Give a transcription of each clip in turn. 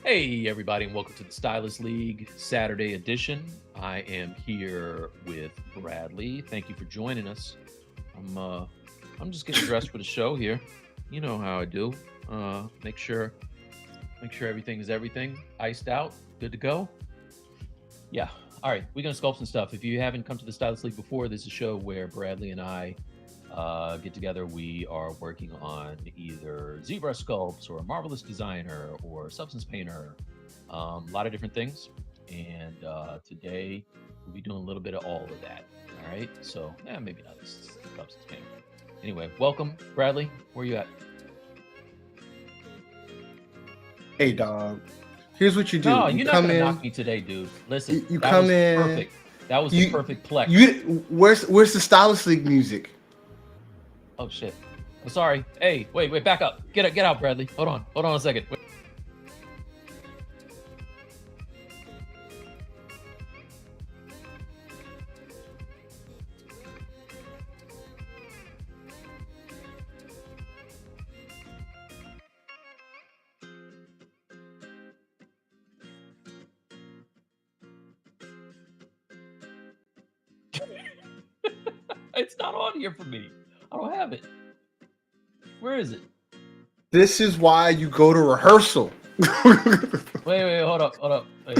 Hey, everybody, and welcome to the Stylus League Saturday edition. I am here with Bradley. Thank you for joining us. I'm just getting dressed for the show here. You know how I do. Make sure everything is everything. Iced out, good to go. Yeah. All right, we're gonna sculpt some stuff. If you haven't come to the Stylus League before, this is a show where Bradley and I get together. We are working on either Zbrush sculpts or a marvelous designer or substance painter, a lot of different things. And today we'll be doing a little bit of all of that. All right. So maybe not this substance painter. Anyway, welcome, Bradley. Where you at? Hey, dog. Here's what you do. No, you're not gonna knock me today, dude. Listen, you come in. Perfect. That was the perfect plex. Where's the Stylus League music? Oh shit! I'm sorry. Hey, wait, back up. Get out, Bradley. Hold on a second. Wait. It's not on here for me. I don't have it. Where is it? This is why you go to rehearsal. wait, hold up. Wait.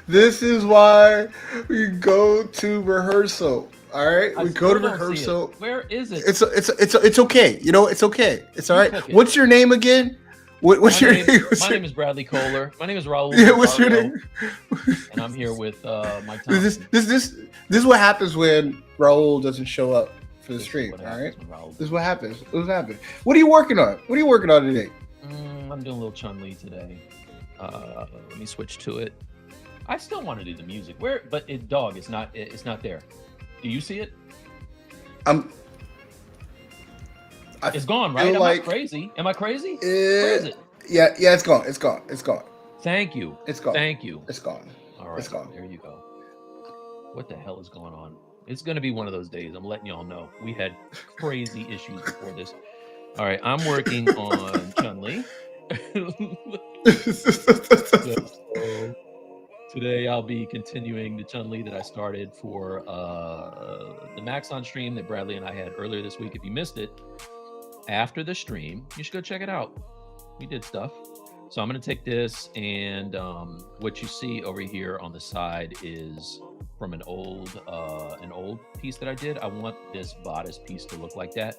This is why we go to rehearsal. All right, we go to rehearsal. Where is it? It's okay. You know, it's okay. It's all right. What's your name again? What's your name? My name is Bradley Kohler. My name is Raul. Yeah, what's your name? And I'm here with Mike Thompson. This is what happens when Raul doesn't show up for the stream. All right. This is what happens. What are you working on? What are you working on today? I'm doing a little Chun-Li today. Let me switch to it. I still want to do the music. But it's not there. Do you see it? It's gone, right? I'm not crazy. Am I crazy? Where is it? Yeah, it's gone. It's gone. Thank you. It's gone. Thank you. It's gone. All right. It's gone. There you go. What the hell is going on? It's going to be one of those days. I'm letting y'all know. We had crazy issues before this. All right. I'm working on Chun-Li. So, today I'll be continuing the Chun-Li that I started for the Max on stream that Bradley and I had earlier this week. If you missed it, after the stream, you should go check it out. We did stuff. So I'm going to take this, and what you see over here on the side is from an old piece that I did. I want this bodice piece to look like that,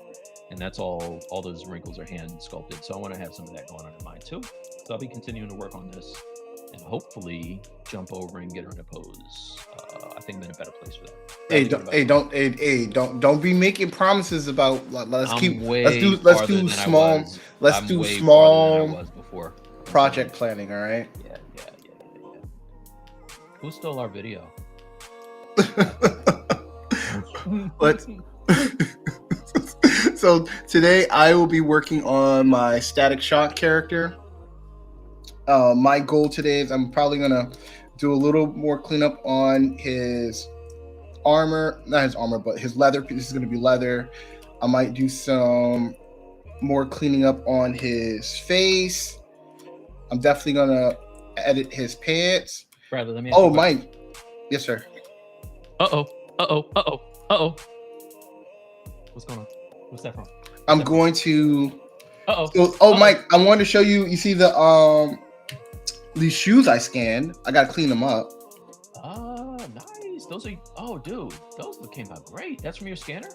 and that's all those wrinkles are hand sculpted. So I want to have some of that going on in mine too. So I'll be continuing to work on this and hopefully jump over and get her in a pose. I think I'm in a better place for that. Don't be making promises about. Let's do small project planning. All right. Yeah. Who stole our video? But so today I will be working on my static shock character. My goal today is I'm probably gonna do a little more cleanup on his armor, not his armor, but his leather. This is gonna be leather. I might do some more cleaning up on his face. I'm definitely gonna edit his pants. Bradley, let me ask you Mike. Yes, sir. Uh-oh. What's going on? What's that from? I'm going to. Uh-oh. Mike, I wanted to show you. You see these shoes I scanned. I gotta clean them up. Nice. Those came out great. That's from your scanner?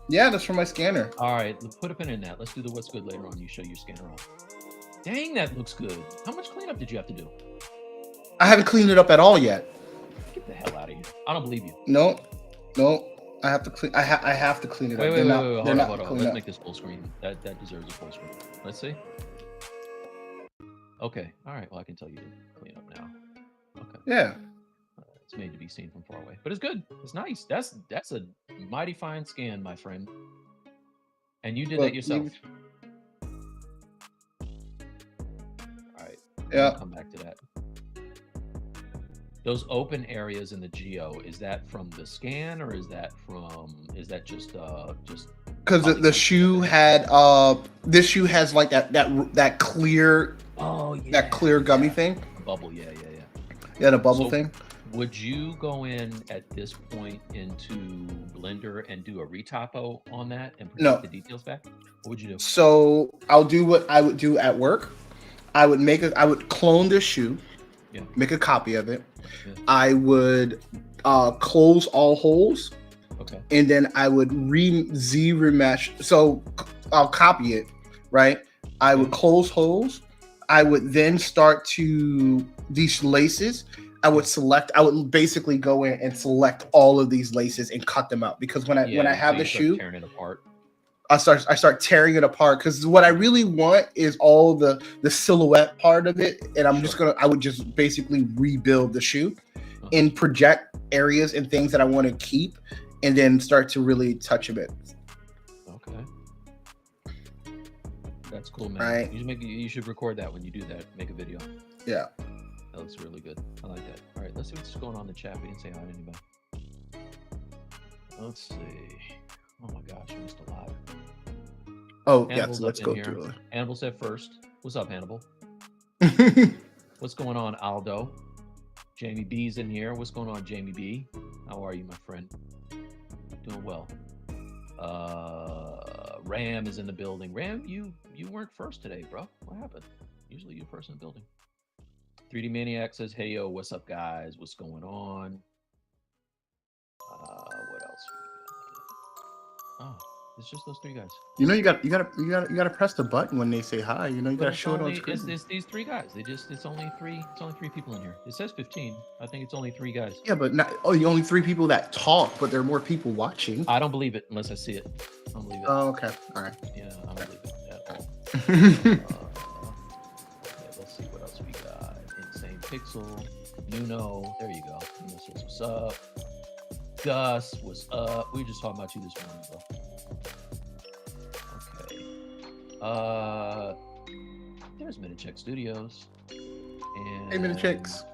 Yeah, that's from my scanner. All right, put a pin in that. Let's do the what's good later on. You show your scanner off. Dang, that looks good. How much cleanup did you have to do? I haven't cleaned it up at all yet. Get the hell out of here. I don't believe you. No. I have to clean. I have to clean it up. Wait. Hold on. Let's make this full screen. That deserves a full screen. Let's see. Okay. All right. Well, I can tell you to clean up now. Okay. Yeah. It's made to be seen from far away, but it's good. It's nice. That's a mighty fine scan, my friend. And you did that yourself. All right. Yeah. I'll come back to that. Those open areas in the geo, is that from the scan or is that just because the shoe had this shoe has like that clear Oh yeah. That clear gummy thing. Bubble. Yeah. Yeah, the bubble So, thing. would you go in at this point into Blender and do a retopo on that and No. project the details back? What would you do? So I'll do what I would do at work. I would clone this shoe, make a copy of it. Yeah. I would close all holes. Okay. And then I would remesh. So I'll copy it, right? I would close holes. I would then start to these laces. I would basically go in and select all of these laces and cut them out, because when I have the shoe, tearing it apart. I start tearing it apart, because what I really want is all the silhouette part of it, and I would just basically rebuild the shoe and project areas and things that I want to keep, and then start to really touch a bit. Okay, that's cool, man. Right. You should record that when you do that. Make a video. Yeah, that looks really good. I like that. All right, let's see what's going on in the chat. We didn't say hi to anybody. Let's see. Oh my gosh, I missed a lot. Oh, Hannibal's yeah, so let's go here. through it. Hannibal said first. What's up, Hannibal? What's going on, Aldo? Jamie B's in here. What's going on, Jamie B? How are you, my friend? Doing well. Ram is in the building. Ram, you weren't first today, bro. What happened? Usually you're first in the building. 3D Maniac says, hey, yo, what's up, guys? What's going on? What else? Oh, it's just those three guys. You know, you gotta press the button when they say hi. You know, you gotta show it on screen. It's these three guys. It's only three people in here. It says 15. I think it's only 3 guys. Yeah, but only 3 people that talk, but there are more people watching. I don't believe it unless I see it. I don't believe it. Oh, okay. All right. Yeah, I don't believe it at all. Let's see what else we got. Insane Pixel, Nuno. There you go. Nuno says what's up. Gus, what's up? We were just talking about you this morning, bro. Okay. There's Minicheck Studios. And Hey, Minichecks.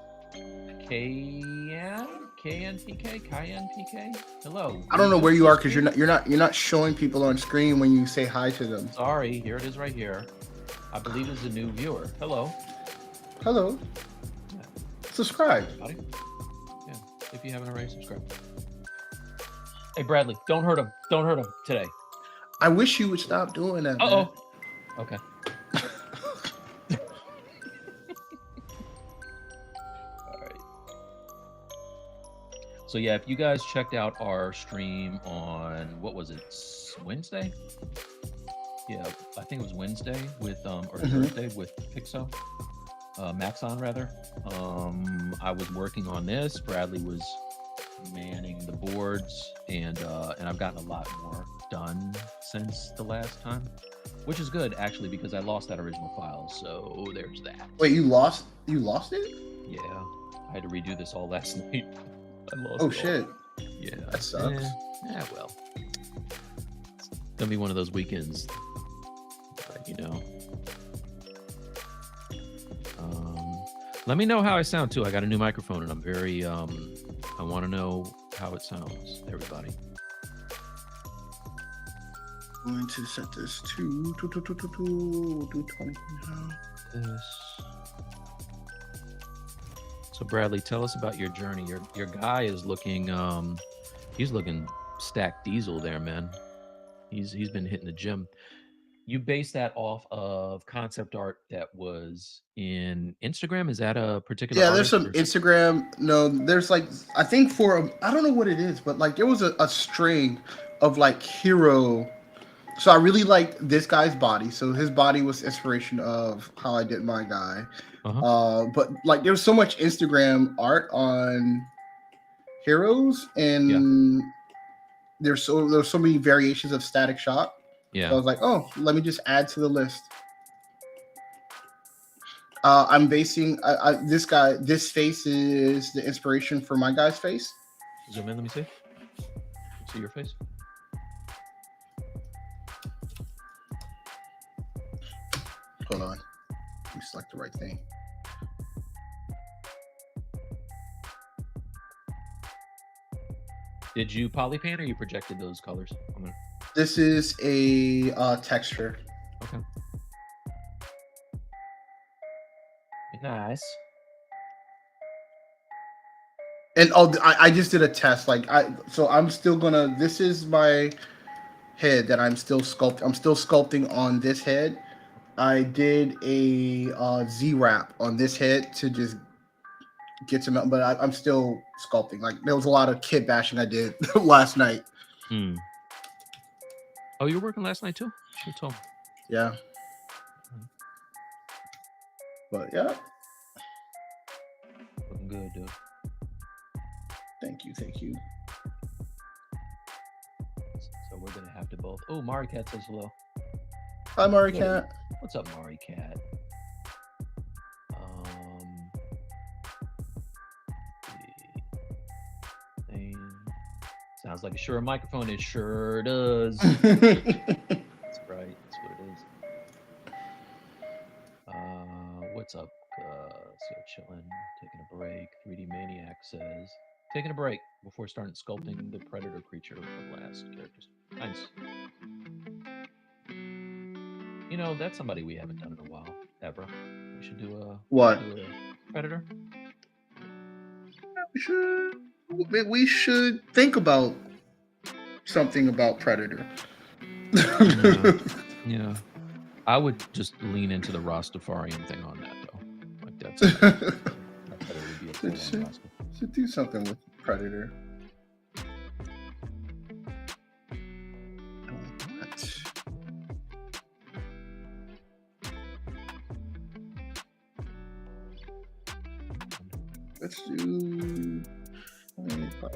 KNPK. Hello. I don't know where you are, because you're not showing people on screen when you say hi to them. Sorry, here it is right here. I believe it's a new viewer. Hello. Hello. Yeah. Subscribe. Everybody. Yeah, if you haven't already, subscribe. Hey, Bradley, don't hurt him. Don't hurt him today. I wish you would stop doing that. Uh-oh. Okay. All right. So yeah, if you guys checked out our stream on, what was it, Wednesday? Yeah, I think it was Wednesday with or Thursday with Pixo. Maxon rather. I was working on this. Bradley was manning the boards, and I've gotten a lot more done since the last time, which is good actually, because I lost that original file. So there's that. Wait, you lost it? Yeah, I had to redo this all last night. I lost. Oh shit. Yeah, that sucks. Yeah, well, it's gonna be one of those weekends, you know. Let me know how I sound too. I got a new microphone, and I'm very I want to know how it sounds, everybody. I'm going to set this to 20 now. This. So Bradley, tell us about your journey. Your guy is looking he's looking stacked diesel there, man. He's been hitting the gym. You base that off of concept art that was in Instagram? Is that a particular? Yeah, there's some Instagram. No, there's like, I think I don't know what it is, but like there was a string of like hero. So I really liked this guy's body. So his body was inspiration of how I did my guy. But like there was so much Instagram art on heroes, and there's so many variations of Static Shock. Yeah. So I was like, oh, let me just add to the list. I'm basing this face is the inspiration for my guy's face. Zoom in, let me see. See your face. Hold on. Let me select the right thing. Did you poly paint or you projected those colors? This is a texture. Okay. Nice. And I just did a test. So I'm still gonna. This is my head that I'm still sculpting. I'm still sculpting on this head. I did a Z wrap on this head to just get some, but I'm still sculpting. Like there was a lot of kid bashing I did last night. Hmm. Oh, you were working last night too? You told me. Yeah. But yeah. Looking good, dude. Thank you. Thank you. So we're gonna have to both. Oh, Mari Cat says hello. Hi, Mari Cat. What's up, Mari Cat? Sounds like a sure microphone. It sure does. That's right. That's what it is. What's up? So chilling, taking a break. 3D Maniac says, taking a break before starting sculpting the predator creature from last characters. Nice. You know, that's somebody we haven't done in a while, ever. We should do a what? Do a predator. We should think about something about predator. Yeah. I would just lean into the Rastafarian thing on that, though. Like that's would be a full-on Rasta. Should do something with predator. Let's do.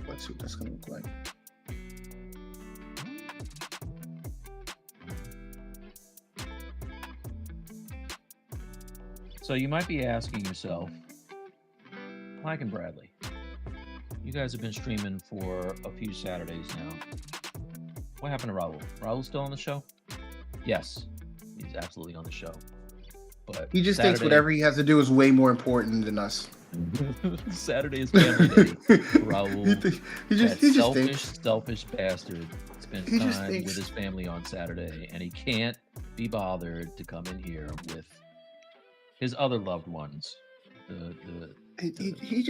Let's see what that's gonna look like. So you might be asking yourself, Mike and Bradley, you guys have been streaming for a few Saturdays now. What happened to Raul? Raul's still on the show? Yes, he's absolutely on the show. But he just thinks whatever he has to do is way more important than us. Saturday is family day. Raul, he just selfish bastard, spends time with his family on Saturday, and he can't be bothered to come in here with his other loved ones. He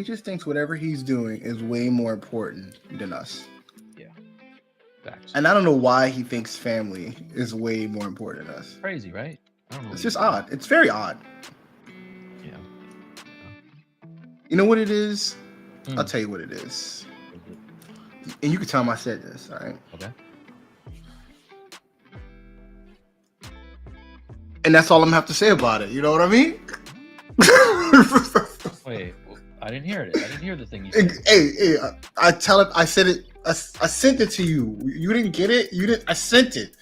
just thinks whatever he's doing is way more important than us. Yeah, facts. And I don't know why he thinks family is way more important than us. Crazy, right? I don't know. It's just odd. It's very odd. Yeah. You know what it is? I'll tell you what it is. And you can tell him I said this, all right? Okay. And that's all I'm gonna have to say about it. You know what I mean? Wait, I didn't hear it. I didn't hear the thing you said. Hey, I tell it. I said it. I sent it to you. You didn't get it. You didn't. I sent it.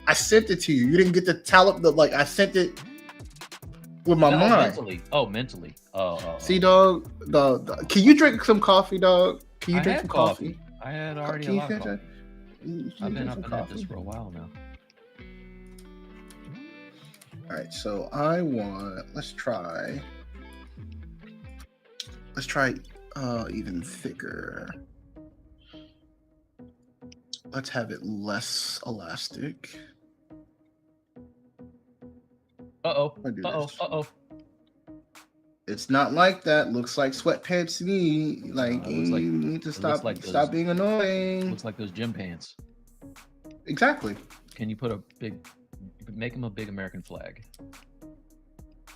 I sent it to you. You didn't get to tell it. Like I sent it with my mind. Mentally. Oh. See, dog. Can you drink some coffee, dog? Can you drink some coffee? I had already a lot of coffee. I've been up and at this for a while now. All right, so let's try even thicker. Let's have it less elastic. Uh-oh. It's not like that. Looks like sweatpants to me. You need to stop being annoying. Looks like those gym pants. Exactly. Can you make him a big American flag?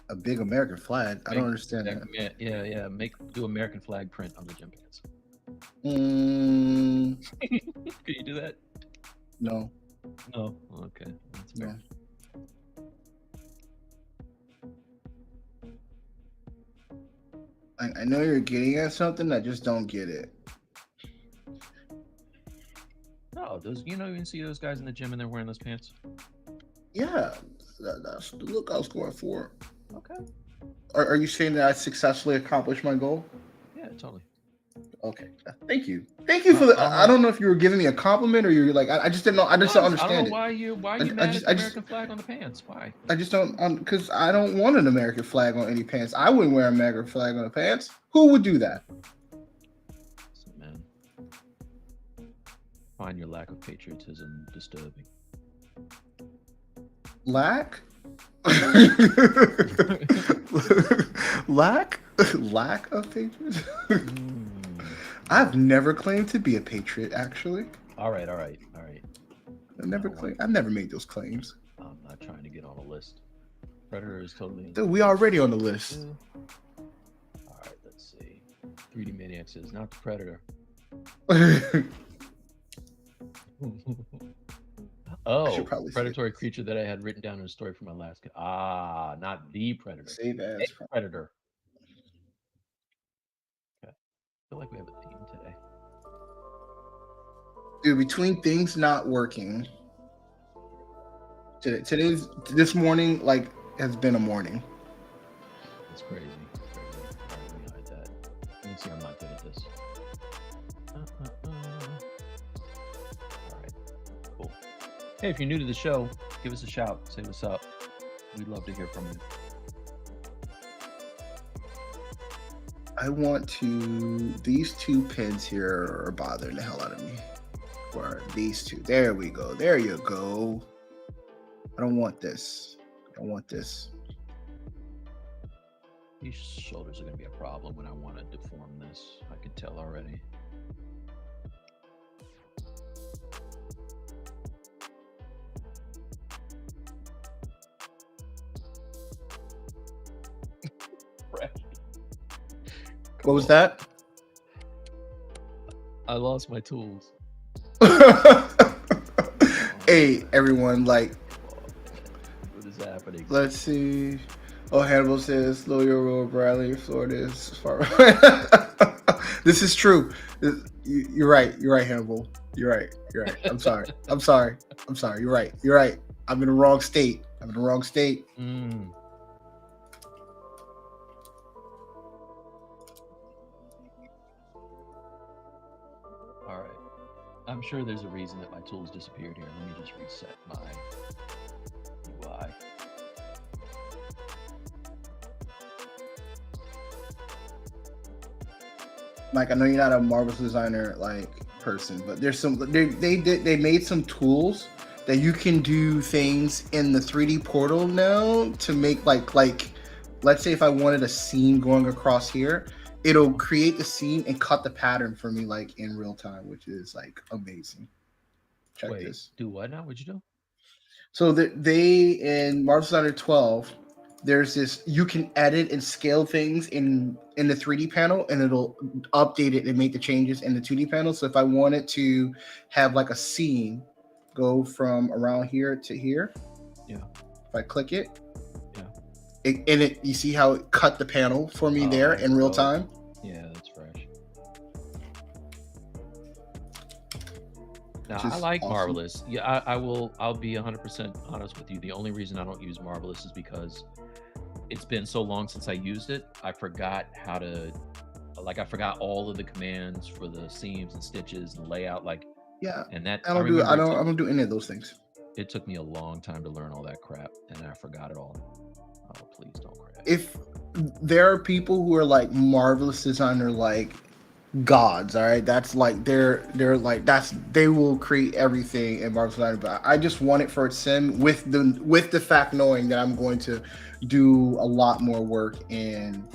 A big American flag? I don't understand that. Yeah. Do American flag print on the gym pants. Can you do that? No. No. Okay. That's fair. No. I know you're getting at something. I just don't get it. No, you can see those guys in the gym and they're wearing those pants. Yeah, that's the look I was going for. Okay. Are you saying that I successfully accomplished my goal? Yeah, totally. Okay. Thank you. Thank you for the. I don't know if you were giving me a compliment or you're like. I just didn't know. I just don't understand. I don't know why you mad at the American flag on the pants? Why? I just don't. Because I don't want an American flag on any pants. I wouldn't wear an American flag on the pants. Who would do that? Man, find your lack of patriotism disturbing. Lack? lack lack of patriotism. Mm, I've no. never claimed to be a patriot. Actually, All right, all right, all right. I've I never don't want. claimed. I've never made those claims. I'm not trying to get on a list. Predator is totally. Dude, we already on the list. All right, let's see. 3D Maniac says not the Predator. I should Oh, probably say predatory creature that I had written down in a story for my last. Ah, not the Predator. save A as. Predator. Okay. I feel like we have a theme today. Dude, between things not working, today's this morning like has been a morning. It's crazy. It's crazy. All right, let me hide that. You can see I'm not good at this. All right, cool. Hey, if you're new to the show, give us a shout. Say what's up. We'd love to hear from you. I want to. These two pins here are bothering the hell out of me. Or these two. There we go. There you go. I don't want this. I don't want this. These shoulders are going to be a problem when I want to deform this. I can tell already. What was that? I lost my tools. Hey, everyone, like, what is happening? Let's see. Oh, Hannibal says, slow your roll, Bradley. Florida is far. This is true. You're right. You're right, Hannibal. You're right. You're right. I'm sorry. I'm sorry. I'm sorry. You're right. You're right. I'm in the wrong state. I'm in the wrong state. Mm. All right. I'm sure there's a reason that my tools disappeared here. Let me just reset my UI. Mike, I know you're not a Marvelous designer like person, but there's some they made some tools that you can do things in the 3D portal now to make like let's say if I wanted a scene going across here, it'll create the scene and cut the pattern for me like in real time, which is like amazing. Check Wait, this. do what now? What'd you do? So they in Marvel Designer 12, there's this you can edit and scale things in the 3D panel, and it'll update it and make the changes in the 2D panel. So if I wanted to have like a scene go from around here to here, Yeah. if I click it, Yeah. you see how it cut the panel for me there in real time. Yeah, that's fresh. Now, I like awesome. Marvelous. Yeah, I'll be 100% honest with you. The only reason I don't use Marvelous is because it's been so long since I used it. I forgot how to, I forgot all of the commands for the seams and stitches and layout. Yeah, and that I don't do any of those things. It took me a long time to learn all that crap, and I forgot it all. Oh, please don't crash. If there are people who are like Marvelous designer, like gods, all right, that's like they're like they will create everything in Marvel Designer. But I just want it for its sim with the fact knowing that I'm going to do a lot more work in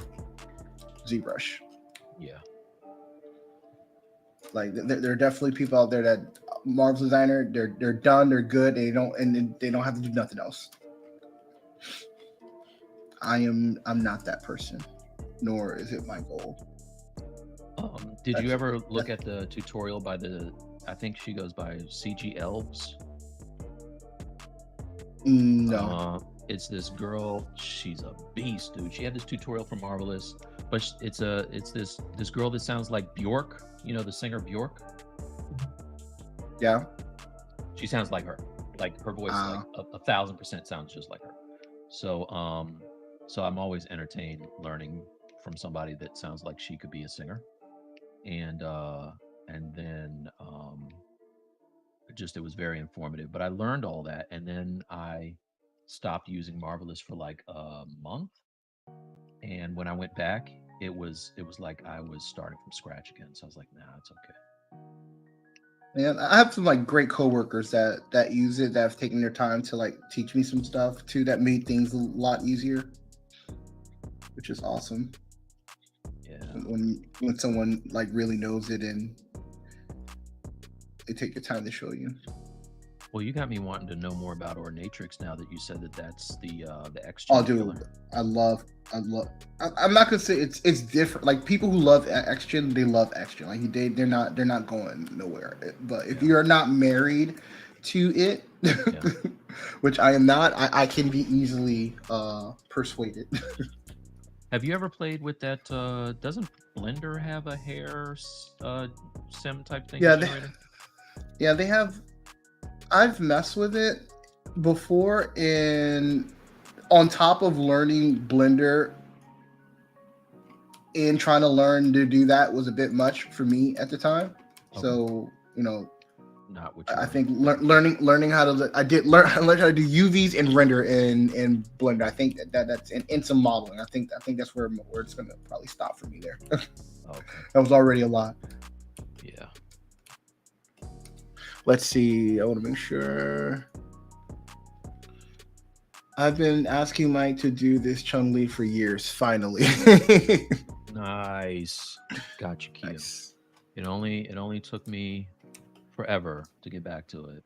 ZBrush. Yeah, like there are definitely people out there that Marvel Designer, they're done, they're good, they don't have to do nothing else. I'm not that person, nor is it my goal. Did you ever look at the tutorial by I think she goes by CG Elves? No. It's this girl. She's a beast, dude. She had this tutorial for Marvelous, but it's this girl that sounds like Bjork. You know the singer Bjork? Yeah. She sounds like her. Like her voice, like 1,000% sounds just like her. So I'm always entertained learning from somebody that sounds like she could be a singer. And then it was very informative. But I learned all that, and then I stopped using Marvelous for like a month. And when I went back, it was like I was starting from scratch again. So I was like, nah, it's okay. And I have some like great coworkers that use it, that have taken their time to like teach me some stuff too, that made things a lot easier, which is awesome. Yeah. When someone like really knows it and they take the time to show you. Well, you got me wanting to know more about Ornatrix now that you said that that's the Oh, X-Gen dude, killer. I love. I'm not gonna say it's different. Like people who love X-Gen, they love X-Gen. Like they're not going nowhere. But if Yeah. you're not married to it, Yeah. which I am not, I can be easily persuaded. Have you ever played with that? Doesn't Blender have a hair sim type thing Yeah, generator? yeah, they have. I've messed with it before, and on top of learning Blender and trying to learn to do that was a bit much for me at the time. Okay. So Not what you I were. think learning how to I learned how to do UVs and render in Blender. I think that's in some modeling. I think that's where it's gonna probably stop for me there. Okay. That was already a lot. Yeah. Let's see. I want to make sure. I've been asking Mike to do this Chun-Li for years. Finally. Nice. Got you, Kia. Nice. It only took me forever to get back to it.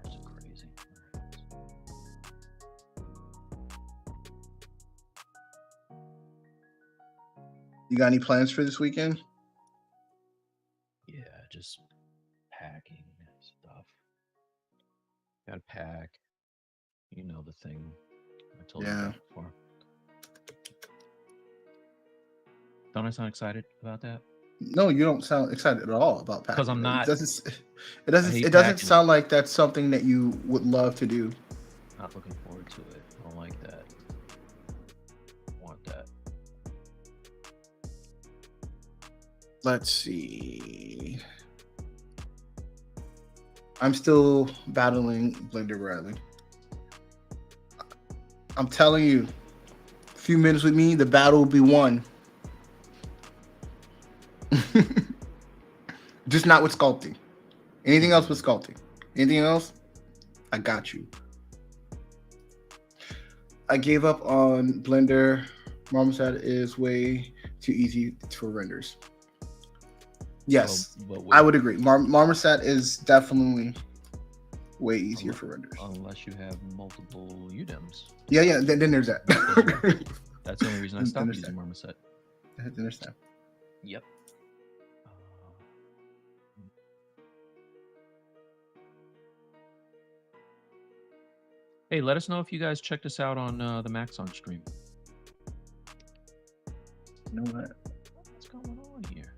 That's crazy. You got any plans for this weekend? Yeah, just packing stuff. Got to pack. You know the thing I told you Yeah. about before. Don't I sound excited about that? No, you don't sound excited at all about packing. 'Cause I'm not. I hate It doesn't packing. sound like that's something that you would love to do. Not looking forward to it. I don't like that. Want that. Let's see. I'm still battling Blender Bradley. I'm telling you, a few minutes with me, the battle will be won. Just not with sculpting. Anything else with sculpting? Anything else? I got you. I gave up on Blender. Marmoset is way too easy for renders. Yes, But I would agree. Marmoset is definitely way easier for renders. Unless you have multiple UDEMs. Yeah. Then there's that. That's the only reason I stopped using Marmoset. I understand. Yep. Hey, let us know if you guys checked us out on the Maxon stream. You know what? What's going on here?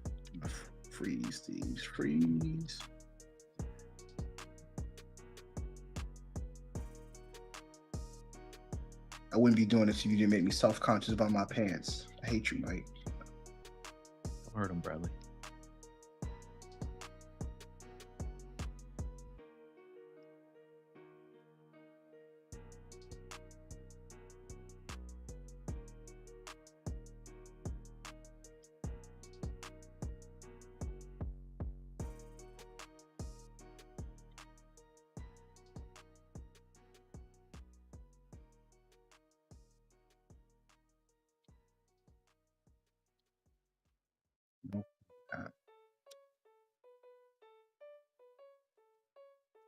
Freeze these. Freeze. I wouldn't be doing this if you didn't make me self-conscious about my pants. I hate you, Mike. Don't hurt him, Bradley.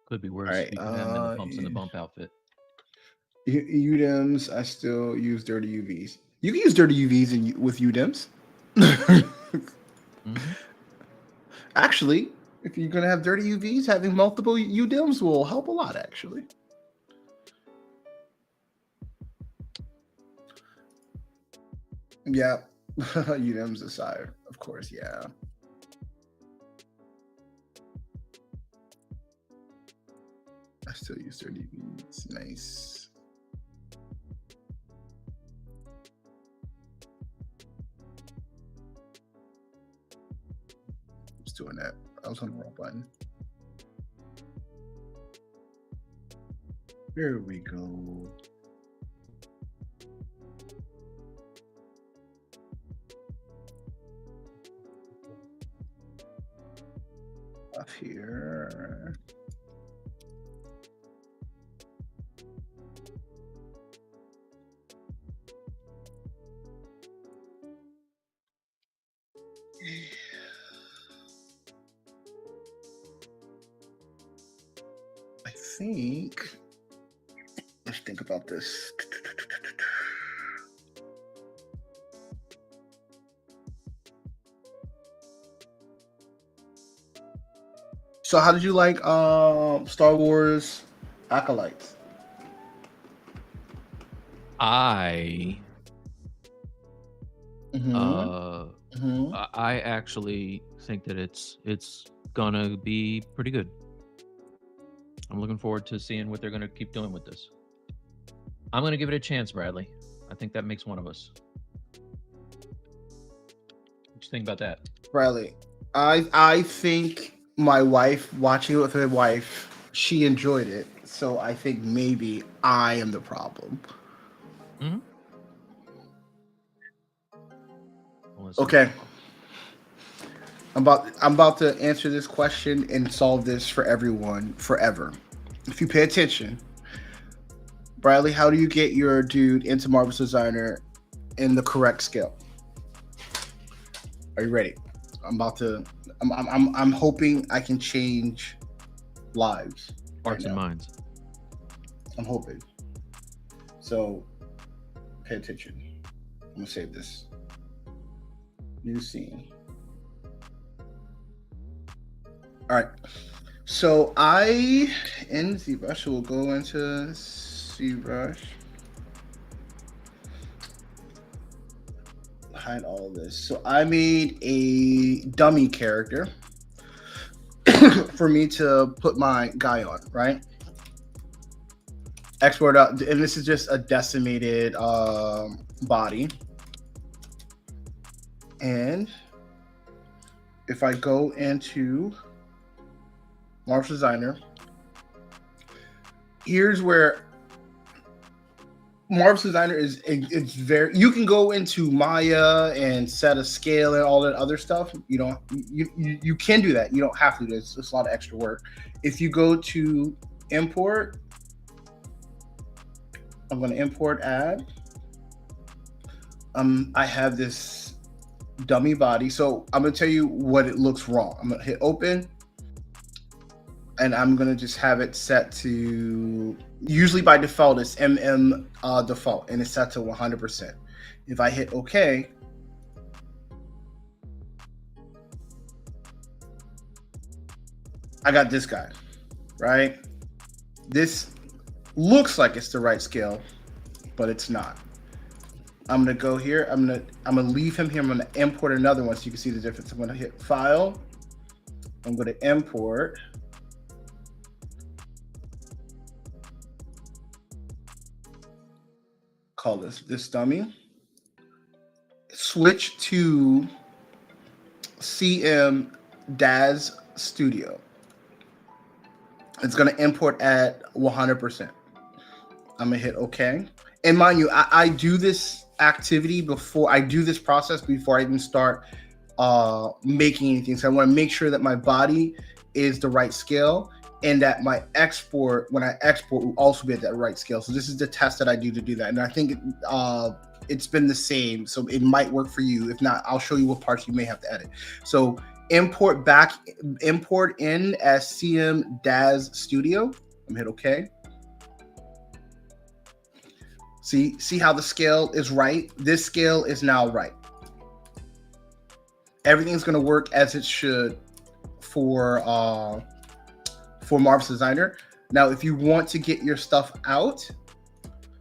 Could be worse. Right, You could have him in the pumps and the bump outfit. UDEMs, I still use dirty UVs. You can use dirty UVs with UDEMs. Actually, if you're gonna have dirty UVs, having multiple UDEMs will help a lot. Actually. Yeah, UDEMs aside, of course. Yeah. I still use dirty UVs. Nice. Just doing that. I was on the wrong button. Here we go. Up here. I think. Let's think about this. So, how did you like Star Wars Acolytes? I Mm-hmm. I actually think that it's gonna be pretty good. I'm looking forward to seeing what they're gonna keep doing with this. I'm gonna give it a chance, Bradley. I think that makes one of us. What you think about that? Bradley, I think my wife, watching it with my wife, she enjoyed it. So I think maybe I am the problem. Mm-hmm. Well, Okay. I'm about to answer this question and solve this for everyone forever. If you pay attention, Bradley, how do you get your dude into Marvel's Designer in the correct scale? Are you ready? I'm hoping I can change lives. Hearts and minds. I'm hoping. So pay attention. I'm gonna save this. New scene. All right. So I in Zbrush will go into Zbrush. Hide all this. So I made a dummy character for me to put my guy on, right? Export out, and this is just a decimated body. And if I go into Marvel's Designer, here's where Marvel's Designer is. It's very. You can go into Maya and set a scale and all that other stuff. You don't. You can do that. You don't have to. It's a lot of extra work. If you go to import, I'm going to import add. I have this dummy body. So I'm going to tell you what it looks wrong. I'm going to hit open. And I'm going to just have it set to, usually by default, it's default, and it's set to 100%. If I hit OK, I got this guy, right? This looks like it's the right scale, but it's not. I'm going to go here. I'm going to leave him here. I'm going to import another one so you can see the difference. I'm going to hit File. I'm going to import. Call this dummy. Switch to CM Daz Studio. It's going to import at 100%. I'm going to hit OK. And mind you, I do this activity before I do this process before I even start making anything. So I want to make sure that my body is the right scale and that my export, when I export, will also be at that right scale. So this is the test that I do to do that. And I think it's been the same. So it might work for you. If not, I'll show you what parts you may have to edit. So import in as CM Daz Studio. I'm gonna hit OK. See how the scale is right? This scale is now right. Everything's gonna work as it should for Marvel's Designer. Now, if you want to get your stuff out,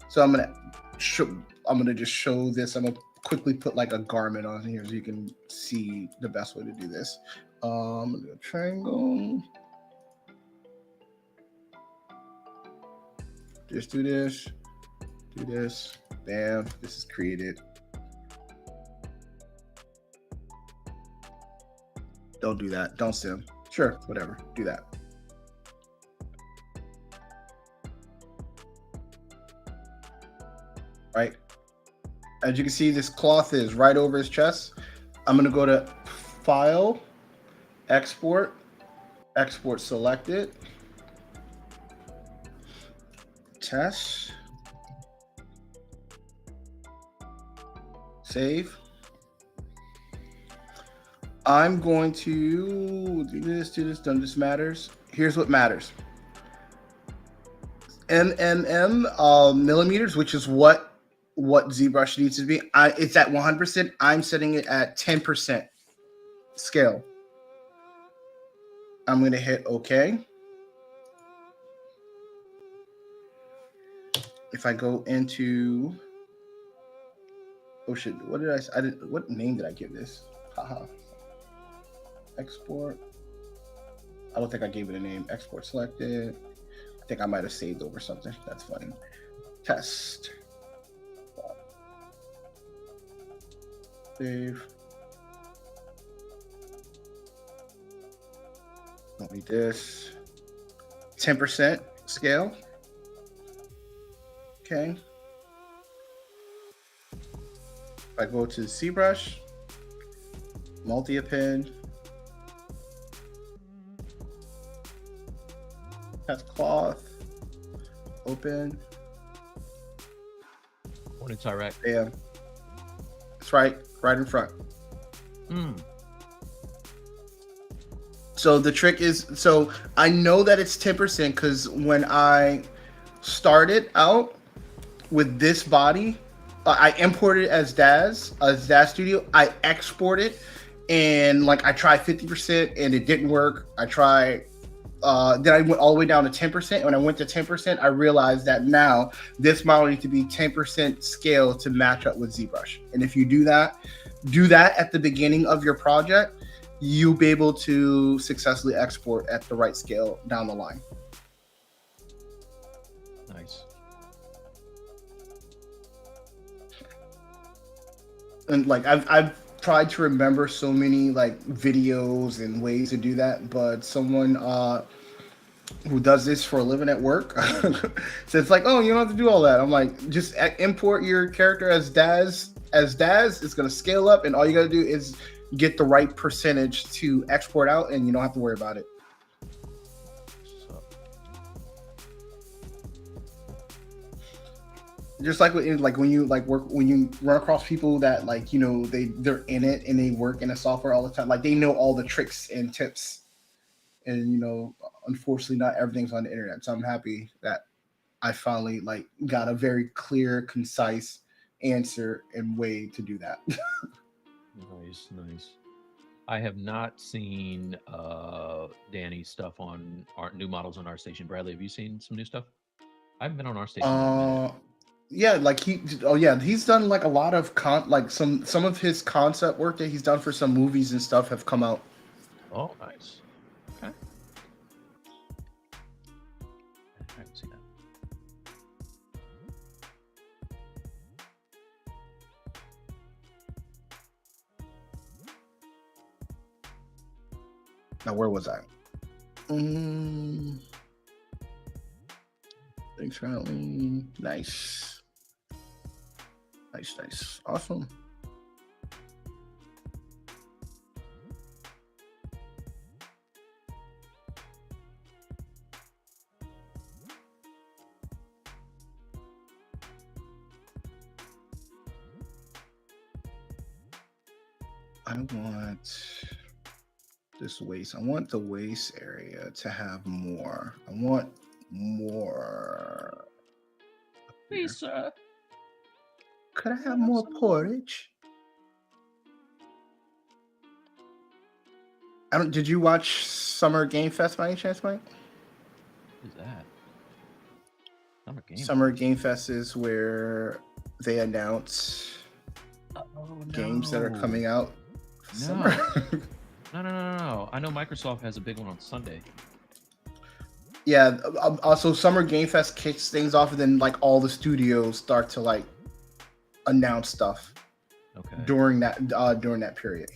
so I'm gonna just show this. I'm gonna quickly put like a garment on here so you can see the best way to do this. I'm gonna do a triangle. Just do this. Do this. Bam. This is created. Don't do that. Don't sim. Sure, whatever. Do that. As you can see, this cloth is right over his chest. I'm gonna go to File, Export, Export selected, Test, Save. I'm going to do this, none of this matters. Here's what matters. Millimeters, which is what ZBrush needs to be. It's at 100%. I'm setting it at 10% scale. I'm going to hit OK. If I go into, oh shit, what did what name did I give this? Haha. Export. I don't think I gave it a name. Export selected. I think I might have saved over something. That's funny. Test. Save. Don't need this. 10% scale. Okay. If I go to ZBrush, multi-append, that's cloth, open. When it's direct. Yeah. It's right in front. So the trick is, so I know that it's 10% because when I started out with this body, I imported it as Daz Studio. I exported and like I tried 50% and it didn't work. I tried, then I went all the way down to 10%. When I went to 10%, I realized that now this model needs to be 10% scale to match up with ZBrush. And if you do that at the beginning of your project, you'll be able to successfully export at the right scale down the line. Nice. And like I've tried to remember so many like videos and ways to do that, but someone who does this for a living at work so it's like, oh, you don't have to do all that. I'm like, just import your character as Daz. It's going to scale up, and all you got to do is get the right percentage to export out, and you don't have to worry about it. Just like when you like work, when you run across people that like, you know, they're in it and they work in a software all the time, like they know all the tricks and tips, and you know, unfortunately not everything's on the internet. So I'm happy that I finally like got a very clear, concise answer and way to do that. Nice. I have not seen Danny's stuff on our new models on ArtStation. Bradley, have you seen some new stuff? I haven't been on ArtStation in a minute. Yeah, like he's done like a lot of some of his concept work that he's done for some movies and stuff have come out. Oh, nice. Okay. I haven't seen that. Now, where was I? Thanks, Riley. Nice. Awesome. I want this waist. I want the waist area to have more. I want more. Lisa, could I have more porridge? Did you watch Summer Game Fest by any chance, Mike? What is that? Summer Game Fest is where they announce games that are coming out. Summer. No. I know Microsoft has a big one on Sunday. Yeah. Also, Summer Game Fest kicks things off, and then like all the studios start to like announce stuff. Okay. During that period.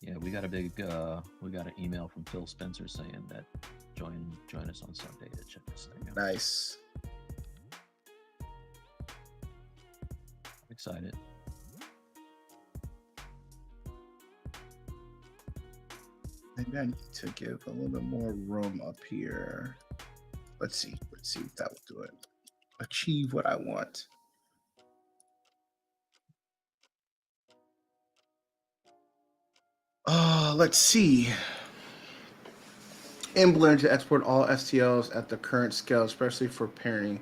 Yeah, we got an email from Phil Spencer saying that join us on Sunday to check this thing out. Nice. I'm excited. Maybe I need to give a little bit more room up here. Let's see if that will do it. Achieve what I want. Let's see. In Blender to export all STLs at the current scale, especially for pairing.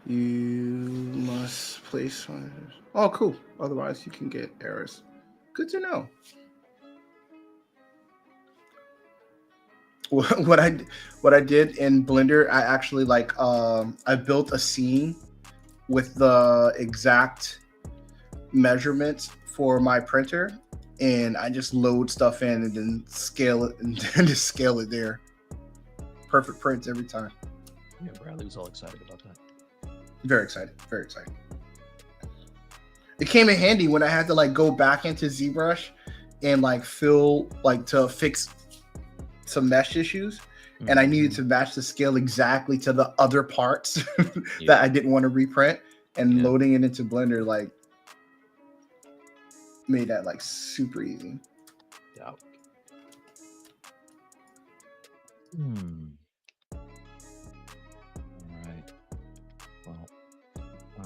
You must place one. Oh, cool. Otherwise, you can get errors. Good to know. What I did in Blender, I actually I built a scene with the exact measurements for my printer, and I just load stuff in and then scale it and then just scale it there. Perfect prints every time. Yeah, Bradley was all excited about that. Very excited. Very excited. It came in handy when I had to like go back into Zbrush and like fill like to fix some mesh issues, and I needed to match the scale exactly to the other parts that I didn't want to reprint, and loading it into Blender like made that like super easy. Yeah. All right. Well,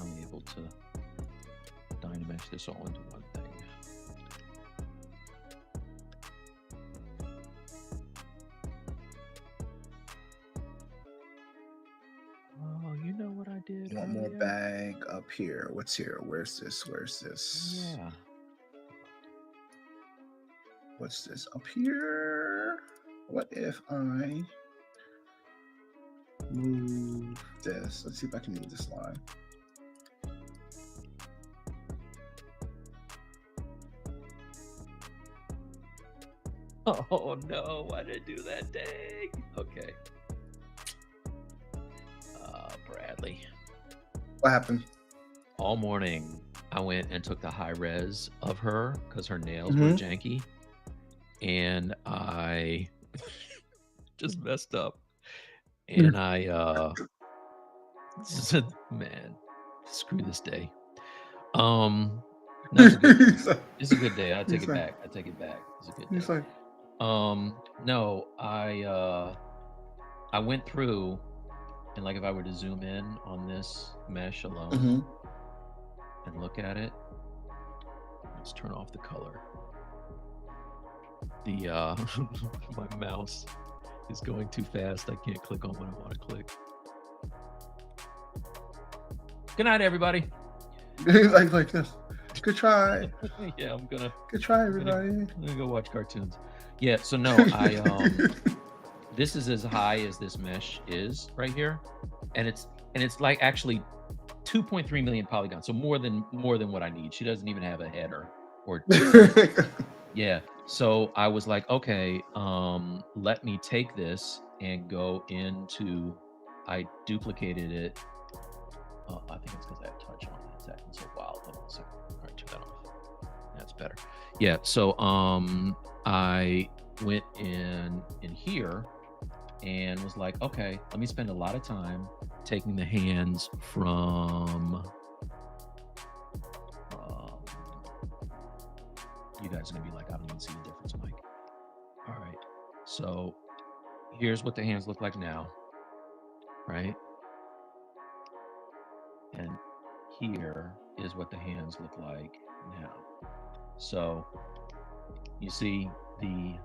I'm able to dynamesh this all into one thing. Oh, you know what I did? Want more bag up here? What's here? Where's this? Where's this? Yeah. What's this up here? What if I move this? Let's see if I can move this line. Oh no, why did I do that? Dang. Okay. Bradley. What happened? All morning, I went and took the high res of her because her nails were janky. And I just messed up. And I said, man, screw this day. It's a good day. I take it back. It's a good day. No, I went through, and like if I were to zoom in on this mesh alone and look at it, let's turn off the color. The my mouse is going too fast. I can't click on what I want to click. Good night, everybody. like this. Good try. Yeah, I'm gonna. Good try, everybody. I'm gonna go watch cartoons. Yeah. So no, this is as high as this mesh is right here, and it's like actually 2.3 million polygons, so more than what I need. She doesn't even have a header or. Yeah. So I was like, okay, let me take this and go into. I duplicated it. I think it's because I have touch on it. It's acting so wild. Hold on a second. All right, turn that off. That's better. Yeah. So I went in here and was like, okay, let me spend a lot of time taking the hands from. You guys are gonna be like, I don't even see the difference, Mike. All right. So here's what the hands look like now, right? And here is what the hands look like now. So you see the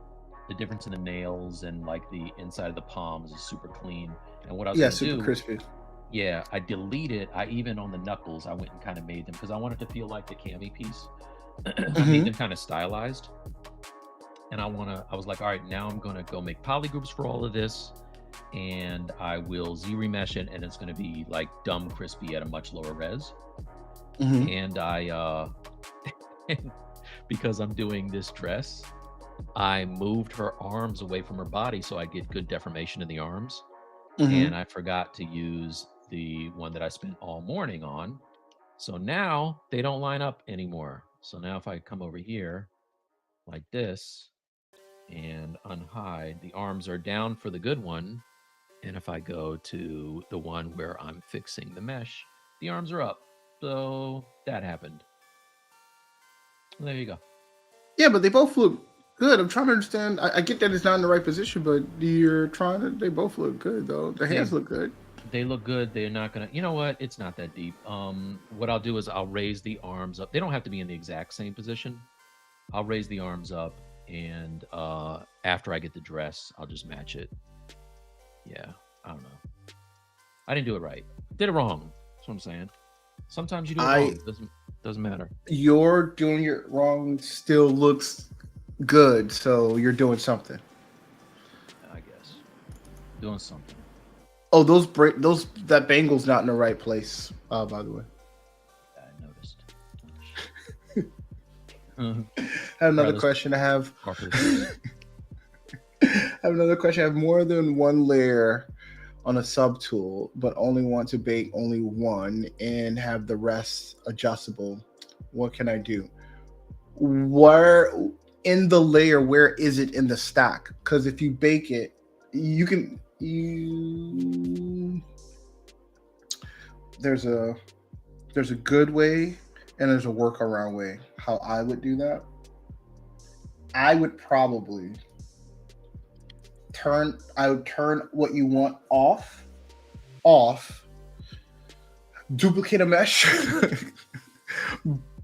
difference in the nails, and like the inside of the palms is super clean. And what I was gonna super crispy. Yeah, I deleted. I even on the knuckles, I went and kind of made them because I wanted to feel like the cami piece. I made them kind of stylized, and I was like, all right, now I'm gonna go make polygroups for all of this, and I will Z-remesh it, and it's gonna be like dumb crispy at a much lower res. And I because I'm doing this dress, I moved her arms away from her body so I get good deformation in the arms, and I forgot to use the one that I spent all morning on, so now they don't line up anymore. So now if I come over here like this and unhide, the arms are down for the good one. And if I go to the one where I'm fixing the mesh, the arms are up. So that happened. There you go. Yeah, but they both look Good. I'm trying to understand. I get that it's not in the right position, but you're trying to. They both look good though. The They hands look good. they look good. They're not gonna. You know what? It's not that deep. What I'll do is I'll raise the arms up. They don't have to be in the exact same position. I'll raise the arms up, and after I get the dress, I'll just match it. Yeah, I don't know. I didn't do it right. Did it wrong. That's what I'm saying. Sometimes you do it wrong. I Doesn't matter. You're doing it wrong. Still looks good, so you're doing something. I guess doing something. Oh, those that bangle's not in the right place. By the way, I noticed. I have another Regardless, question. Parker. I have another question. I have more than one layer on a sub tool, but only want to bake only one and have the rest adjustable. What can I do? Where in the layer? Where is it in the stack? Because if you bake it, you can you there's a good way and there's a workaround way. How I would do that, I would probably turn what you want off, duplicate a mesh,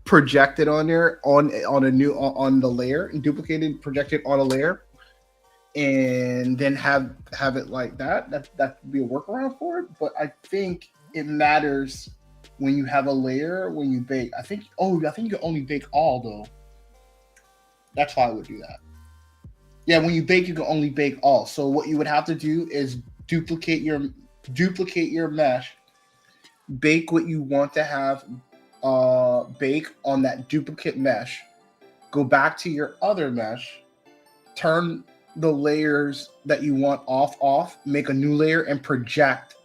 project it on there on the layer, and duplicate it, project it on a layer, and then have it like that. That would be a workaround for it. But I think it matters when you have a layer when you bake. I think you can only bake all though. That's why I would do that. Yeah, when you bake, you can only bake all. So what you would have to do is duplicate your mesh, bake what you want to have bake on that duplicate mesh, go back to your other mesh, turn the layers that you want off, make a new layer, and project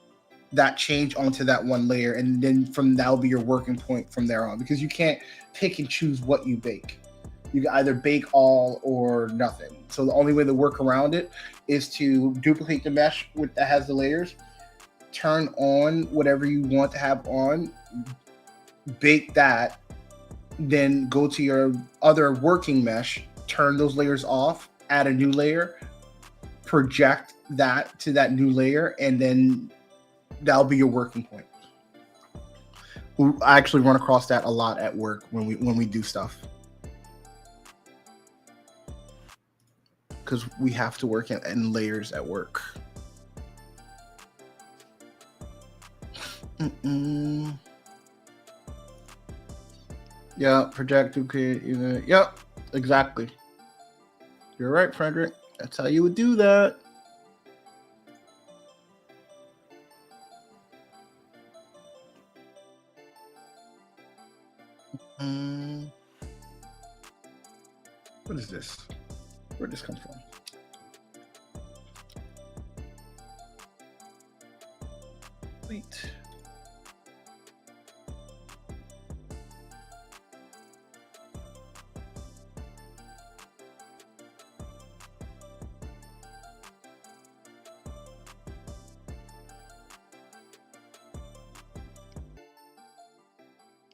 that change onto that one layer, and then from that'll be your working point from there on, because you can't pick and choose what you bake. You can either bake all or nothing. So the only way to work around it is to duplicate the mesh that has the layers, turn on whatever you want to have on, bake that, then go to your other working mesh, turn those layers off, add a new layer, project that to that new layer, and then that'll be your working point. I actually run across that a lot at work when we do stuff, because we have to work in layers at work. Yeah, project, duplicate, yep, exactly. You're right, Frederick. That's how you would do that. What is this? Where'd this come from? Wait.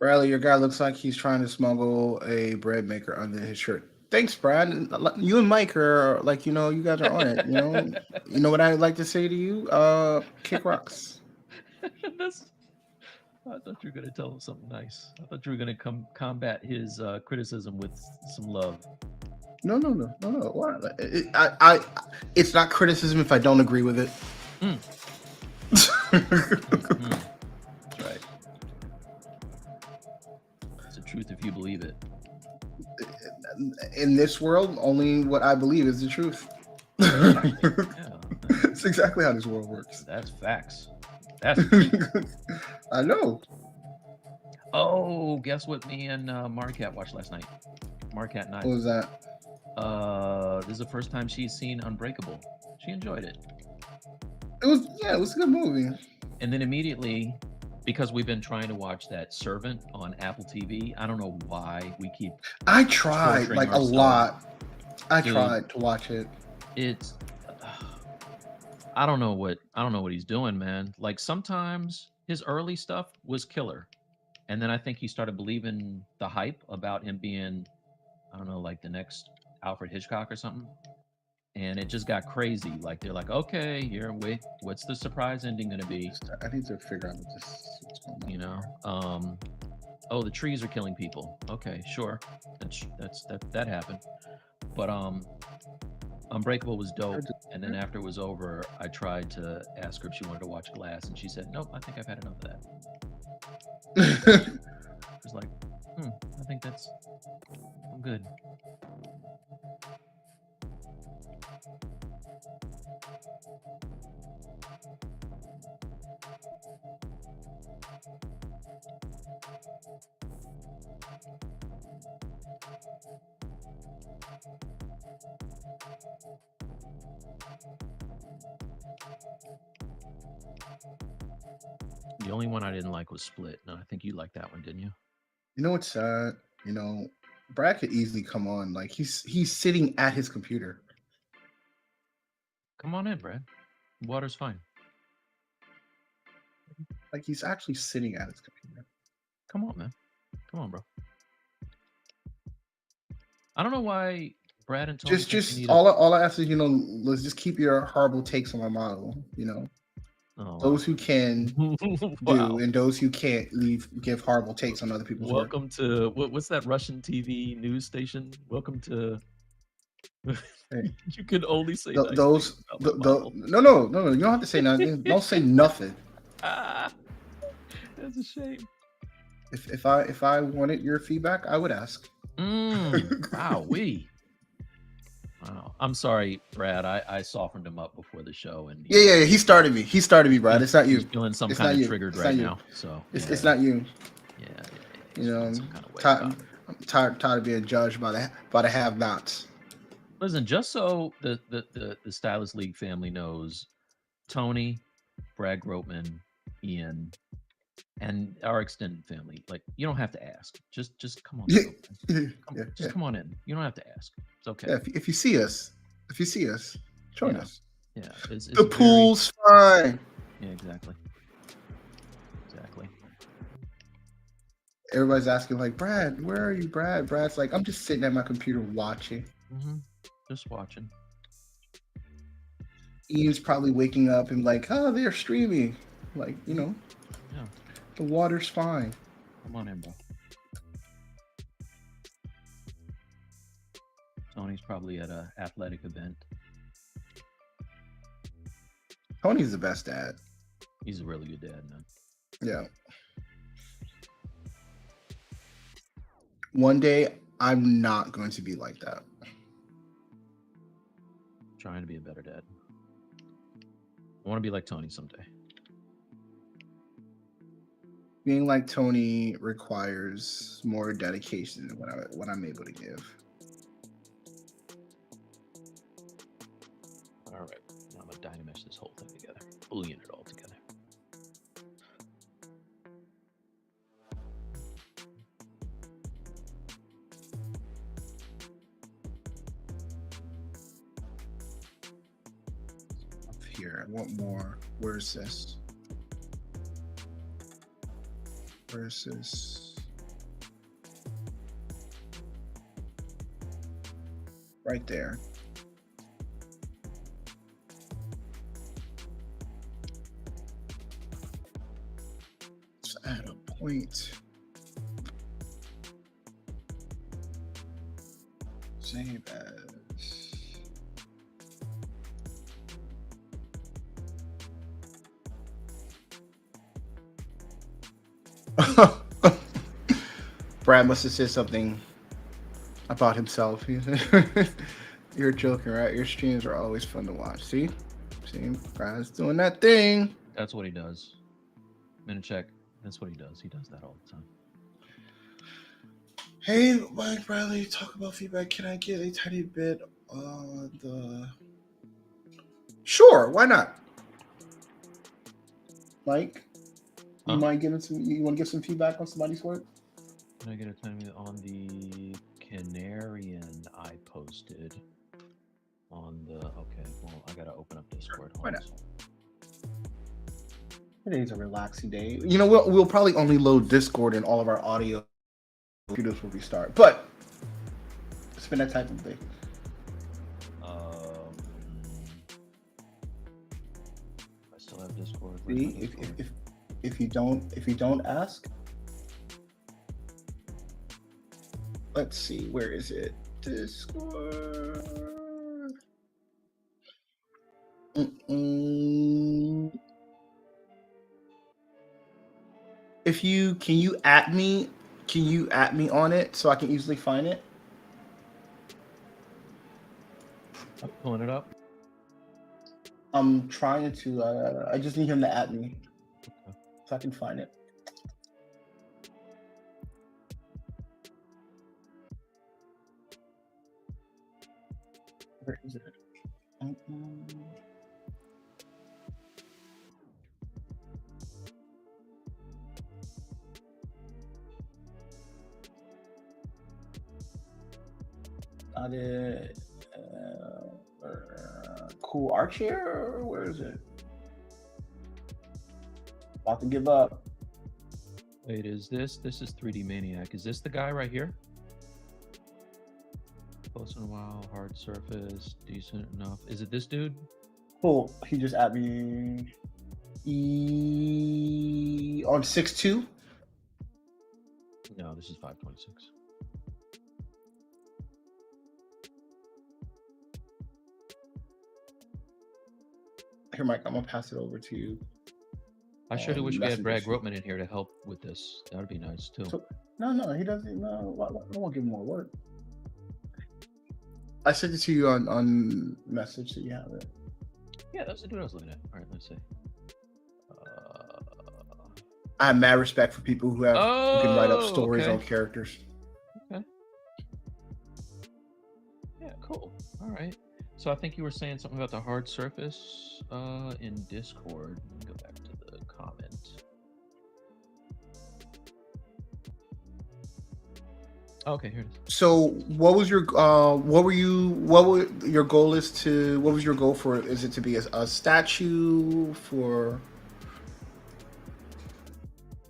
Bradley, your guy looks like he's trying to smuggle a bread maker under his shirt. Thanks, Brad. You and Mike are like, you guys are on it. You know what I like to say to you? Kick rocks. I thought you were gonna tell him something nice. I thought you were gonna combat his criticism with some love. No. What? It's not criticism if I don't agree with it. That's right. It's the truth if you believe it. In this world, only what I believe is the truth. Yeah. That's exactly how this world works. That's facts. That's I know. Oh, guess what me and Marcat watched last night? Marcat and I. What was that? This is the first time she's seen Unbreakable. She enjoyed it. It was a good movie. And then immediately, because we've been trying to watch that Servant on Apple TV, I don't know why we keep. I tried like a lot. I Dude, tried to watch it. It's. I don't know what he's doing, man. Like sometimes his early stuff was killer, and then I think he started believing the hype about him being, I don't know, like the next Alfred Hitchcock or something, and it just got crazy. Like they're like, okay, here, wait, what's the surprise ending gonna be? I need to figure out what's going on. You know, oh, the trees are killing people. Okay, sure, that happened. But Unbreakable was dope, and then after it was over, I tried to ask her if she wanted to watch Glass, and she said, "Nope, I think I've had enough of that." I was like, I think I'm good. The only one I didn't like was Split, and I think you liked that one, didn't you? You know what's sad? You know, Brad could easily come on. Like he's sitting at his computer. Come on in, Brad. Water's fine. Like he's actually sitting at his computer. Come on, man. Come on, bro. I don't know why Brad and Tony just all I ask is, let's just keep your horrible takes on my model. Those who can do and those who can't give horrible takes on other people's work. Welcome to what's that Russian TV news station? Welcome to. Hey. You can only say no. You don't have to say nothing. Don't say nothing. That's a shame. If I wanted your feedback, I would ask. Wow, Wow. I'm sorry, Brad. I softened him up before the show, and yeah. He started me, Brad. It's not you. He's feeling some kind of triggered right now. So it's not you. Yeah. I'm tired of being judged by the have-nots. Listen, just so the Stylus League family knows, Tony, Brad Groteman, Ian, and our extended family, like, you don't have to ask. Just come on. Come on in. You don't have to ask. It's okay. Yeah, if you see us, join us. Yeah, it's the pool's fine. Yeah, exactly. Everybody's asking, like, Brad, where are you, Brad? Brad's like, I'm just sitting at my computer watching. Just watching. Ian's probably waking up and like, oh, they're streaming. Like, Yeah. The water's fine. Come on in, bro. Tony's probably at an athletic event. Tony's the best dad. He's a really good dad, man. Yeah. One day, I'm not going to be like that. Trying to be a better dad. I want to be like Tony someday. Being like Tony requires more dedication than what I'm able to give. All right, now I'm gonna dynamesh this whole thing together, boolean it all together. Up here, I want more. Where's this? Where's this? Right there. Let's add a point. Save as. Brad must have said something about himself. You're joking, right? Your streams are always fun to watch. See, Brad's doing that thing. That's what he does. Minute check. That's what he does. He does that all the time. Hey, Mike Bradley, talk about feedback. Can I get a tiny bit on the? Sure, why not? Mike, you mind giving some? You want to give some feedback on somebody's work? Can I get a tiny bit on the Canarian I posted on the? Okay, well, I gotta open up Discord. Why not? Today's a relaxing day. You know, we'll probably only load Discord and all of our audio computers will restart, but it's been that type of day. Discord. Where's my See, Discord? if you don't ask, let's see, where is it? Discord. If you can you at me on it so I can easily find it? I'm pulling it up. I'm trying to. I just need him to at me so I can find it. Where is it? Got it. Cool Archer. Where is it? About to give up. Wait, is this? This is 3D Maniac. Is this the guy right here? Close in a while, hard surface, decent enough. Is it this dude? Cool. He just at me. On 6'2". No, this is 526. Here, Mike, I'm gonna pass it over to you. I sure do wish we had Brad Grotman in here to help with this. That would be nice too. So, no, he doesn't. No, I won't give him more work. I sent it to you on message, so you have it. Yeah, that's the dude I was looking at. All right, let's see. I have mad respect for people who can write up stories on characters. Okay. Yeah, cool. All right. So I think you were saying something about the hard surface in Discord. Let me go back to the comment. Okay, here it is. So what was your what was your goal for? Is it to be a statue for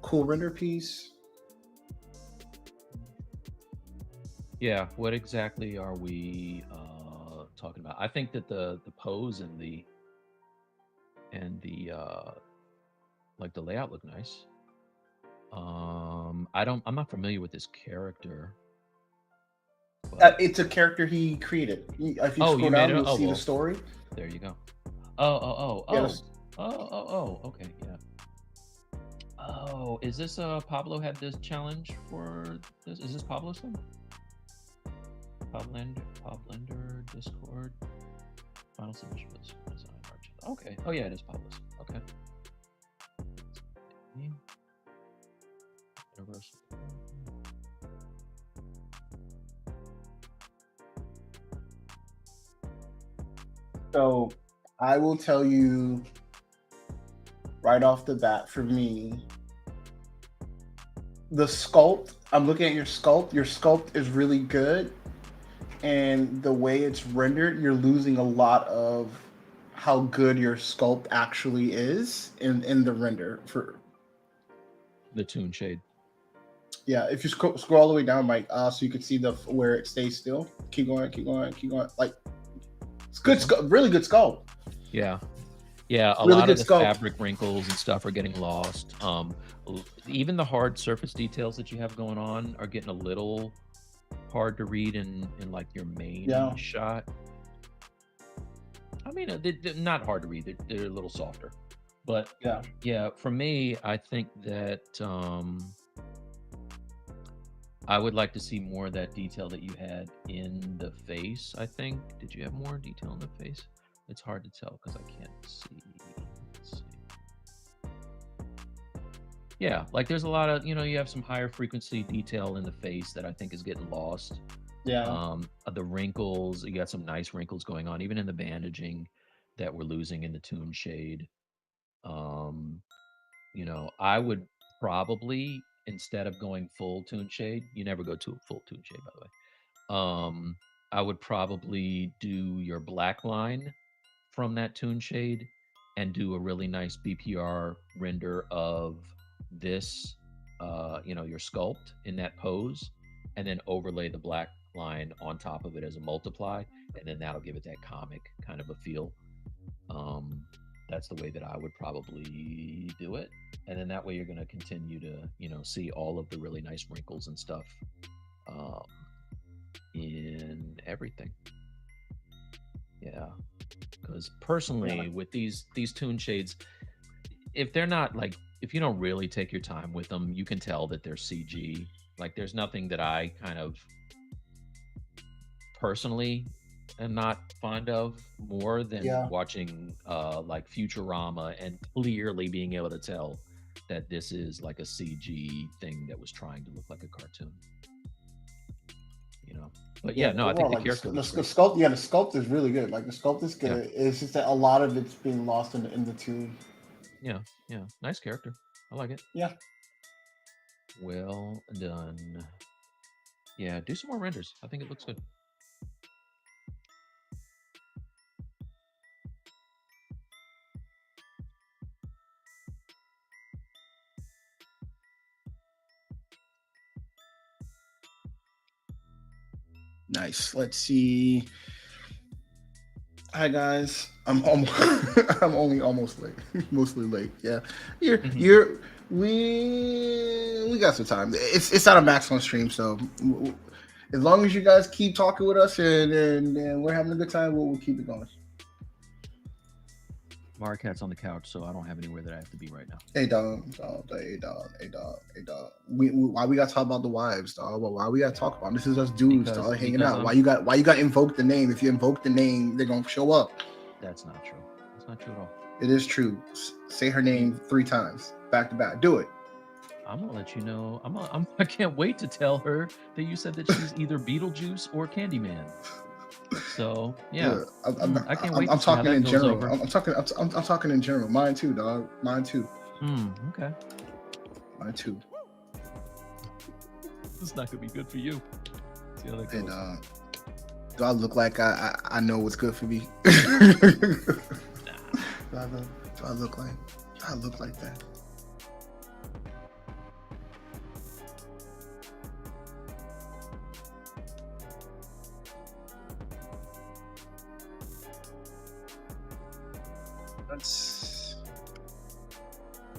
cool render piece? Yeah, what exactly are we talking about? I think that the pose and the like the layout look nice. I'm not familiar with this character. It's a character he created. If you Oh, scroll you down, made it? you'll Oh, see well, the story. There you go. Yes. Okay, yeah. Oh, is this Pablo had this challenge for this? Is this Pablo's thing? Poblender, Discord. Final submission for this design arch. Okay. Oh yeah, it is Pablo's. Okay. Universal. So I will tell you right off the bat, for me, the sculpt, I'm looking at your sculpt. Your sculpt is really good. And the way it's rendered, you're losing a lot of how good your sculpt actually is in the render for the Toon Shade. Yeah, if you scroll all the way down, Mike, so you can see where it stays still. Keep going. Like, it's good, really good sculpt. Yeah, a really lot of the sculpt. fabric wrinkles and stuff are getting lost. Even the hard surface details that you have going on are getting a little hard to read in like your main shot. I mean, they're not hard to read. They're a little softer, but yeah. For me, I think that I would like to see more of that detail that you had in the face. I think. Did you have more detail in the face? It's hard to tell because I can't see. Let's see. Yeah, like there's a lot of, you have some higher frequency detail in the face that I think is getting lost. Yeah. The wrinkles, you got some nice wrinkles going on, even in the bandaging that we're losing in the Toon Shade. I would probably, instead of going full Toon Shade, you never go to a full Toon Shade, by the way. I would probably do your black line from that Toon Shade and do a really nice BPR render of this, your sculpt in that pose, and then overlay the black line on top of it as a multiply, and then that'll give it that comic kind of a feel. that's the way that I would probably do it. And then that way you're going to continue to, see all of the really nice wrinkles and stuff um, in everything. Yeah. Because Yeah. personally, with these tune shades, if they're not like, if you don't really take your time with them, you can tell that they're CG. Like, there's nothing that I kind of personally am not fond of more than Yeah. watching like Futurama and clearly being able to tell that this is like a CG thing that was trying to look like a cartoon, you know. But Yeah, yeah, but no, I think overall, the like character looks the great. sculpt, yeah, the sculpt is really good. Like the sculpt is Yeah, good. It's just that a lot of it's being lost in the tune. yeah, yeah. Nice character. I like it. Yeah. Well done. Yeah, do some more renders. I think it looks good. Nice. Let's see. Hi guys. I'm only almost late. Mostly late. Yeah. You're we got some time. It's not a maximum stream, so as long as you guys keep talking with us and we're having a good time, we'll keep it going. Marquette's on the couch, so I don't have anywhere that I have to be right now. Hey dog, hey dog. Why we gotta talk about the wives, dog? Why we gotta talk about this? Is us dudes, Because dog, hanging because out. I'm Why you got invoke the name? If you invoke the name, they're gonna show up. That's not true. That's not true at all. It is true. Say her You name 3 times back to back. Do it. I'm gonna let you know. I can't wait to tell her that you said that she's either Beetlejuice or Candyman. So yeah, Yeah, I'm, I can't wait I'm to see how talking that in goes general. over. I'm talking in general. Mine too, dog. Mine too. Okay. Mine too. This is not gonna be good for you. See how that goes. And do I look like I know what's good for me? Do I look like? Do I look like that?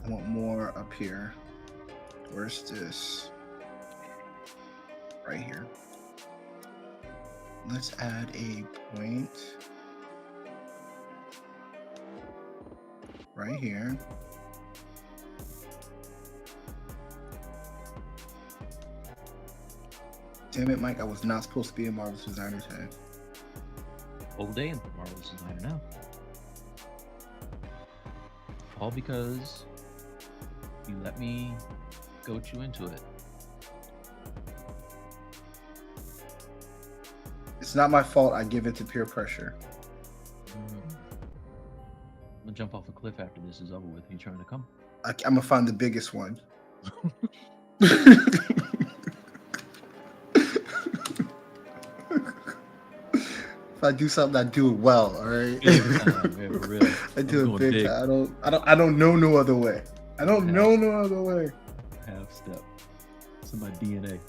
I want more up here. Where's this? Right here. Let's add a point right here. Damn it, Mike! I was not supposed to be a Marvelous Designer tag. Whole day in Marvelous Designer now. All because you let me goat you into it. It's not my fault. I give it to peer pressure. I'm gonna jump off a cliff after this is over with. Are you trying to come? I'm gonna find the biggest one. If I do something, I do it well. All right. For real. I do it big time. I don't know no other way. I don't know no other way. Half step. It's in my DNA.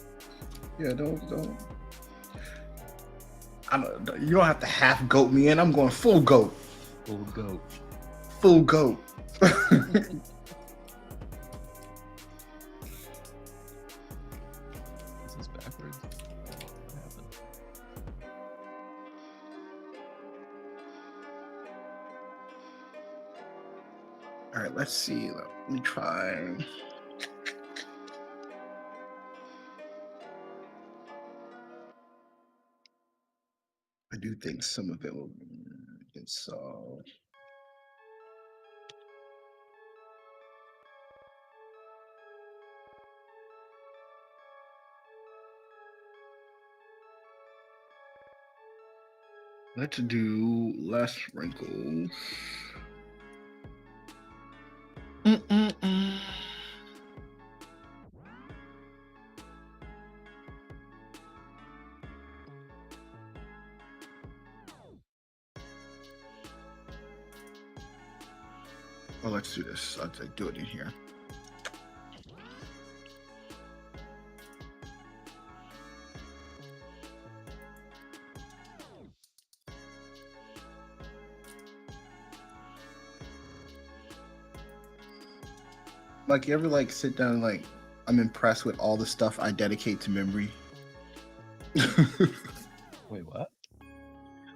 Yeah, don't. You don't have to half goat me in. I'm going full goat. Full goat. Full goat. This is backwards. What happened? All right, let's see. Let me try. I do think some of it will get solved. Let's do less wrinkles. Well, let's do this. I'll do it in here. Like, you ever like sit down and like, I'm impressed with all the stuff I dedicate to memory. Wait, what?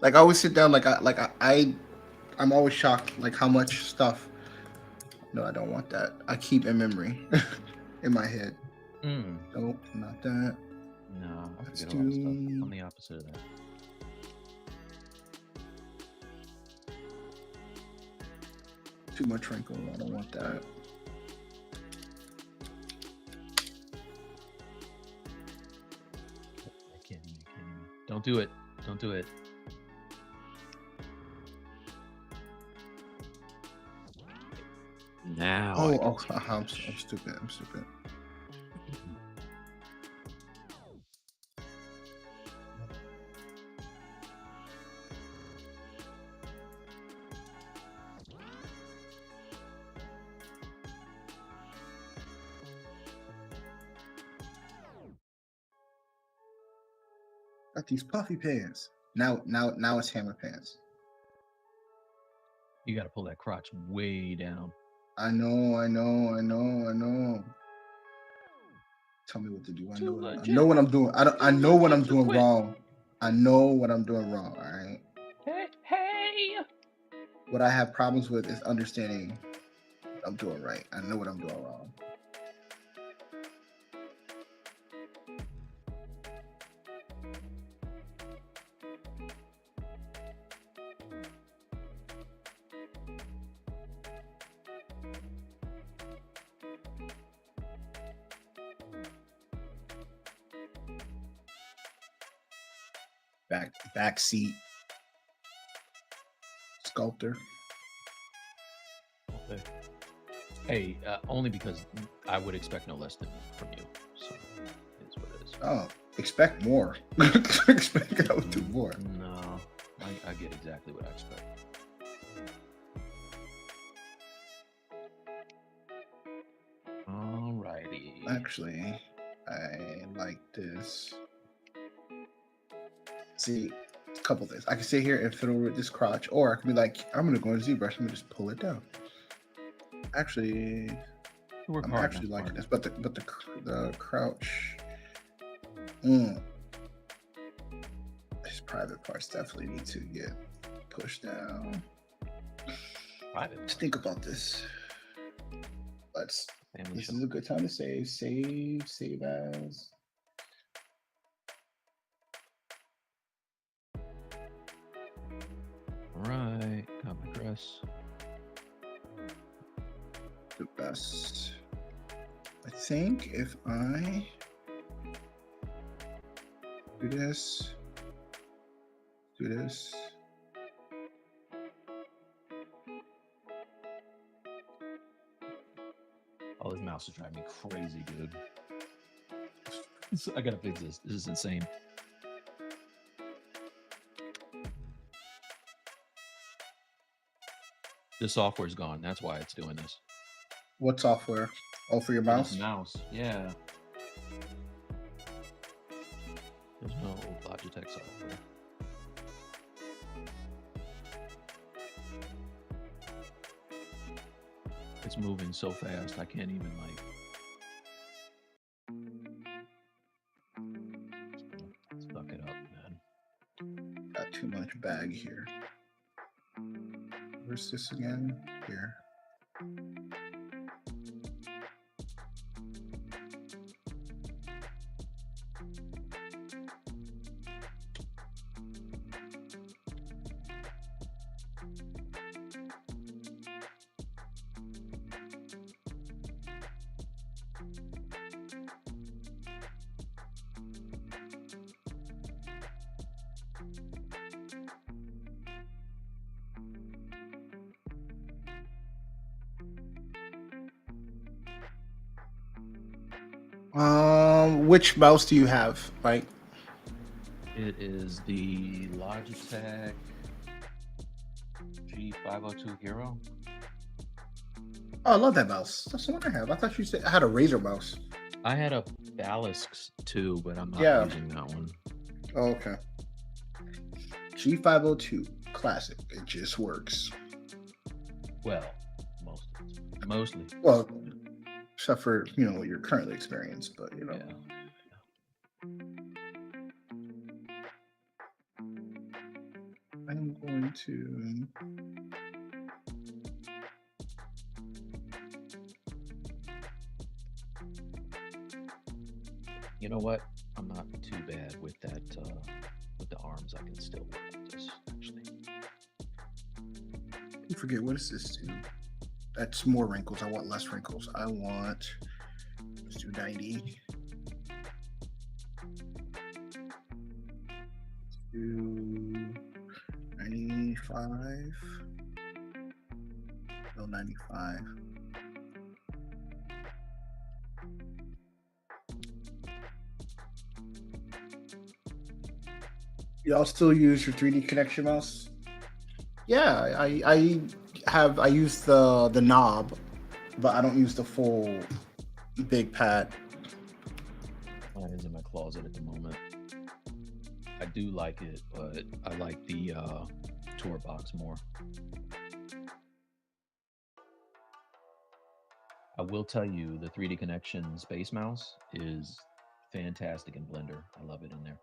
Like, I always sit down, I'm always shocked, like how much stuff. No, I don't want that. I keep in memory, in my head. Nope, not that. No, I Let's forget a lot of stuff. I'm the opposite of that. Too much wrinkle. I don't want that. I can't even. Don't do it. Don't do it. Now. I'm stupid. I'm stupid. Got these puffy pants. Now it's hammer pants. You got to pull that crotch way down. I know. Tell me what to do. I know what I'm doing. I know what I'm doing wrong. I know what I'm doing wrong. All right. Hey. What I have problems with is understanding what I'm doing right. I know what I'm doing wrong. Back seat sculptor. Okay. Hey, only because I would expect no less than from you. So it's what it is. Oh, expect more. Expect I would do more. No, I get exactly what I expect. Alrighty. Actually, I like this. See, a couple things. I can sit here and fiddle with this crotch, or I can be like, I'm gonna go into Zbrush. I'm gonna just pull it down. Actually, I'm actually liking this, but the crouch. These private parts definitely need to get pushed down. Let's think about this. This is a good time to save. Save as. Right, got my dress. The best. I think if I do this. Oh, this mouse is driving me crazy, dude. I gotta fix this. This is insane. The software's gone. That's why it's doing this. What software? Oh, for your mouse? Mouse, yeah. There's no Logitech software. It's moving so fast, I can't even like. Suck it up, man. Got too much bag here. Where's this again? Here. Which mouse do you have, Mike? It is the Logitech G502 Hero. Oh, I love that mouse. That's the one I have. I thought you said I had a Razer mouse. I had a Stylus too, but I'm not using that one. Oh, okay. G502 classic. It just works. Well, mostly. Well, except for your currently experienced. But Yeah. I'm going to. You know what? I'm not too bad with that. With the arms, I can still work with this actually. I forget what is this do. That's more wrinkles. I want less wrinkles. I want. Let's do 90. Do 95. No, 95. Y'all still use your 3D connection mouse? Yeah, I use the knob, but I don't use the full big pad. Mine is in my closet at the moment. I do like it, but I like the tour box more. I will tell you, the 3D Connection Space Mouse is fantastic in Blender. I love it in there.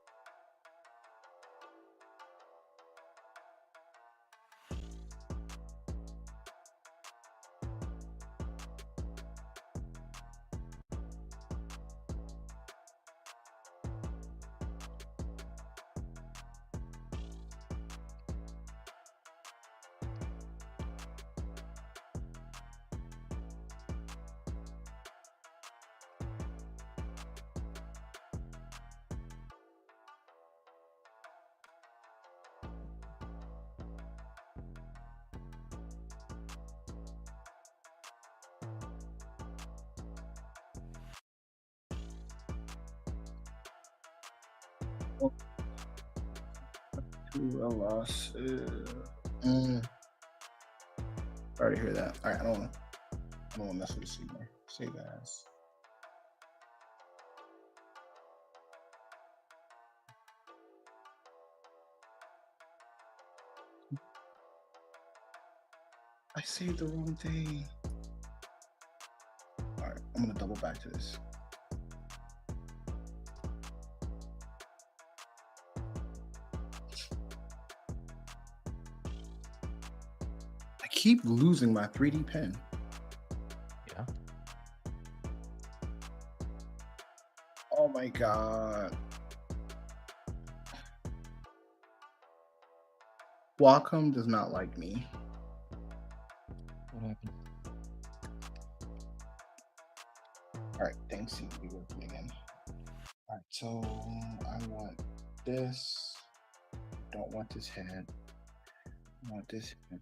Loss. I already hear that. All right, I don't want to mess with this anymore. Save as. I saved the wrong thing. All right, I'm gonna double back to this. I keep losing my 3D pen. Yeah. Oh my god. Wacom does not like me. What happened? All right, things seem to be working again. All right, so I want this. Don't want this head. I want this head.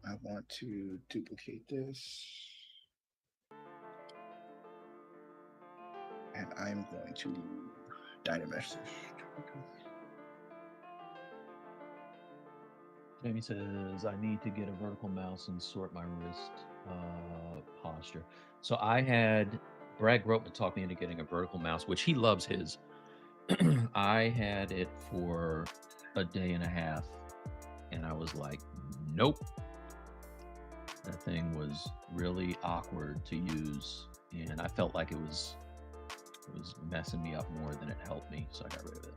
I want to duplicate this. And I'm going to Dynamesh this. Jamie says, I need to get a vertical mouse and sort my wrist posture. So I had Brad Gropeman talk me into getting a vertical mouse, which he loves his. I had it for a day and a half, and I was like, nope. That thing was really awkward to use, and I felt like it was messing me up more than it helped me, so I got rid of it.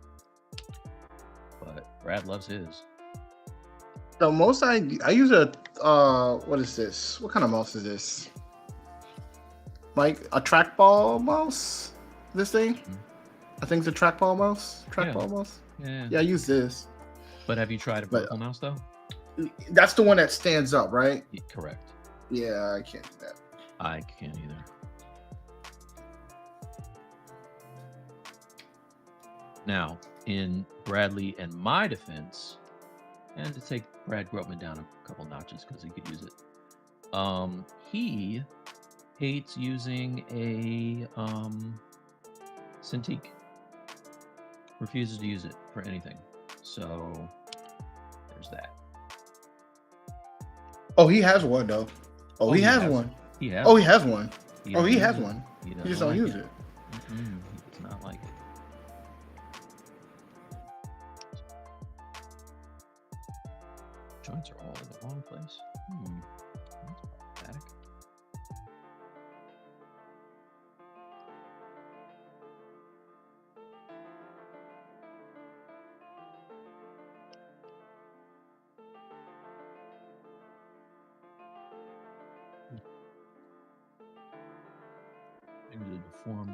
But Brad loves his. The most I use a what is this? What kind of mouse is this? Like a trackball mouse? This thing? Mm-hmm. I think it's a trackball mouse. Trackball mouse. Yeah, I use this. But have you tried a vertical mouse though? That's the one that stands up, right? Yeah, correct. Yeah, I can't do that. I can't either. Now, in Bradley and my defense, and to take Brad Gropeman down a couple notches because he could use it, he hates using a Cintiq. Refuses to use it for anything. So there's that. Oh, he has one though. Oh, he has one. He has. Oh, he has one. Oh, he has one. He just don't use it. He does not like it. Joints are all in the wrong place. That's problematic.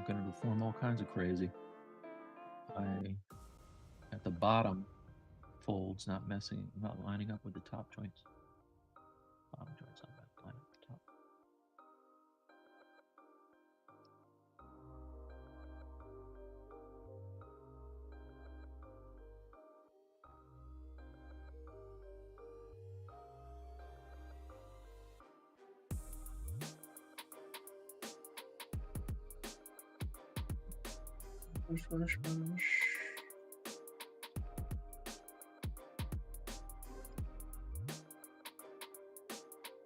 gonna deform all kinds of crazy. At the bottom folds not lining up with the top joints. Bottom joints not lining up with the top. Brush.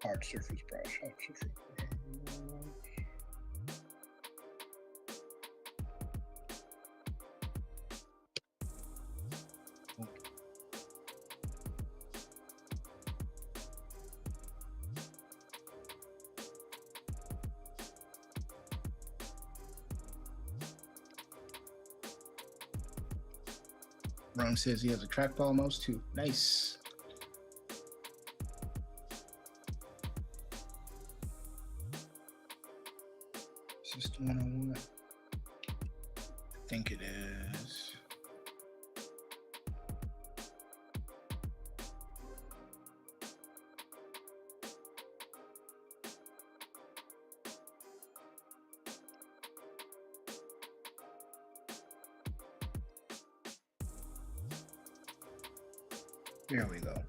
Hard surface brush. Ron says he has a trackball mouse too. Nice. Is this the one I want? I think it is. There we go.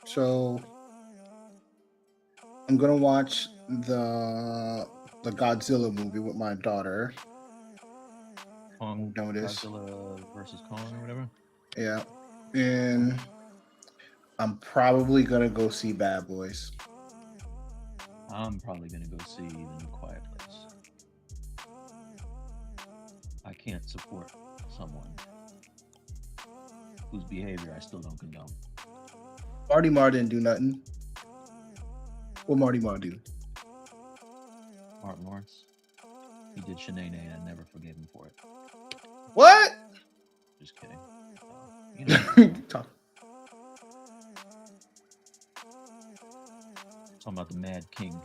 So I'm gonna watch the Godzilla movie with my daughter. Kong, Notice. Godzilla versus Kong or whatever. Yeah, and I'm probably gonna go see Bad Boys. I'm probably gonna go see The New Quiet Place. I can't support someone whose behavior I still don't condone. Marty Marr didn't do nothing. What Marty Marr do? Martin Lawrence. He did Shanae and I never forgave him for it. What? Just kidding. You know, Talk. talking about the Mad King.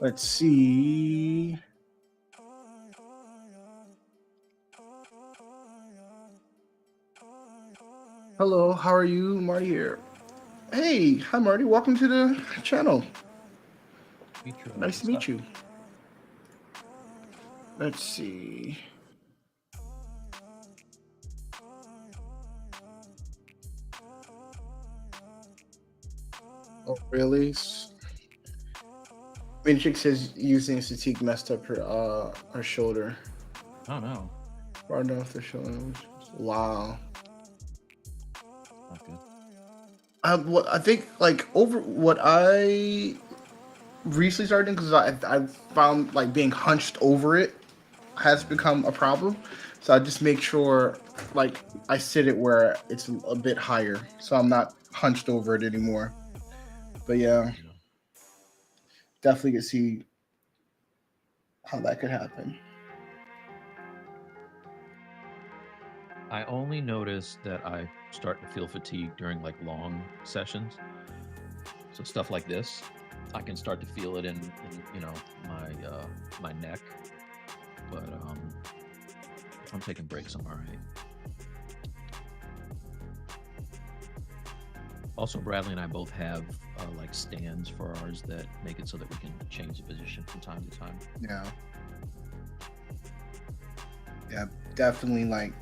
Let's see. Hello, how are you? Marty here. Hey, hi Marty. Welcome to the channel. Nice to meet you. Let's see. Oh, really? Minchik says using fatigue messed up her shoulder. Oh no. Far enough the shoulder. Wow. Not good. What I think, like, over what I recently started because I found like being hunched over it has become a problem. So I just make sure like I sit it where it's a bit higher, so I'm not hunched over it anymore. But yeah, definitely could see how that could happen. I only notice that I start to feel fatigue during like long sessions. So stuff like this, I can start to feel it in you know, my neck. But if I'm taking breaks, I'm all right. Also, Bradley and I both have like stands for ours that make it so that we can change the position from time to time. Yeah. Yeah, definitely like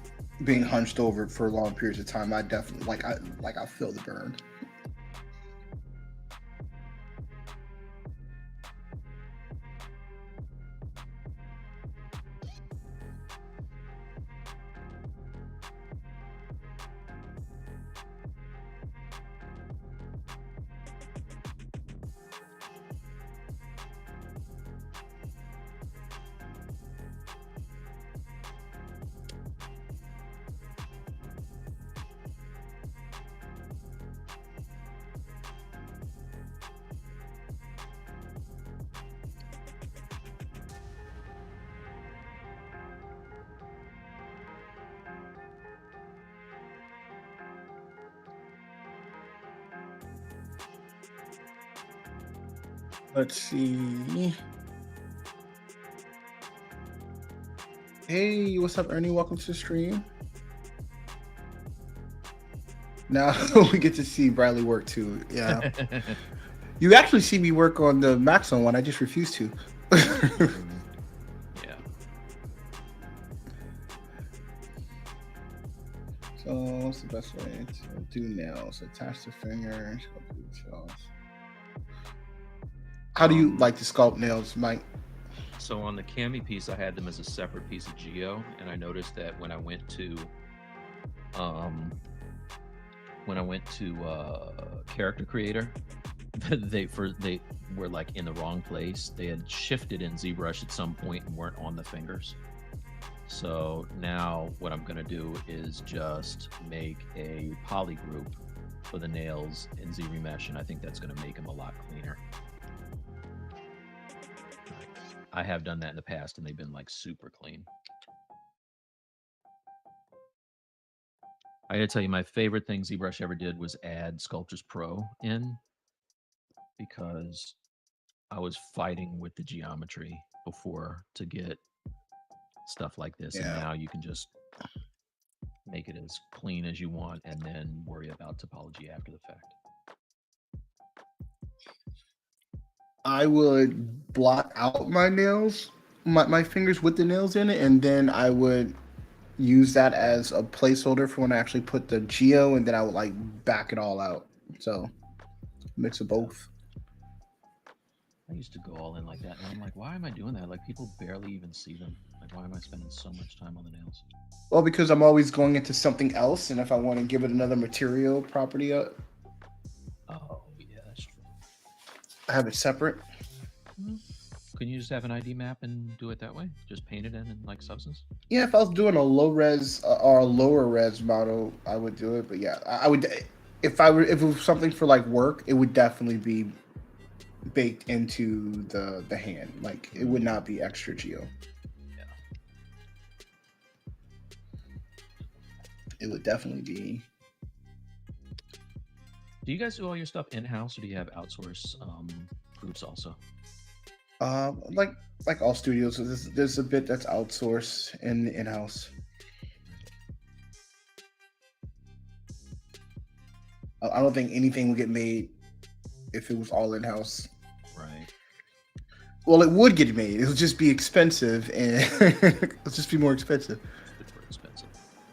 being hunched over for long periods of time. I definitely I feel the burn. Let's see. Hey, what's up, Ernie? Welcome to the stream. Now we get to see Bradley work too. Yeah. You actually see me work on the Maxon one. I just refuse to. Yeah. So what's the best way to do nails? Attach the fingers. How do you like to sculpt nails, Mike? So on the cami piece, I had them as a separate piece of geo, and I noticed that when I went to character creator, they were like in the wrong place. They had shifted in ZBrush at some point and weren't on the fingers. So now what I'm gonna do is just make a poly group for the nails in ZRemesh, and I think that's gonna make them a lot cleaner. I have done that in the past, and they've been like super clean. I gotta tell you, my favorite thing ZBrush ever did was add Sculptors Pro in, because I was fighting with the geometry before to get stuff like this, and now you can just make it as clean as you want and then worry about topology after the fact. I would block out my nails, my fingers with the nails in it, and then I would use that as a placeholder for when I actually put the geo, and then I would like back it all out. So mix of both. I used to go all in like that, and I'm like, why am I doing that? Like, people barely even see them. Like, why am I spending so much time on the nails? Well, because I'm always going into something else, and if I want to give it another material property, oh yeah, that's true. I have it separate. Mm-hmm. Can you just have an ID map and do it that way? Just paint it in like Substance? Yeah, if I was doing a low res or a lower res model, I would do it. But yeah, I would if it was something for like work, it would definitely be baked into the hand. Like it would not be extra geo. Yeah. It would definitely be. Do you guys do all your stuff in-house, or do you have outsource groups also? Like all studios, there's a bit that's outsourced and in-house. I don't think anything would get made if it was all in-house. Right. Well, it would get made. It'll just be expensive, and it'll just be more expensive. Super expensive,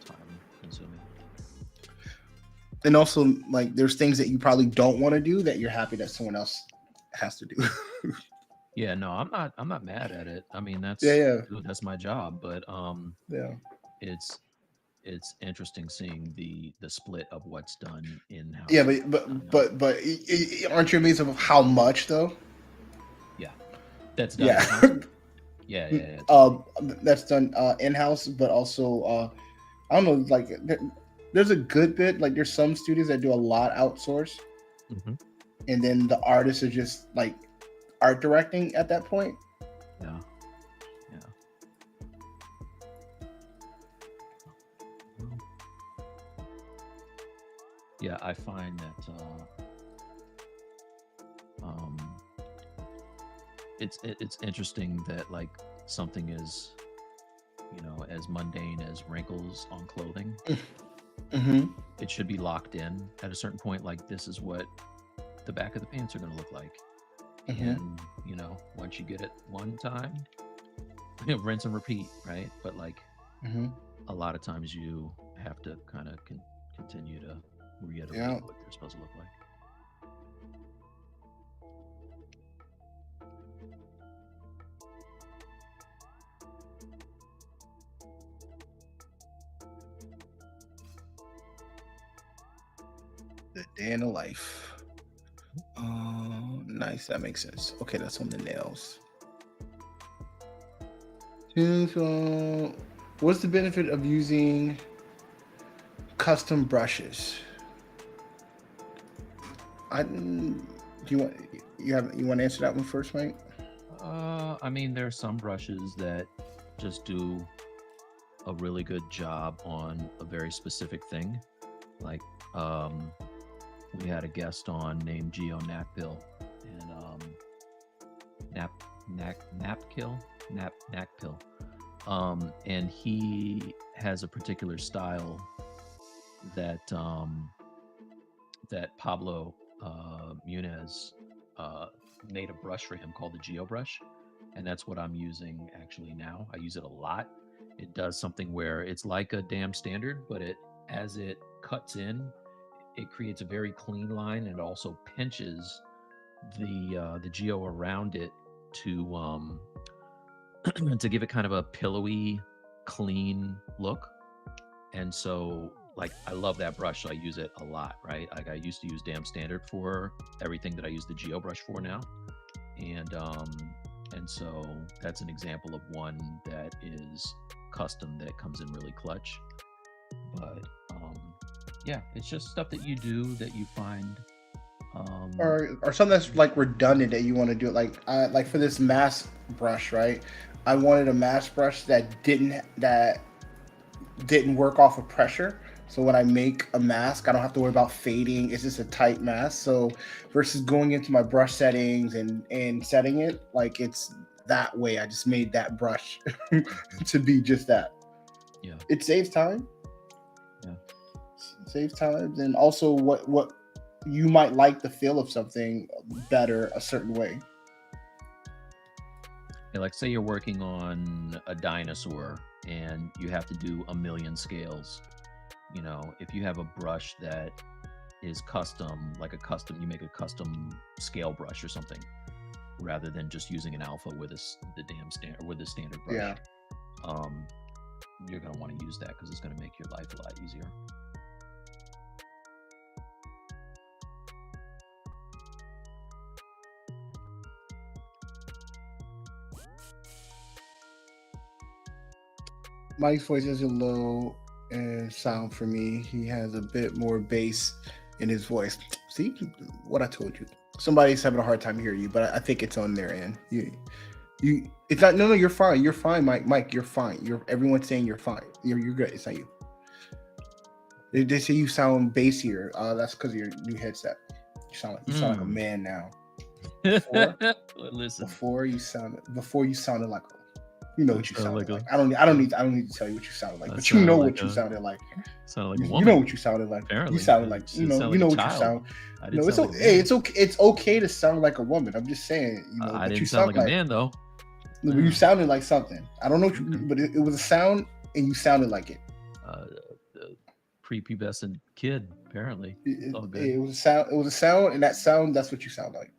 time consuming. And also, like, there's things that you probably don't want to do that you're happy that someone else has to do. Yeah, no, I'm not mad at it. I mean, that's my job, but yeah, it's interesting seeing the split of what's done in house. Yeah, but aren't you amazed of how much though? Yeah, that's done. Yeah. That's done in house, but also I don't know, like there's a good bit. Like there's some studios that do a lot outsource, and then the artists are just like art directing at that point. Yeah, I find that it's interesting that like something is, as mundane as wrinkles on clothing, Mm-hmm. it should be locked in at a certain point. Like this is what the back of the pants are going to look like. Mm-hmm. And once you get it one time, rinse and repeat, right? But like Mm-hmm. a lot of times you have to kind of continue to reiterate Yeah. what they're supposed to look like. The day in the life. Nice. That makes sense. Okay, that's on the nails. So, what's the benefit of using custom brushes? Do you want to answer that one first, Mike? I mean, there are some brushes that just do a really good job on a very specific thing. Like, we had a guest on named Geo Nakpill, and Nakpill, and he has a particular style that that Pablo Muniz made a brush for him called the Geo Brush, and that's what I'm using actually now. I use it a lot. It does something where it's like a damn standard, but as it cuts in, it creates a very clean line, and it also pinches the geo around it to to give it kind of a pillowy, clean look. And so, like, I love that brush, so I use it a lot, right? Like, I used to use damn standard for everything that I use the Geo Brush for now, and so that's an example of one that is custom that comes in really clutch. But yeah, it's just stuff that you do that you find. Or something that's like redundant that you want to do. Like for this mask brush, right? I wanted a mask brush that didn't work off of pressure. So when I make a mask, I don't have to worry about fading. It's just a tight mask. So versus going into my brush settings and setting it like it's that way, I just made that brush to be just that. Yeah. It saves time. Yeah. It saves time, and also what you might like the feel of something better a certain way. Yeah, like say you're working on a dinosaur and you have to do a million scales. If you have a brush that is custom, you make a custom scale brush or something, rather than just using an alpha with the standard brush. Yeah. You're gonna want to use that because it's gonna make your life a lot easier. Mike's voice is a low sound for me. He has a bit more bass in his voice. See what I told you. Somebody's having a hard time hearing you, but I think it's on their end. It's not. No, you're fine. You're fine, Mike. Mike, you're fine. Everyone's saying you're fine. You're good. It's not you. They say you sound bassier. That's because of your new headset. You sound like a man now. Listen. Before you sounded like what you sounded like. I don't need to tell you what you sounded like, but you know what you sounded like. Sounded like a woman. You know what you sounded like. Apparently. You sounded like you know what you sound. No, it's okay. Hey, it's okay. It's okay to sound like a woman. I'm just saying. I didn't sound like a man though. No, but you sounded like something. I don't know what but it was a sound, and you sounded like it. The prepubescent kid. Apparently, it's all good. It was a sound. It was a sound, and that sound. That's what you sound like.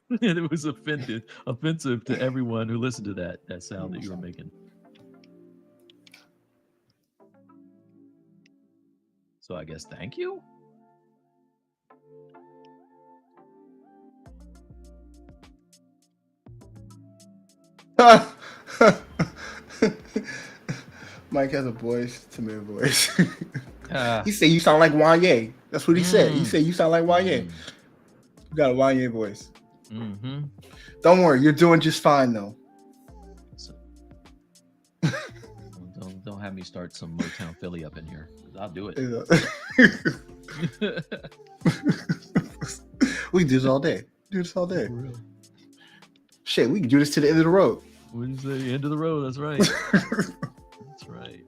And it was offensive to everyone who listened to that sound that you were making. So I guess thank you. Mike has a voice, timid voice. He said you sound like Wanye. That's what he said. He said you sound like Wanye. You got a Wanye voice. Mm-hmm. Don't worry, you're doing just fine though. So, don't have me start some Motown Philly up in here. I'll do it. We do this all day. Shit, we can do this to the end of the road. What do you say? End of the road. That's right. That's right.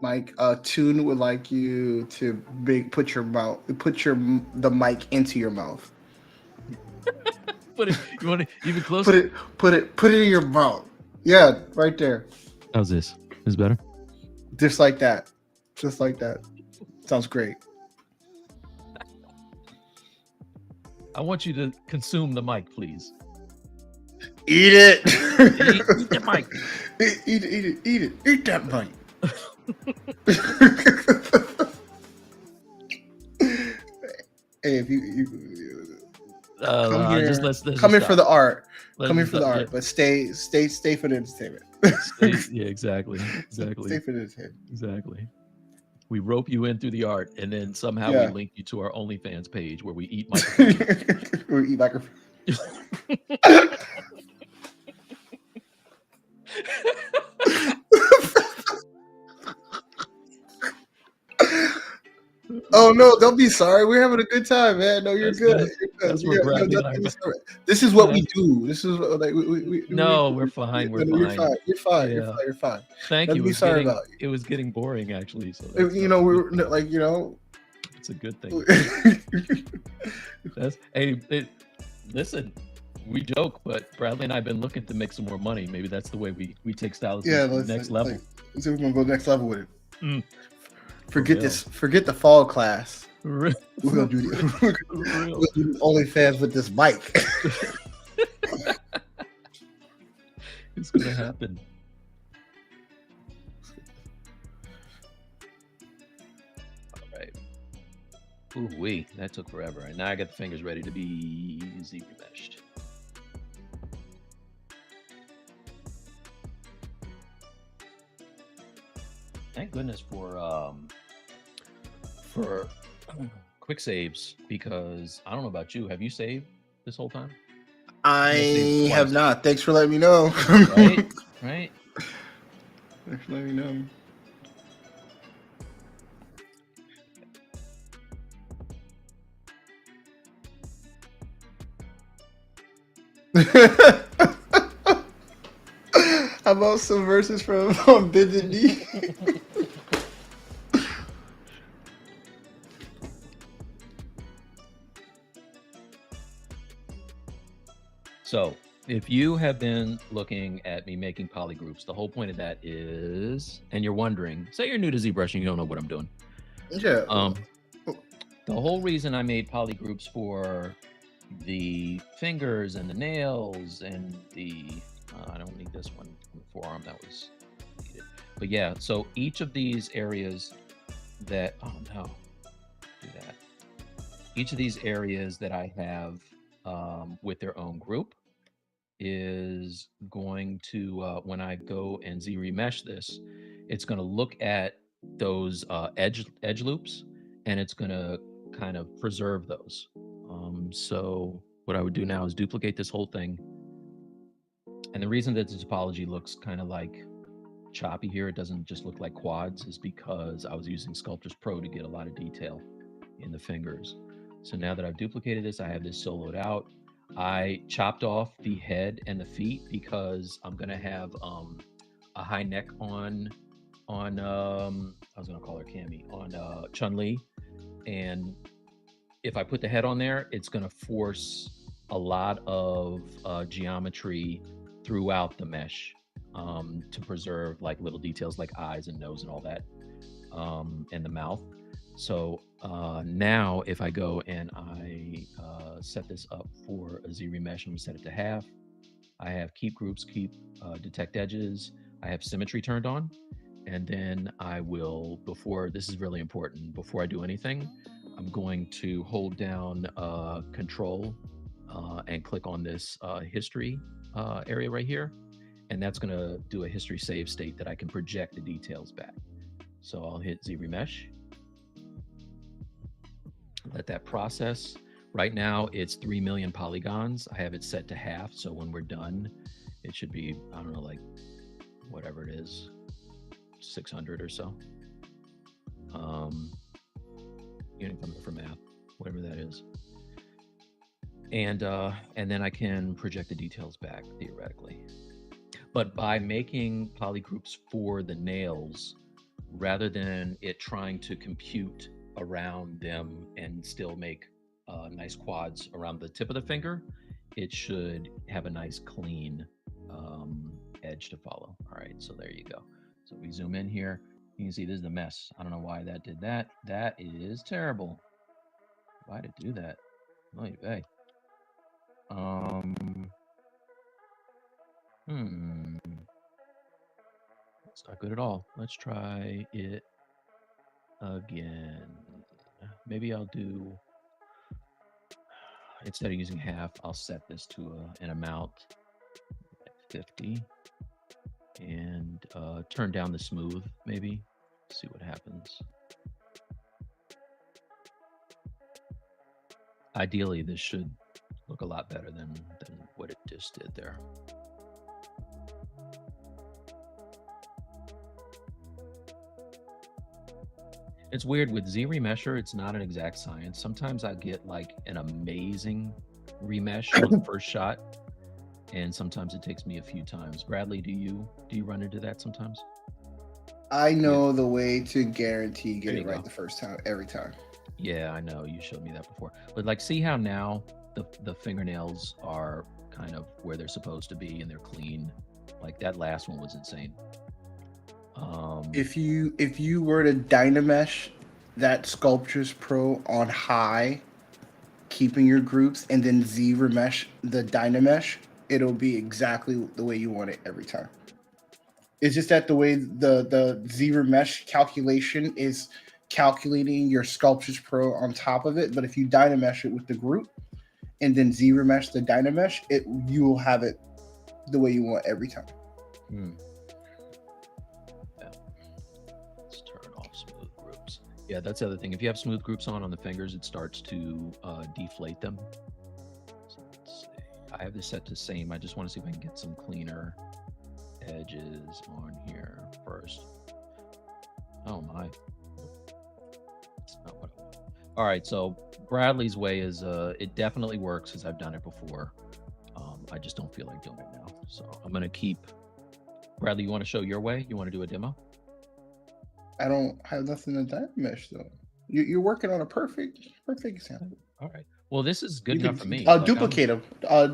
Like Tune would like you to put the mic into your mouth. Put it. You want it even closer? Put it in your mouth. Yeah, right there. How's this? Is better? Just like that. Just like that. Sounds great. I want you to consume the mic, please. Eat it. Eat the mic. Eat it. Eat that mic. Hey, if you come here, let's come here stop. for the art. Let's Come here for the stop. art, but stay for the entertainment. Yeah, exactly. Stay for the entertainment. Exactly. We rope you in through the art, and then somehow Yeah. we link you to our OnlyFans page where we eat microphones. We eat microphone. Oh no! Don't be sorry. We're having a good time, man. No, you're good. That's where Bradley and I are. This is what we do. This is what, like we're fine. We're fine. You're fine. Yeah. You're fine. Thank Nothing you. to be sorry about. It was getting boring, actually. So We were like, it's a good thing. Listen. We joke, but Bradley and I have been looking to make some more money. Maybe that's the way we take Stylus to the next level. Let's see if we're gonna go next level with it. Mm. Forget the fall class. We're gonna do the OnlyFans with this mic. It's gonna happen. All right. Ooh wee, that took forever. And now I got the fingers ready to be Z-meshed. Thank goodness for quick saves, because I don't know about you. Have you saved this whole time? I have not. Thanks for letting me know. Right. Thanks for letting me know. How about some verses from Bend Knee? So if you have been looking at me making polygroups, the whole point of that is, and you're wondering, say you're new to ZBrush and you don't know what I'm doing. Yeah. The whole reason I made polygroups for the fingers and the nails and the I don't need this one from the forearm, that was needed. But yeah, so each of these areas that each of these areas that I have with their own group is going to when I go and Z-remesh this, it's going to look at those edge loops, and it's going to kind of preserve those. So what I would do now is duplicate this whole thing. And the reason that the topology looks kind of like choppy here, it doesn't just look like quads, is because I was using Sculptors Pro to get a lot of detail in the fingers. So now that I've duplicated this, I have this soloed out. I chopped off the head and the feet because I'm gonna have a high neck on I was gonna call her Cammy, on Chun-Li, and if I put the head on there, it's gonna force a lot of geometry throughout the mesh to preserve like little details like eyes and nose and all that, and the mouth. So now if I go and I set this up for a Z-remesh, I'm gonna set it to half. I have keep groups, keep detect edges. I have symmetry turned on. And then I will, this is really important, before I do anything, I'm going to hold down Control and click on this history area right here. And that's gonna do a history save state that I can project the details back. So I'll hit Z-remesh. Let that process. Right now it's 3 million polygons. I have it set to half, so when we're done, It should be, I don't know, like whatever it is, 600 or so. Unit for math, whatever that is. And then I can project the details back theoretically. But by making polygroups for the nails, rather than it trying to compute around them and still make nice quads around the tip of the finger, it should have a nice clean edge to follow. All right, so there you go. So we zoom in here. You can see this is a mess. I don't know why that did that. That is terrible. Why did it do that? Oy vey. It's not good at all. Let's try it again. Maybe I'll do, instead of using half, I'll set this to an amount, 50, and turn down the smooth, maybe. See what happens. Ideally, this should look a lot better than what it just did there. It's weird with Z remesher, it's not an exact science. Sometimes I get like an amazing remesh on the first shot, and sometimes it takes me a few times. Bradley, do you run into that sometimes? I know the way to guarantee get it right go. the first time, every time. Yeah, I know. You showed me that before. But like, see how now the fingernails are kind of where they're supposed to be and they're clean. Like that last one was insane. If you were to Dynamesh that Sculptures Pro on high, keeping your groups, and then Z remesh the Dynamesh, it'll be exactly the way you want it every time. It's just that the way the Z remesh calculation is calculating your Sculptures Pro on top of it, but if you Dynamesh it with the group and then Z remesh the Dynamesh, you will have it the way you want every time. Yeah, that's the other thing. If you have smooth groups on the fingers, it starts to deflate them. So let's see. I have this set to same. I just want to see if I can get some cleaner edges on here first. Oh my. That's not what I want. All right, so Bradley's way is, it definitely works because I've done it before. I just don't feel like doing it now. So I'm going to keep, Bradley, you want to show your way? You want to do a demo? I don't have nothing to Dynamesh though. You're working on a perfect example. All right. Well, this is good enough for me. Duplicate them.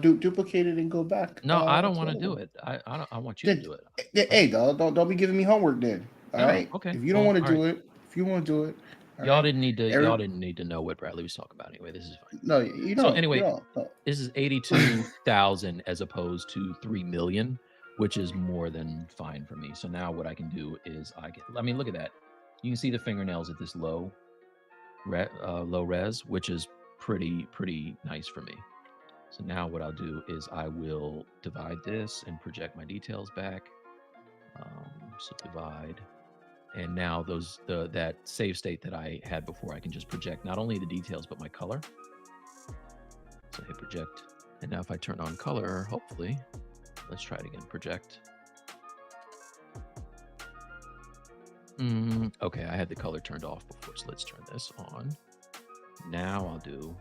Duplicate it and go back. No, I don't want to do it. I want you to do it. Hey, don't be giving me homework then. All right. Okay. If you don't want to do it, if you want to do it, y'all didn't need to. Y'all didn't need to know what Bradley was talking about anyway. This is fine. No, you don't. So anyway, no. This is 82,000 as opposed to 3 million, which is more than fine for me. So now what I can do is I mean, look at that. You can see the fingernails at this low res, which is pretty nice for me. So now what I'll do is I will divide this and project my details back. So divide, and now that save state that I had before, I can just project not only the details but my color. So hit project, and now if I turn on color, hopefully, let's try it again. Project. Okay, I had the color turned off before, so let's turn this on. Now I'll do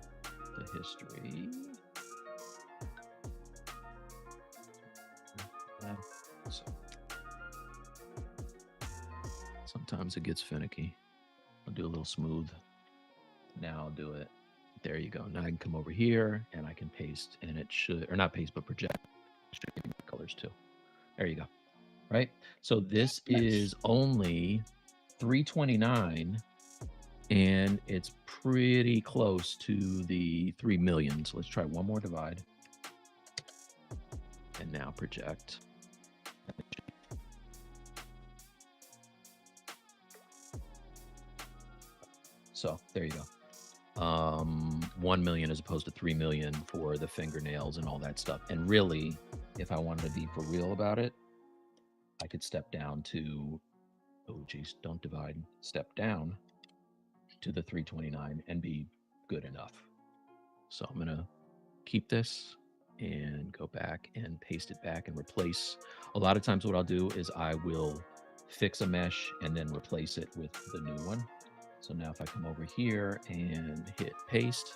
the history. So sometimes it gets finicky. I'll do a little smooth. Now I'll do it. There you go. Now I can come over here and I can paste, and it should, or not paste, but project. It should give me colors too. There you go. Right? So this is only 329, and it's pretty close to the 3 million. So let's try one more divide. And now project. So there you go. 1 million as opposed to 3 million for the fingernails and all that stuff. And really, if I wanted to be for real about it, I could step down to, oh geez, don't divide, step down to the 329 and be good enough. So I'm gonna keep this and go back and paste it back and replace. A lot of times what I'll do is I will fix a mesh and then replace it with the new one. So now if I come over here and hit paste,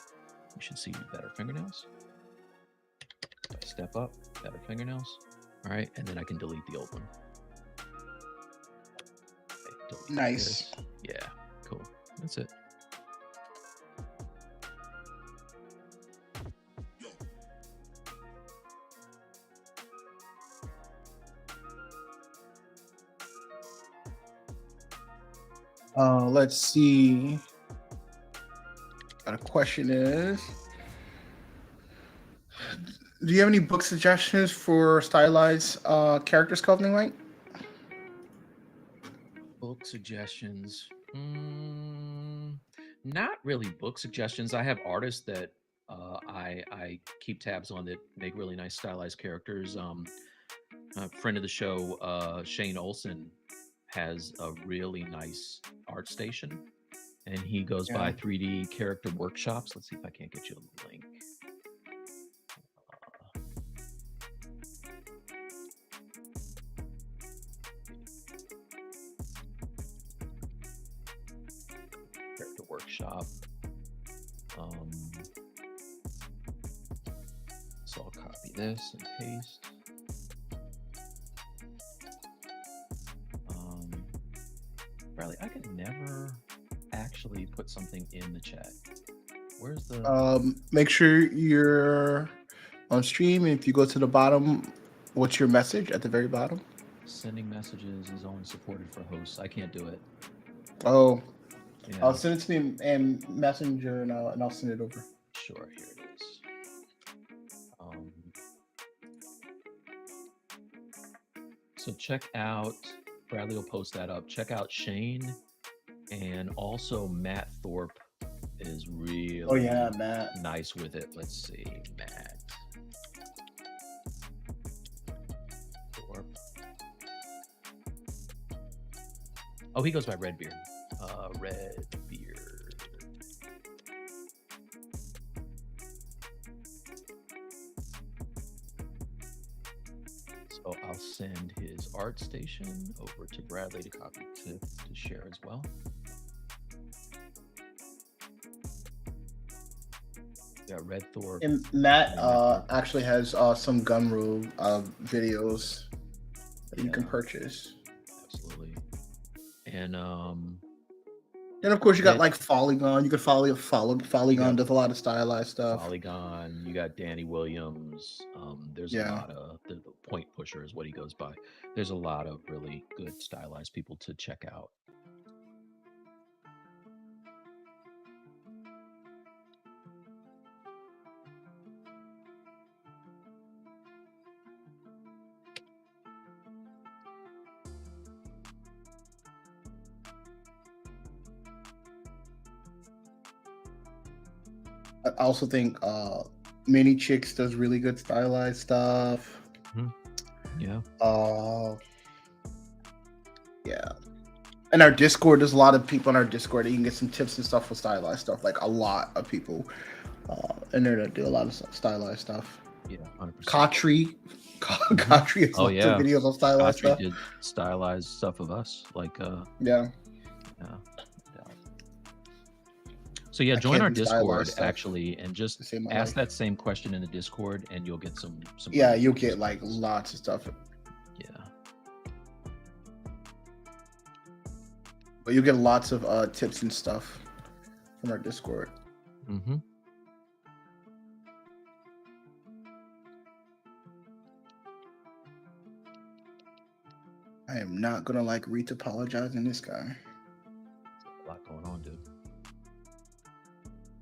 you should see better fingernails. If I step up, better fingernails. All right, and then I can delete the old one. Okay, Nice. this. Yeah, cool. That's it. Let's see. Got a question is, do you have any book suggestions for stylized character sculpting, Mike? Book suggestions. Not really book suggestions. I have artists that I keep tabs on that make really nice stylized characters. A friend of the show, Shane Olson, has a really nice art station, and he goes by 3D Character Workshops. Let's see if I can't get you a link. Character Workshop. So I'll copy this and paste. Bradley, I can never actually put something in the chat. Where's the? Make sure you're on stream. If you go to the bottom, what's your message at the very bottom? Sending messages is only supported for hosts. I can't do it. Oh, Yeah. I'll send it to me and Messenger, and I'll send it over. Sure, here it is. So check out, Bradley will post that up. Check out Shane, and also Matt Thorpe is really Matt. nice with it. Let's see, Matt Thorpe. Oh, he goes by Redbeard. Redbeard. So I'll send his art station over to Bradley to copy to share as well. Yeah, Red Thorpe. And Matt actually has some Gumroad videos that you can purchase. Absolutely. And of course you got like Polygon. You could follow Polygon does a lot of stylized stuff. Polygon, you got Danny Williams. There's a lot of the Point Pusher is what he goes by. There's a lot of really good stylized people to check out. I also think Mini Chicks does really good stylized stuff. Yeah. Yeah. And our Discord, there's a lot of people in our Discord that you can get some tips and stuff for stylized stuff. Like a lot of people in there that do a lot of stylized stuff. Yeah, 100%. Katri has lots of videos on stylized stuff. Did stylized stuff of us. Like yeah. So yeah, join our Discord actually, and just ask that same question in the Discord, and you'll get some. Yeah, you'll get like lots of stuff. Yeah. But you'll get lots of tips and stuff from our Discord. Mm-hmm. I am not gonna like apologizing this guy. There's a lot going on, dude.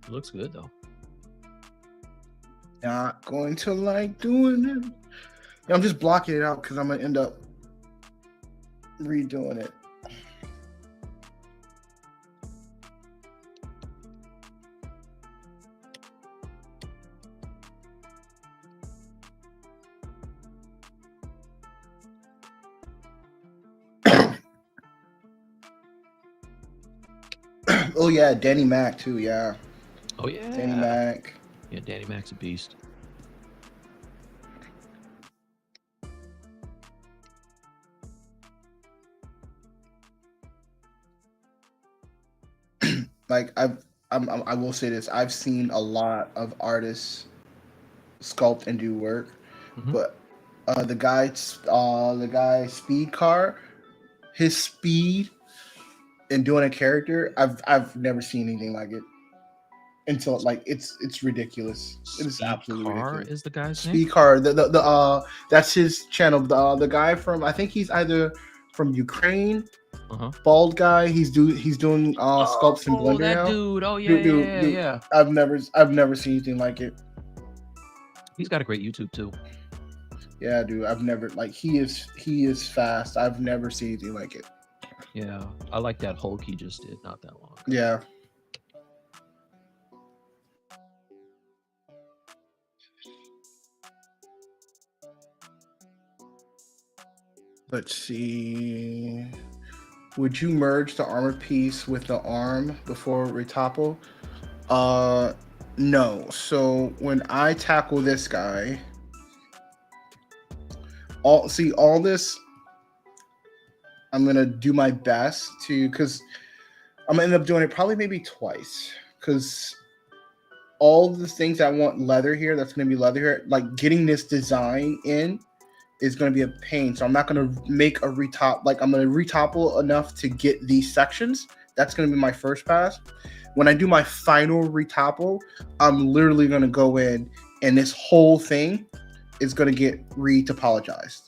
It looks good though. Not going to like doing it. I'm just blocking it out because I'm gonna end up redoing it. Oh yeah, Danny Mac too. Yeah. Oh yeah. Danny Mac. Yeah, Danny Mac's a beast. Like I will say this: I've seen a lot of artists sculpt and do work, Hmm. but the guy Speed Car, his speed in doing a character, I've never seen anything like it until like it's ridiculous. It is Speed absolutely Car ridiculous. is the guy's name. Speed Car, the that's his channel. The guy from, I think he's either from Ukraine, Uh-huh. bald guy. He's doing sculpts in Oh, Blender that now. dude. Oh yeah, Dude, yeah, dude, yeah, dude. yeah. I've never seen anything like it. He's got a great YouTube too. Yeah, dude. I've never like he is fast. I've never seen anything like it. Yeah, I like that Hulk he just did not that long ago. Yeah. Let's see. Would you merge the armor piece with the arm before retopple? Uh, no. So when I tackle this guy, all this, I'm gonna do my best to, because I'm gonna end up doing it probably maybe twice, because all the things I want leather here, that's gonna be leather here. Like getting this design in is going to be a pain. So I'm not going to make a retop. Like I'm going to retopple enough to get these sections. That's going to be my first pass. When I do my final retopple, I'm literally going to go in and this whole thing is going to get retopologized.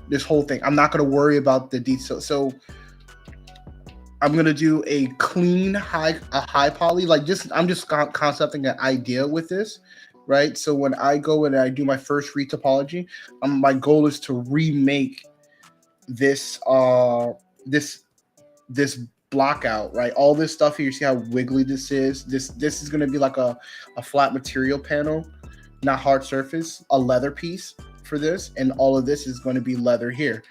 This whole thing. I'm not going to worry about the details. So I'm going to do a clean high poly. Like I'm just concepting an idea with this. Right, so when I go and I do my first retopology, my goal is to remake this this block out, right? All this stuff here, you see how wiggly this is. This is going to be like a flat material panel, not hard surface, a leather piece for this, and all of this is going to be leather here.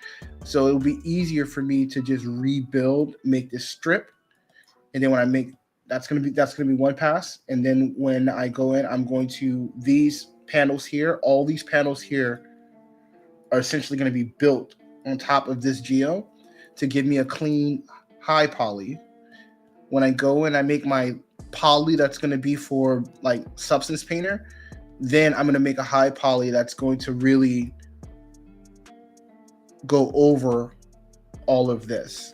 So it'll be easier for me to just rebuild, make this strip, and then when I make that's gonna be one pass. And then when I go in, I'm going to these panels here. All these panels here are essentially going to be built on top of this geo to give me a clean high poly. When I go in, I make my poly that's going to be for like substance painter. Then I'm going to make a high poly that's going to really go over all of this.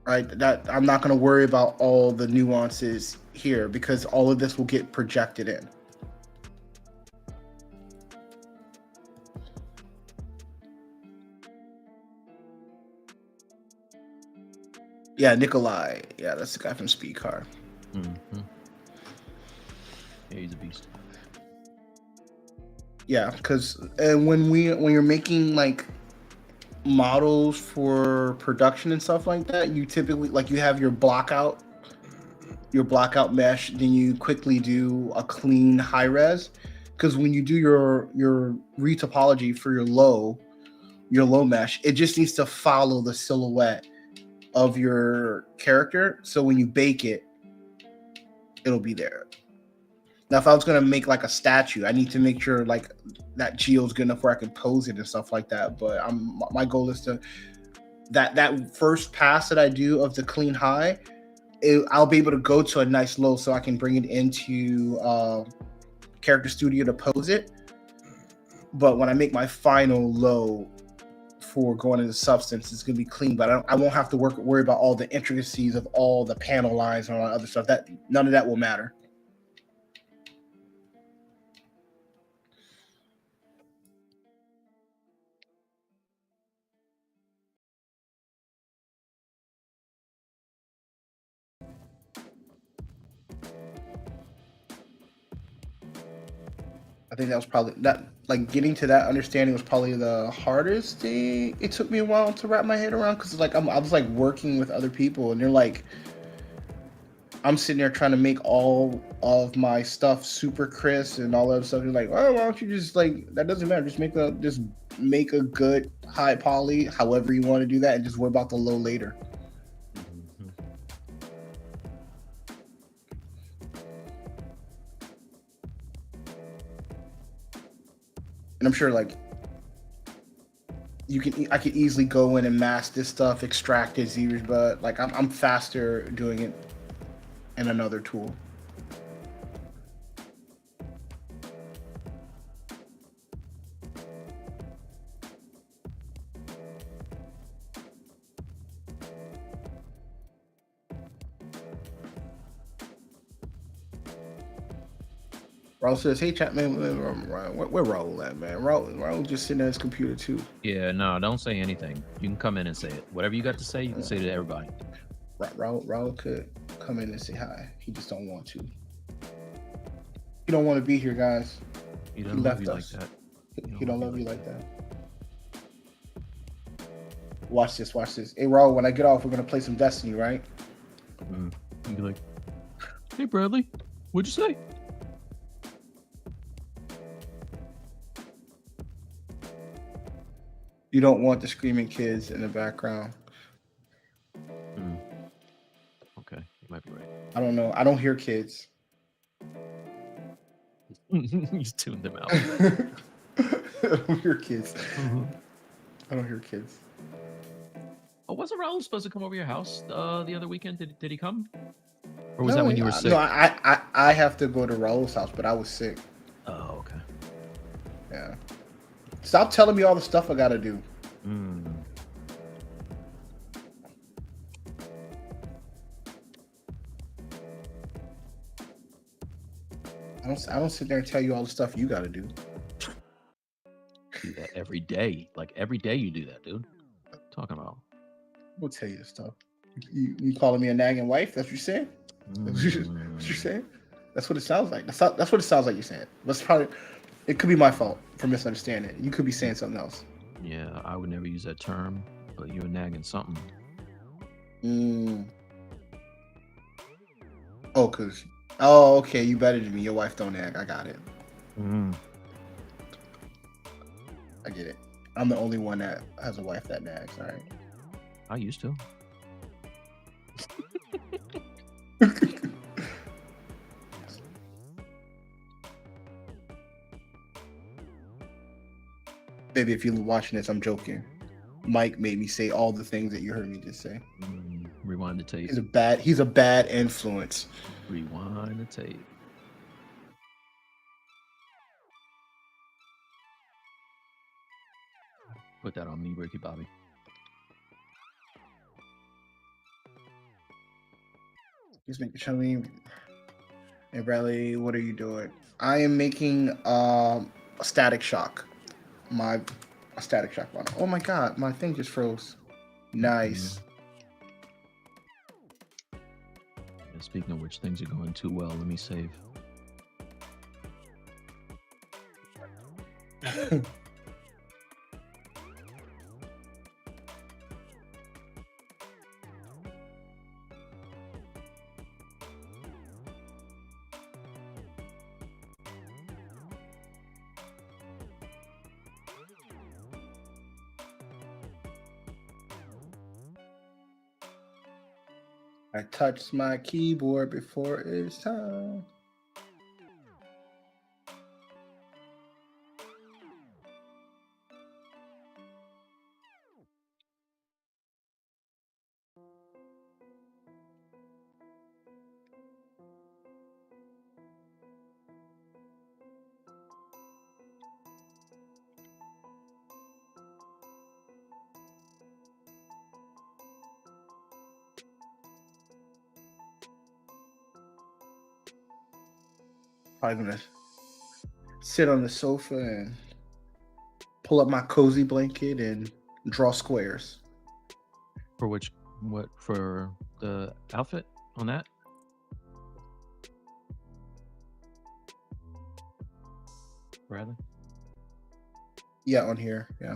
Right, that I'm not going to worry about all the nuances here because all of this will get projected in. Yeah, Nikolai. Yeah, that's the guy from Speed Car. Mm-hmm. Yeah, he's a beast. Yeah, because when you're making like models for production and stuff like that, you typically like you have your block out mesh, then you quickly do a clean high res, because when you do your retopology for your low mesh, it just needs to follow the silhouette of your character, so when you bake it, it'll be there. Now if I was going to make like a statue, I need to make sure like that geo's good enough where I can pose it and stuff like that. But my goal is to that first pass that I do of the clean high, I'll be able to go to a nice low so I can bring it into Character Studio to pose it. But when I make my final low for going into substance, it's going to be clean, but I won't have to worry about all the intricacies of all the panel lines and all that other stuff. That none of that will matter. I think that was probably that, like getting to that understanding was probably the hardest thing. It took me a while to wrap my head around because like I was like working with other people and they're like, I'm sitting there trying to make all of my stuff super crisp and all that stuff. You're like, oh, why don't you just like, that doesn't matter. Just make a good high poly, however you want to do that, and just worry about the low later. Mm-hmm. And I'm sure like I could easily go in and mask this stuff, extract it, ZBrush, but like I'm faster doing it in another tool. Raul says, "Hey, chat man, where Raul at, man? Raul just sitting at his computer too." Yeah, no, don't say anything. You can come in and say it. Whatever you got to say, you can say to everybody. Raul could come in and say hi. He just don't want to. He don't want to be here, guys. He doesn't love you like that. He don't love you like that. Watch this. Hey, Raul, when I get off, we're gonna play some Destiny, right? You'd be like, "Hey, Bradley, what'd you say?" You don't want the screaming kids in the background. Okay, you might be right. I don't know. I don't hear kids. He's tuned them out. I don't hear kids. I don't hear kids. Oh, wasn't Raul supposed to come over your house the other weekend? Did he come? Or was that when you were sick? No, I have to go to Raul's house, but I was sick. Oh, okay. Yeah. Stop telling me all the stuff I gotta do. I don't sit there and tell you all the stuff you gotta do. Do that every day. Like every day you do that, dude. What are you talking about? We'll tell you the stuff. You calling me a nagging wife? That's what you're saying? That's what you're saying? That's what it sounds like. That's what it sounds like you're saying. It could be my fault for misunderstanding it. You could be saying something else. Yeah, I would never use that term, but you were nagging something. Oh, okay. You better than me. Your wife don't nag. I got it. I get it. I'm the only one that has a wife that nags. All right. I used to. Baby, if you're watching this, I'm joking. Mike made me say all the things that you heard me just say. Rewind the tape. He's a bad influence. Rewind the tape. Put that on me, Ricky Bobby. He's making Chun-Li. Hey, Bradley, what are you doing? I am making a static shock. A static shock one. Oh my god, my thing just froze. Nice. And speaking of which, things are going too well. Let me save. I touched my keyboard before it's time. Probably gonna sit on the sofa and pull up my cozy blanket and draw squares. For the outfit on that? Bradley? Yeah, on here. Yeah.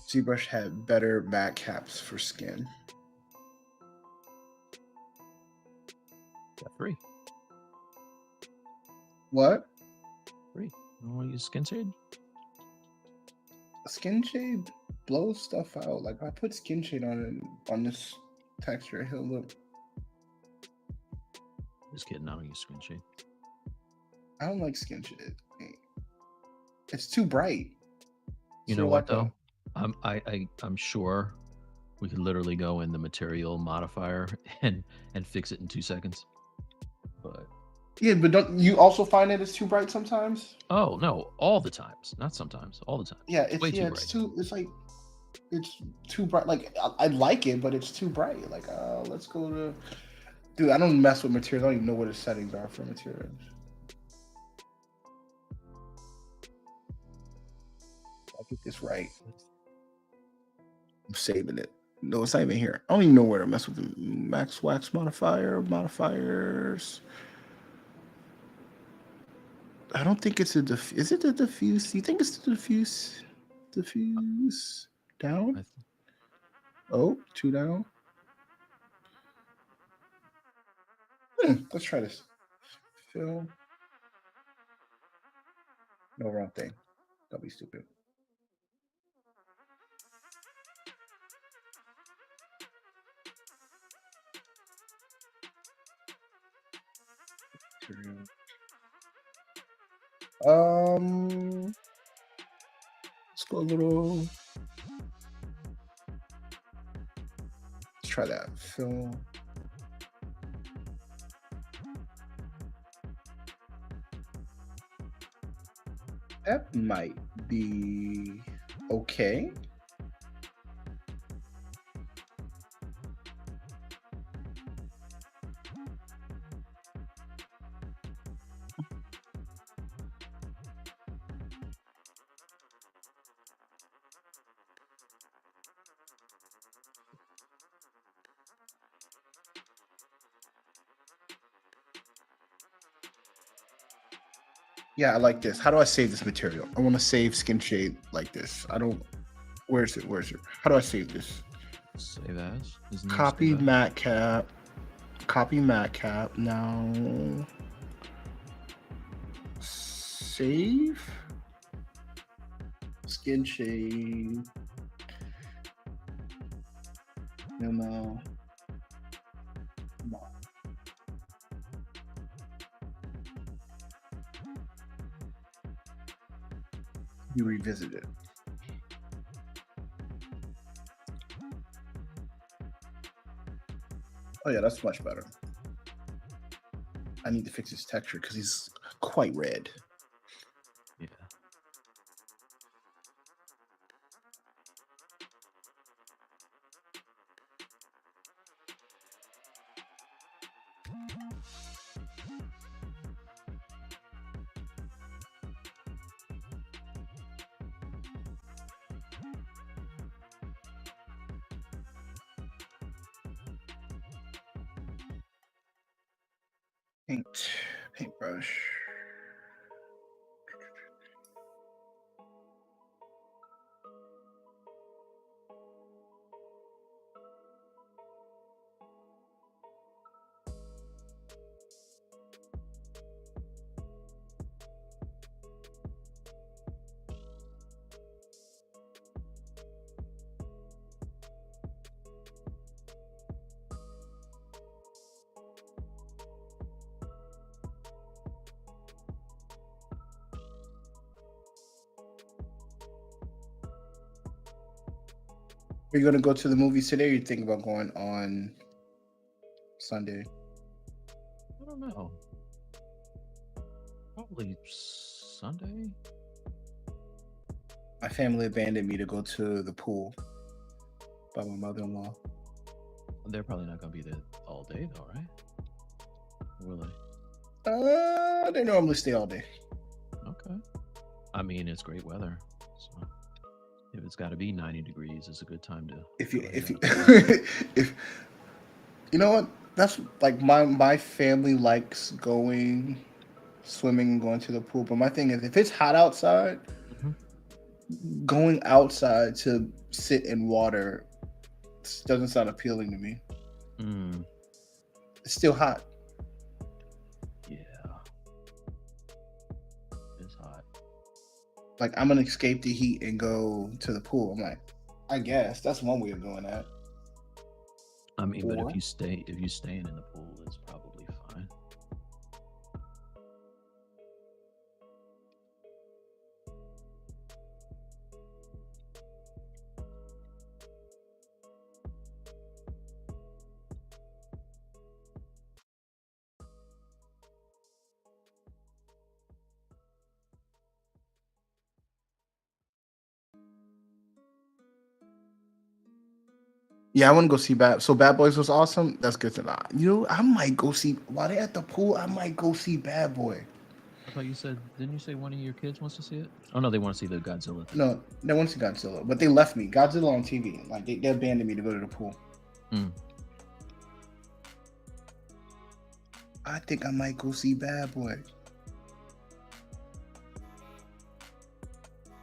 Zbrush had better back caps for skin. Got 3. What? 3. You want to use skin shade? Skin shade blows stuff out. Like I put skin shade on this texture, he'll look Just kidding. I don't use skin shade. I don't like skin shade. It's too bright. You know what though? I'm sure we could literally go in the material modifier and fix it in 2 seconds. But yeah, but don't you also find that it's too bright sometimes? oh no, all the times, not sometimes, all the time. Yeah, it's way too it's bright. too. It's like it's too bright. Like I like it, but it's too bright. Like let's go to. Dude, I don't mess with materials. I don't even know what the settings are for materials. I'll get this right. I'm saving it. No, it's not even here. I don't even know where to mess with the max wax modifiers. I don't think it's a is it the diffuse? Do you think it's the diffuse? Diffuse down? Oh, 2 down. Let's try this. Fill. No, wrong thing. Don't be stupid. Let's go a little. Let's try that. Fill. That might be okay. Yeah, I like this. How do I save this material? I want to save skin shade like this. I don't. Where's it? How do I save this? Save as. Copy matte cap. Copy matte cap. Now. Save. Skin shade. No. You revisit it. Oh yeah, that's much better. I need to fix his texture because he's quite red. Yeah. Paintbrush. Are you gonna go to the movies today, or you think about going on Sunday? I don't know. Probably Sunday. My family abandoned me to go to the pool by my mother-in-law. They're probably not gonna be there all day, though, right? Or will they? They normally stay all day. Okay. I mean, it's great weather, so if it's got to be 90 degrees, it's a good time to. If you know what, that's like my family likes going swimming and going to the pool, but my thing is, if it's hot outside, going outside to sit in water doesn't sound appealing to me. It's still hot. Yeah, it's hot. Like, I'm gonna escape the heat and go to the pool. I'm like, I guess that's one way of doing that. I mean, but if you staying in the pool, it's probably fine. Yeah, I want to go see Bad. So Bad Boys was awesome. That's good to know. You know, I might go see while they at the pool. I might go see Bad Boy. I thought you said, didn't you say one of your kids wants to see it? Oh no, they want to see the Godzilla thing. No, they want to see Godzilla, but they left me. Godzilla on TV. Like they abandoned me to go to the pool. Mm. I think I might go see Bad Boy.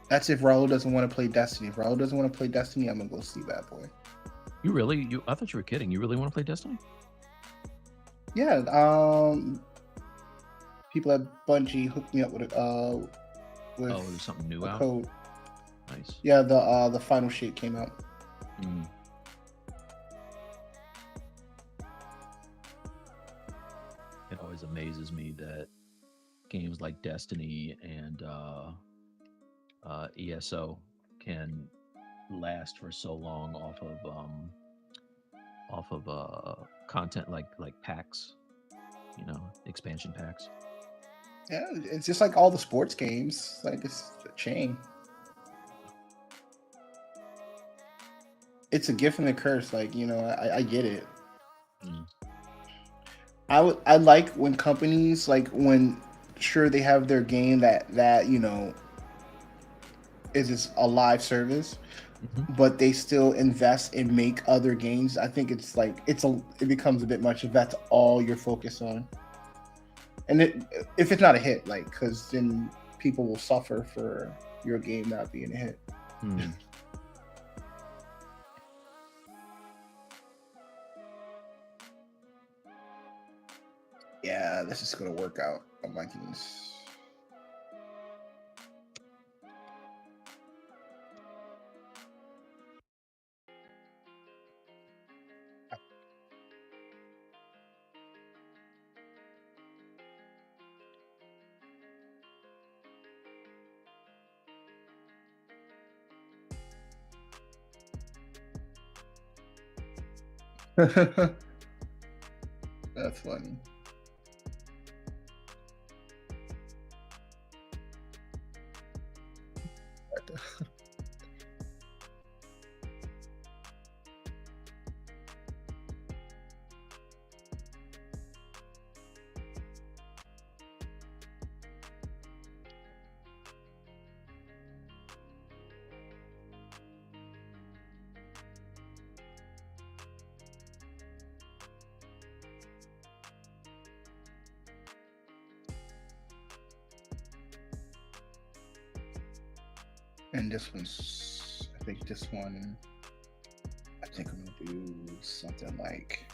That's if Raul doesn't want to play Destiny. If Raul doesn't want to play Destiny, I'm gonna go see Bad Boy. You really? I thought you were kidding. You really want to play Destiny? Yeah. People at Bungie hooked me up with Oh, there's something new out. code. Nice. Yeah, the final shape came out. Mm. It always amazes me that games like Destiny and ESO can last for so long off of content like packs, expansion packs. Yeah, it's just like all the sports games. Like it's a chain. It's a gift and a curse. Like I get it. Mm. I like when companies when sure they have their game that is just a live service, but they still invest and make other games. I think it's it becomes a bit much if that's all you're focused on, and if it's not a hit, because then people will suffer for your game not being a hit. Mm. Yeah, this is gonna work out on my games. That's funny. And this one's, I think this one, I think I'm gonna do something like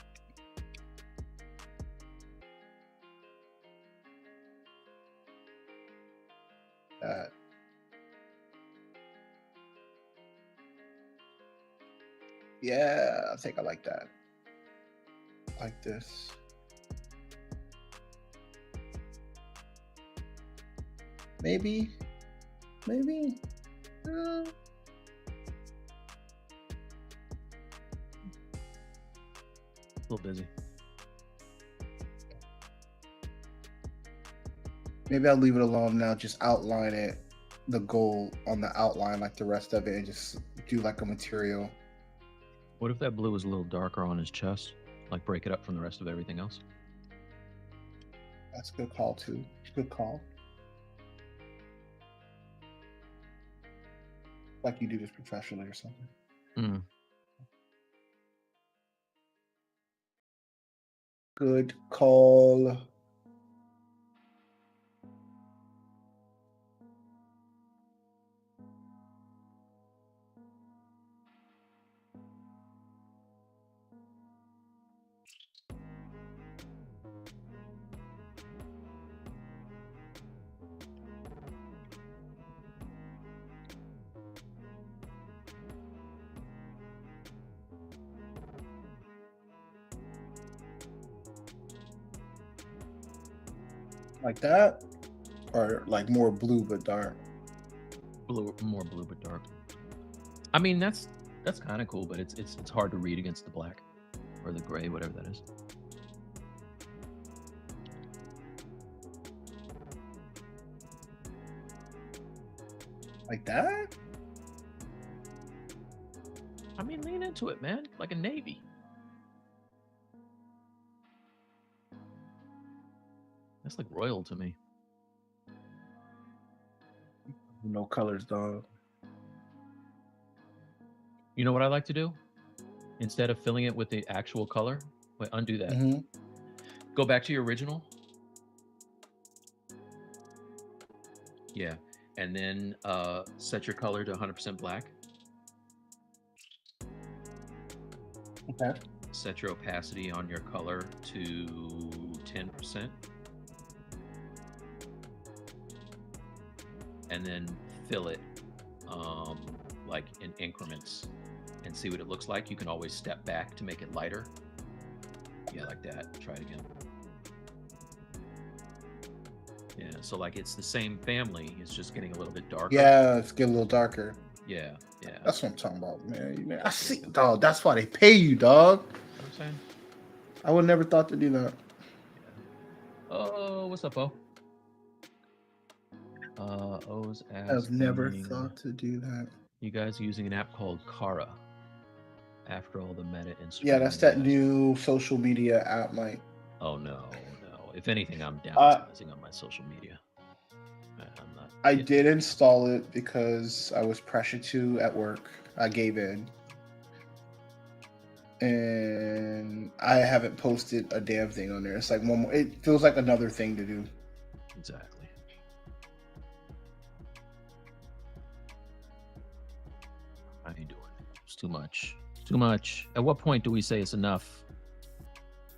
that. Yeah, I think I like that. Like this. Maybe. A little busy. Maybe I'll leave it alone now. Just outline it, the goal on the outline, like the rest of it, and just do like a material. What if that blue was a little darker on his chest? Like break it up from the rest of everything else? That's a good call too. Good call. Like you do this professionally or something. Mm. Good call. Like that? Or like more blue but dark? More blue but dark. I mean, that's kind of cool, but it's hard to read against the black or the gray, whatever that is. Like that? I mean, lean into it, man. Like a navy. That's like royal to me. No colors, dog. You know what I like to do? Instead of filling it with the actual color, wait, undo that. Mm-hmm. Go back to your original. Yeah. And then set your color to 100% black. Okay. Set your opacity on your color to 10%. And then fill it like in increments and see what it looks like. You can always step back to make it lighter. Yeah, like that. Try it again. Yeah, so like it's the same family. It's just getting a little bit darker. Yeah, it's getting a little darker. Yeah, yeah. That's what I'm talking about, man. I see, dog. That's why they pay you, dog. You know what I'm saying? I would never thought to do that. Yeah. Oh, what's up, O? O's asking, I've never thought to do that. You guys are using an app called Kara. After all the meta Instagram. Yeah, that's that new social media app, Mike. Oh no. If anything, I'm downsizing on my social media. I'm not. I did install it because I was pressured to at work. I gave in. And I haven't posted a damn thing on there. It's like one more. It feels like another thing to do. Exactly. How are you doing? It's too much. Too much. At what point do we say it's enough?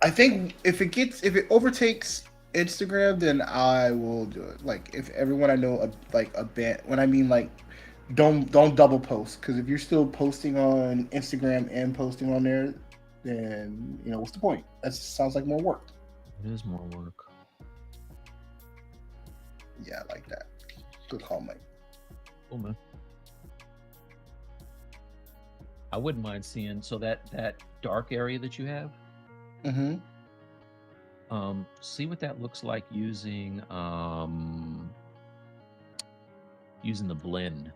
I think if it overtakes Instagram, then I will do it. Like if everyone I know a band, when I mean like don't double post, because if you're still posting on Instagram and posting on there, then what's the point? That sounds like more work. It is more work. Yeah, I like that. Good call, Mike. Cool, man. I wouldn't mind seeing that dark area that you have. Mm-hmm. See what that looks like using the blend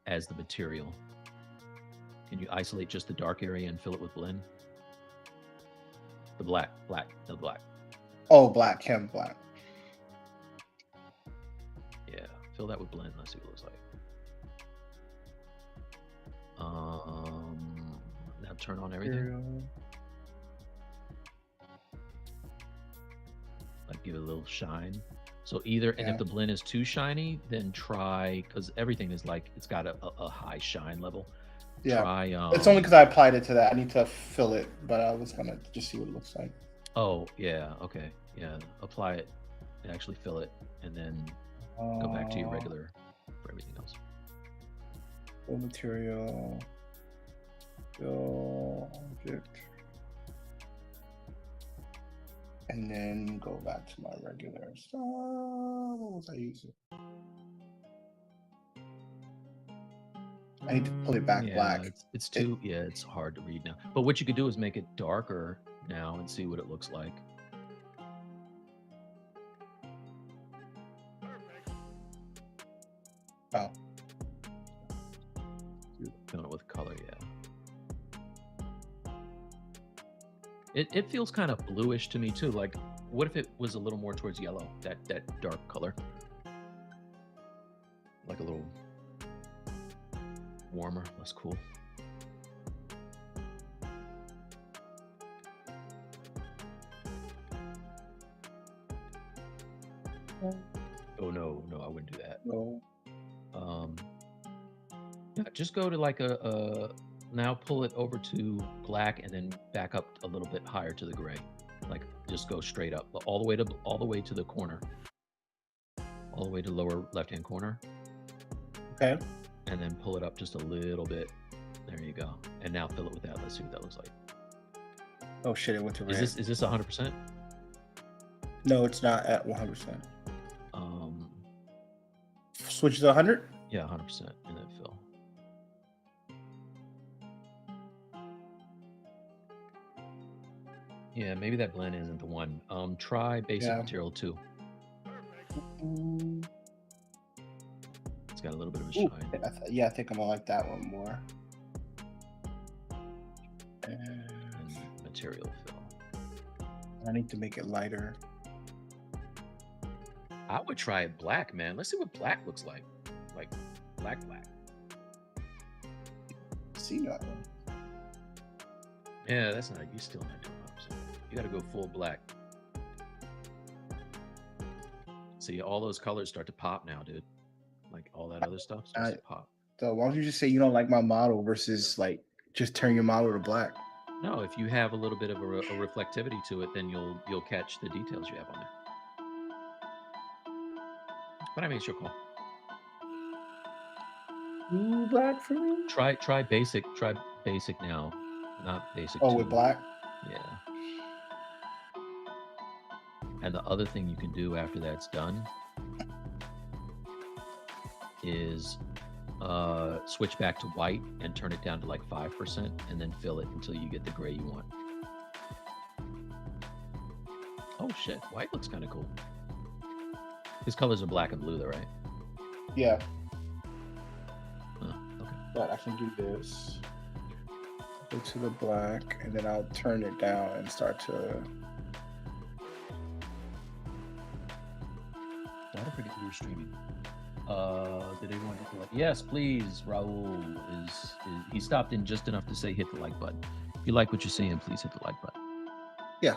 as the material. Can you isolate just the dark area and fill it with blend? The black. Oh, black, Chem black. Yeah, fill that with blend. Let's see what it looks like. Now turn on everything. Like give it a little shine. So either, and if the blend is too shiny, then try, because everything is like, it's got a high shine level. Yeah. Try, it's only because I applied it to that. I need to fill it, but I was gonna just see what it looks like. Oh yeah, okay, yeah. Apply it, and actually fill it, and then go back to your regular for everything else. Fill material. Fill object. And then go back to my regular stuff. What was I using? I need to pull it back black. It's too, it's hard to read now. But what you could do is make it darker now and see what it looks like. Oh. Filling it with color, yeah. It feels kind of bluish to me too. Like, what if it was a little more towards yellow? That dark color, like a little warmer, less cool. Oh no, I wouldn't do that. No. Yeah, just go to like now pull it over to black and then back up a little bit higher to the gray. Like just go straight up, all the way to the corner, all the way to lower left-hand corner. Okay. And then pull it up just a little bit. There you go. And now fill it with that. Let's see what that looks like. Oh shit! It went to red. Is this 100%? No, it's not at 100%. Switch to 100. Yeah, 100%, and then fill. Yeah, maybe that blend isn't the one. Try basic material 2. It's got a little bit of a shine. I think I'm gonna like that one more. And and material fill. I need to make it lighter. I would try it black, man. Let's see what black looks like. Like black. See nothing. Yeah, that's not. You still not doing 100%. You got to go full black. See, all those colors start to pop now, dude. Like all that other stuff starts to pop. So why don't you just say you don't like my model versus like just turn your model to black? No, if you have a little bit of a reflectivity to it, then you'll catch the details you have on there. But I mean, it's your call. Too black for me? Try basic. Try basic now, not basic. Oh, with black? Yeah. And the other thing you can do after that's done is switch back to white and turn it down to like 5% and then fill it until you get the gray you want. Oh shit, white looks kind of cool. His colors are black and blue though, right? Yeah. Okay. But I can do this. Go to the black and then I'll turn it down and start to... That pretty cool streaming. Did everyone hit the like? Yes, please. Raul is he stopped in just enough to say hit the like button. If you like what you're seeing, please hit the like button. Yeah.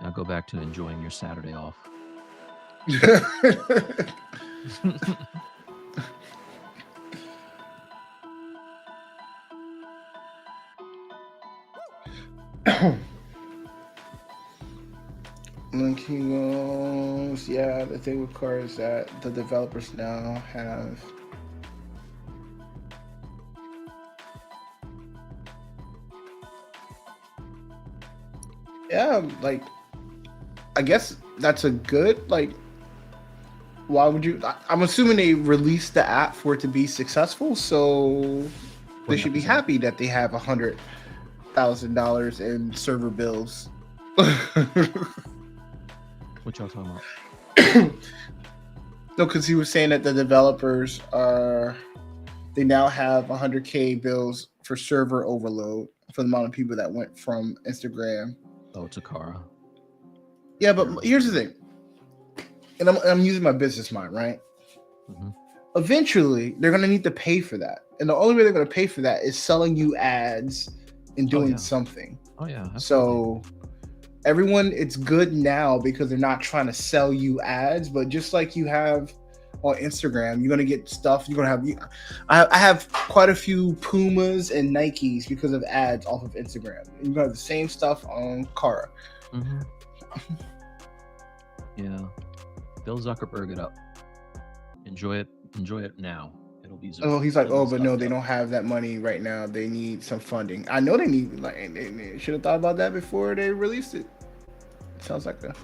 Now go back to enjoying your Saturday off. Linking goes, yeah, the thing with car is that the developers now have like I guess that's a good like why would you I'm assuming they released the app for it to be successful, so they should be happy that they have $100,000 in server bills. What y'all talking about? No, because he was saying that the developers they now have 100K bills for server overload for the amount of people that went from Instagram. Oh, Takara. Yeah, but here's the thing, and I'm using my business mind, right? Mm-hmm. Eventually, they're gonna need to pay for that, and the only way they're gonna pay for that is selling you ads and doing something. Oh yeah. Absolutely. So everyone, it's good now because they're not trying to sell you ads, but just like you have on Instagram, you're gonna get stuff. You're gonna have. I have quite a few Pumas and Nikes because of ads off of Instagram. And you're gonna have the same stuff on Kara. Mm-hmm. Yeah, Bill Zuckerberg it up. Enjoy it now. It'll be. Oh, he's like, oh, but no, they don't have that money right now. They need some funding. I know they need. Like, they should have thought about that before they released it. Sounds like a.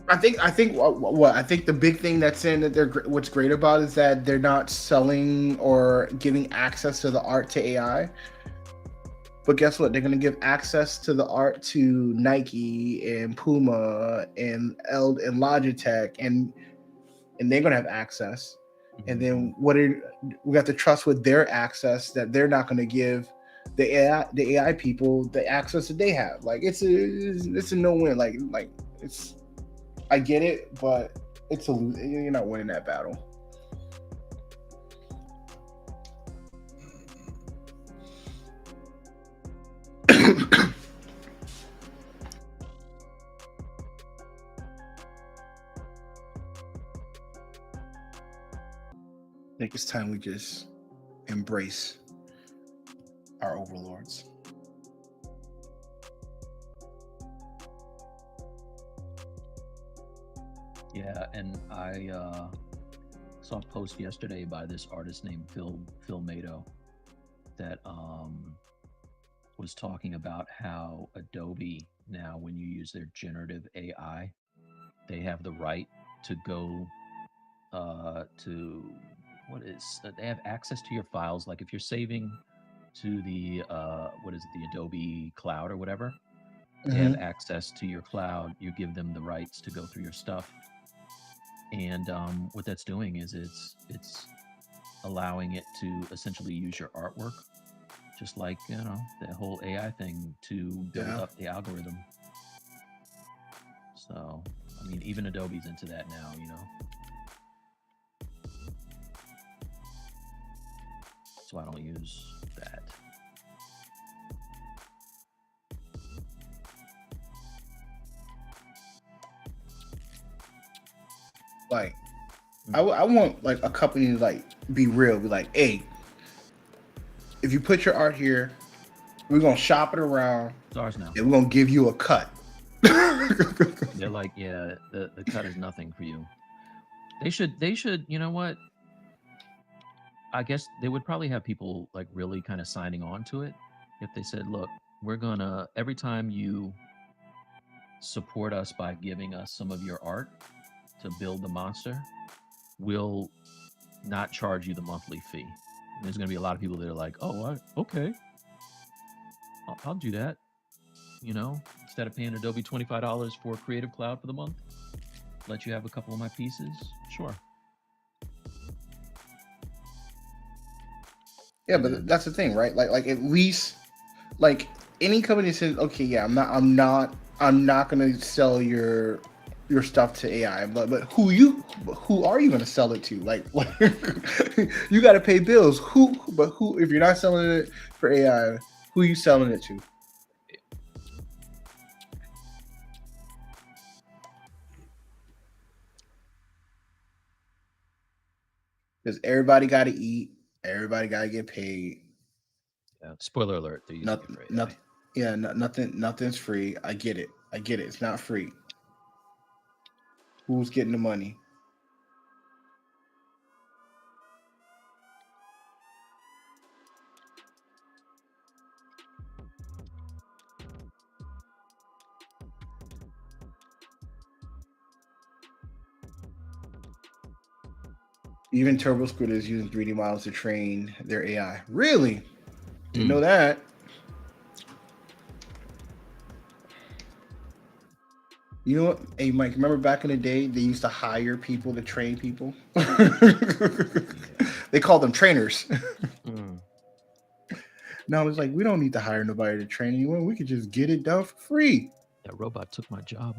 I think what I think the big thing that's in that what's great about is that they're not selling or giving access to the art to AI. But guess what? They're gonna give access to the art to Nike and Puma and Logitech and they're gonna have access. And then we got to trust with their access that they're not gonna give the AI people the access that they have. Like it's a no-win. Like it's. I get it, but you're not winning that battle. I think it's time we just embrace our overlords. Yeah, and I saw a post yesterday by this artist named Phil Mato that was talking about how Adobe now, when you use their generative AI, they have the right to go to they have access to your files. Like if you're saving to the the Adobe cloud or whatever, they have access to your cloud. You give them the rights to go through your stuff And what that's doing is it's allowing it to essentially use your artwork, just like the whole AI thing to build Yeah. up the algorithm. So I mean, even Adobe's into that now. So I don't use that. Like, I want like a company to like be real, be like, hey, if you put your art here, we're gonna shop it around It's ours now. and we're gonna give you a cut. They're like, yeah, the cut is nothing for you. They should, you know what? I guess they would probably have people like really kind of signing on to it if they said, look, we're gonna every time you support us by giving us some of your art to build the monster, we'll not charge you the monthly fee. And there's gonna be a lot of people that are like, oh, okay, I'll do that. Instead of paying Adobe $25 for Creative Cloud for the month, let you have a couple of my pieces. Sure. Yeah, And but then that's the thing, right? Like at least like any company says, okay, yeah, I'm not gonna sell your stuff to AI, but who are you gonna sell it to? Like you got to pay bills. Who if you're not selling it for AI, who are you selling it to? Because everybody got to eat, everybody got to get paid. spoiler alert, they're using it Nothing, for AI. nothing, yeah, nothing's free. I get it. I get it. It's not free. Who's getting the money? Even Turbo Squid is using 3D models to train their AI. Really? Didn't know that. You know what? Hey, Mike, remember back in the day, they used to hire people to train people? Yeah. They called them trainers. Mm. Now it's like, we don't need to hire nobody to train anyone. We could just get it done for free. That robot took my job.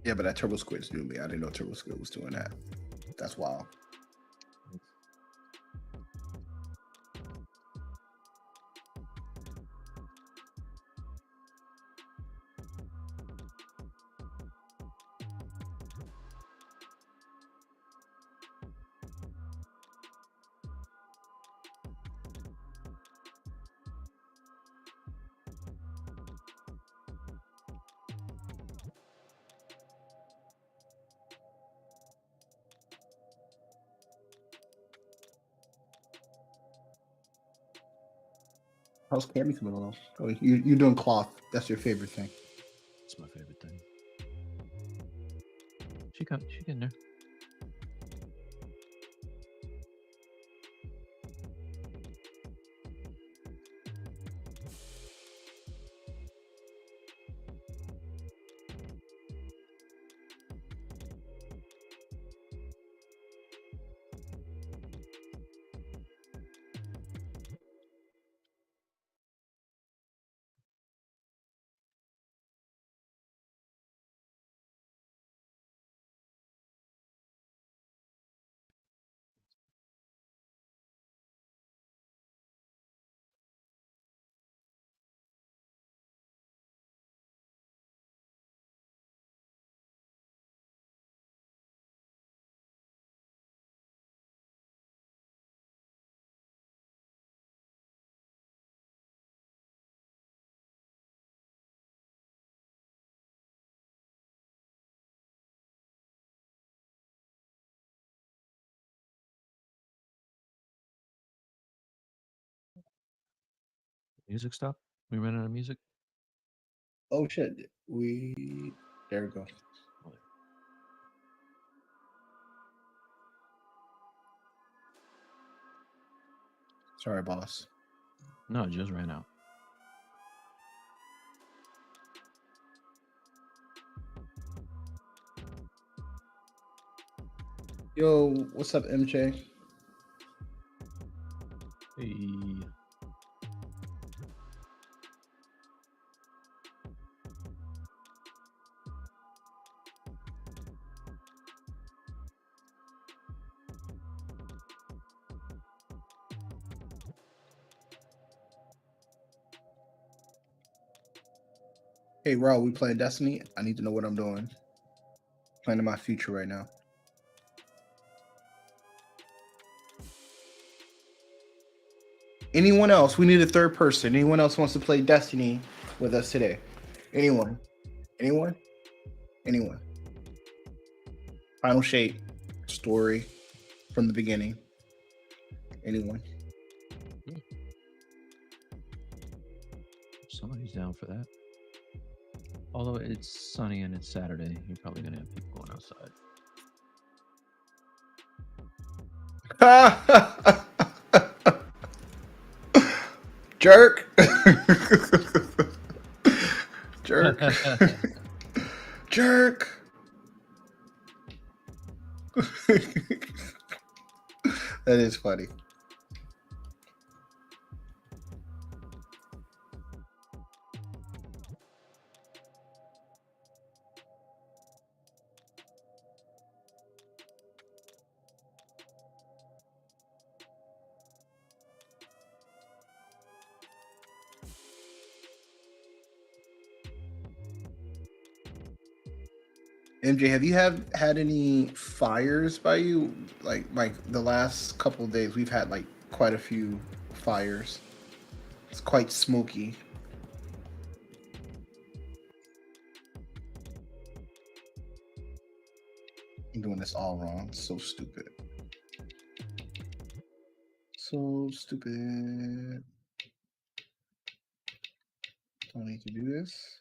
Yeah, but that Turbo Squid's new me. I didn't know Turbo Squid was doing that. That's wild. How's Cammy coming along? Oh, you're doing cloth. That's your favorite thing. It's my favorite thing. She getting there. Music stop? We ran out of music? Oh shit. There we go. Sorry, boss. No, it just ran out. Yo, what's up, MJ? Hey. Hey, Raul, we playing Destiny? I need to know what I'm doing. Planning my future right now. Anyone else? We need a third person. Anyone else wants to play Destiny with us today? Anyone? Anyone? Anyone? Final shape, story from the beginning. Anyone? Somebody's down for that. Although it's sunny and it's Saturday, you're probably gonna have people going outside. Jerk. Jerk. Jerk. That is funny. MJ, have you had any fires by you? Like the last couple of days, we've had like quite a few fires. It's quite smoky. I'm doing this all wrong. So stupid. So stupid. Don't need to do this.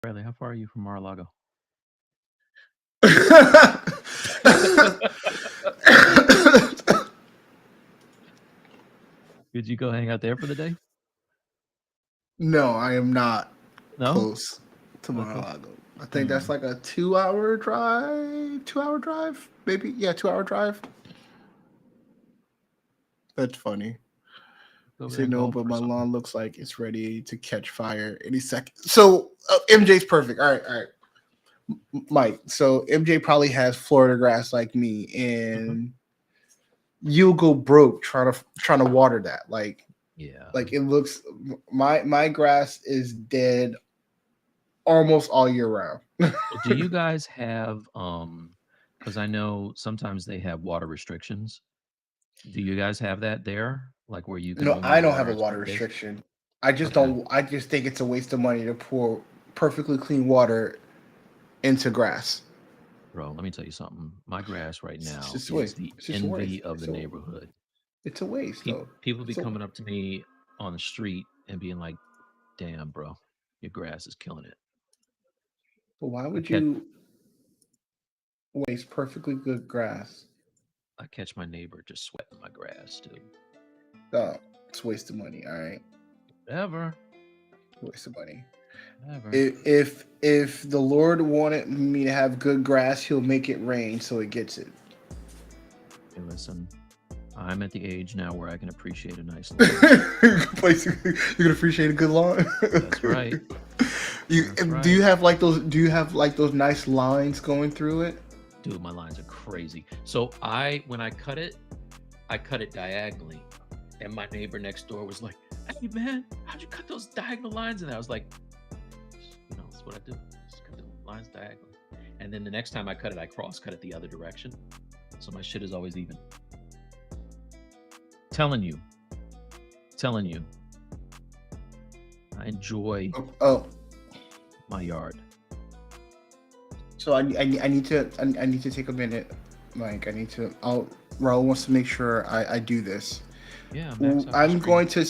Bradley, how far are you from Mar-a-Lago? Did you go hang out there for the day? No, I am not No? close to Okay. Mar-a-Lago. I think that's like a 2-hour drive. 2-hour drive? Maybe. Yeah, 2-hour drive. That's funny. Go over Say there and no, golf but or my something. lawn looks like it's ready to catch fire any second. So MJ's perfect. All right. Mike. So MJ probably has Florida grass like me, and you'll go broke trying to water that. Like Yeah. it looks. My grass is dead almost all year round. Well, do you guys have because I know sometimes they have water restrictions. Do you guys have that there? Like where you can No, only I don't have a water water certain days? restriction. I just Okay. don't. I just think it's a waste of money to pour perfectly clean water into grass. Bro, let me tell you something. My grass right It's now just a is waste. the It's just a waste. envy of the neighborhood. It's a waste, though. People be It's a, coming up to me on the street and being like, "Damn, bro, your grass is killing it." but why I would catch you waste perfectly good grass? I catch my neighbor just sweating my grass too. Oh, it's a waste of money. All right, Whatever, waste of money. whatever. If the Lord wanted me to have good grass, He'll make it rain so it gets it. Hey, listen, I'm at the age now where I can appreciate a nice lawn. Basically, you can appreciate a good lawn. That's right. That's right. Do you have like those? Do you have like those nice lines going through it? Dude, my lines are crazy. So when I cut it diagonally, and my neighbor next door was like, "Hey man, how'd you cut those diagonal lines?" And I was like, that's what I do. Just cut the lines diagonally. And then the next time I cut it, I cross cut it the other direction. So my shit is always even. telling you, I enjoy Oh, my yard. so I need to take a minute, Mike. Raul wants to make sure I do this. Yeah, max out your I'm screen. going to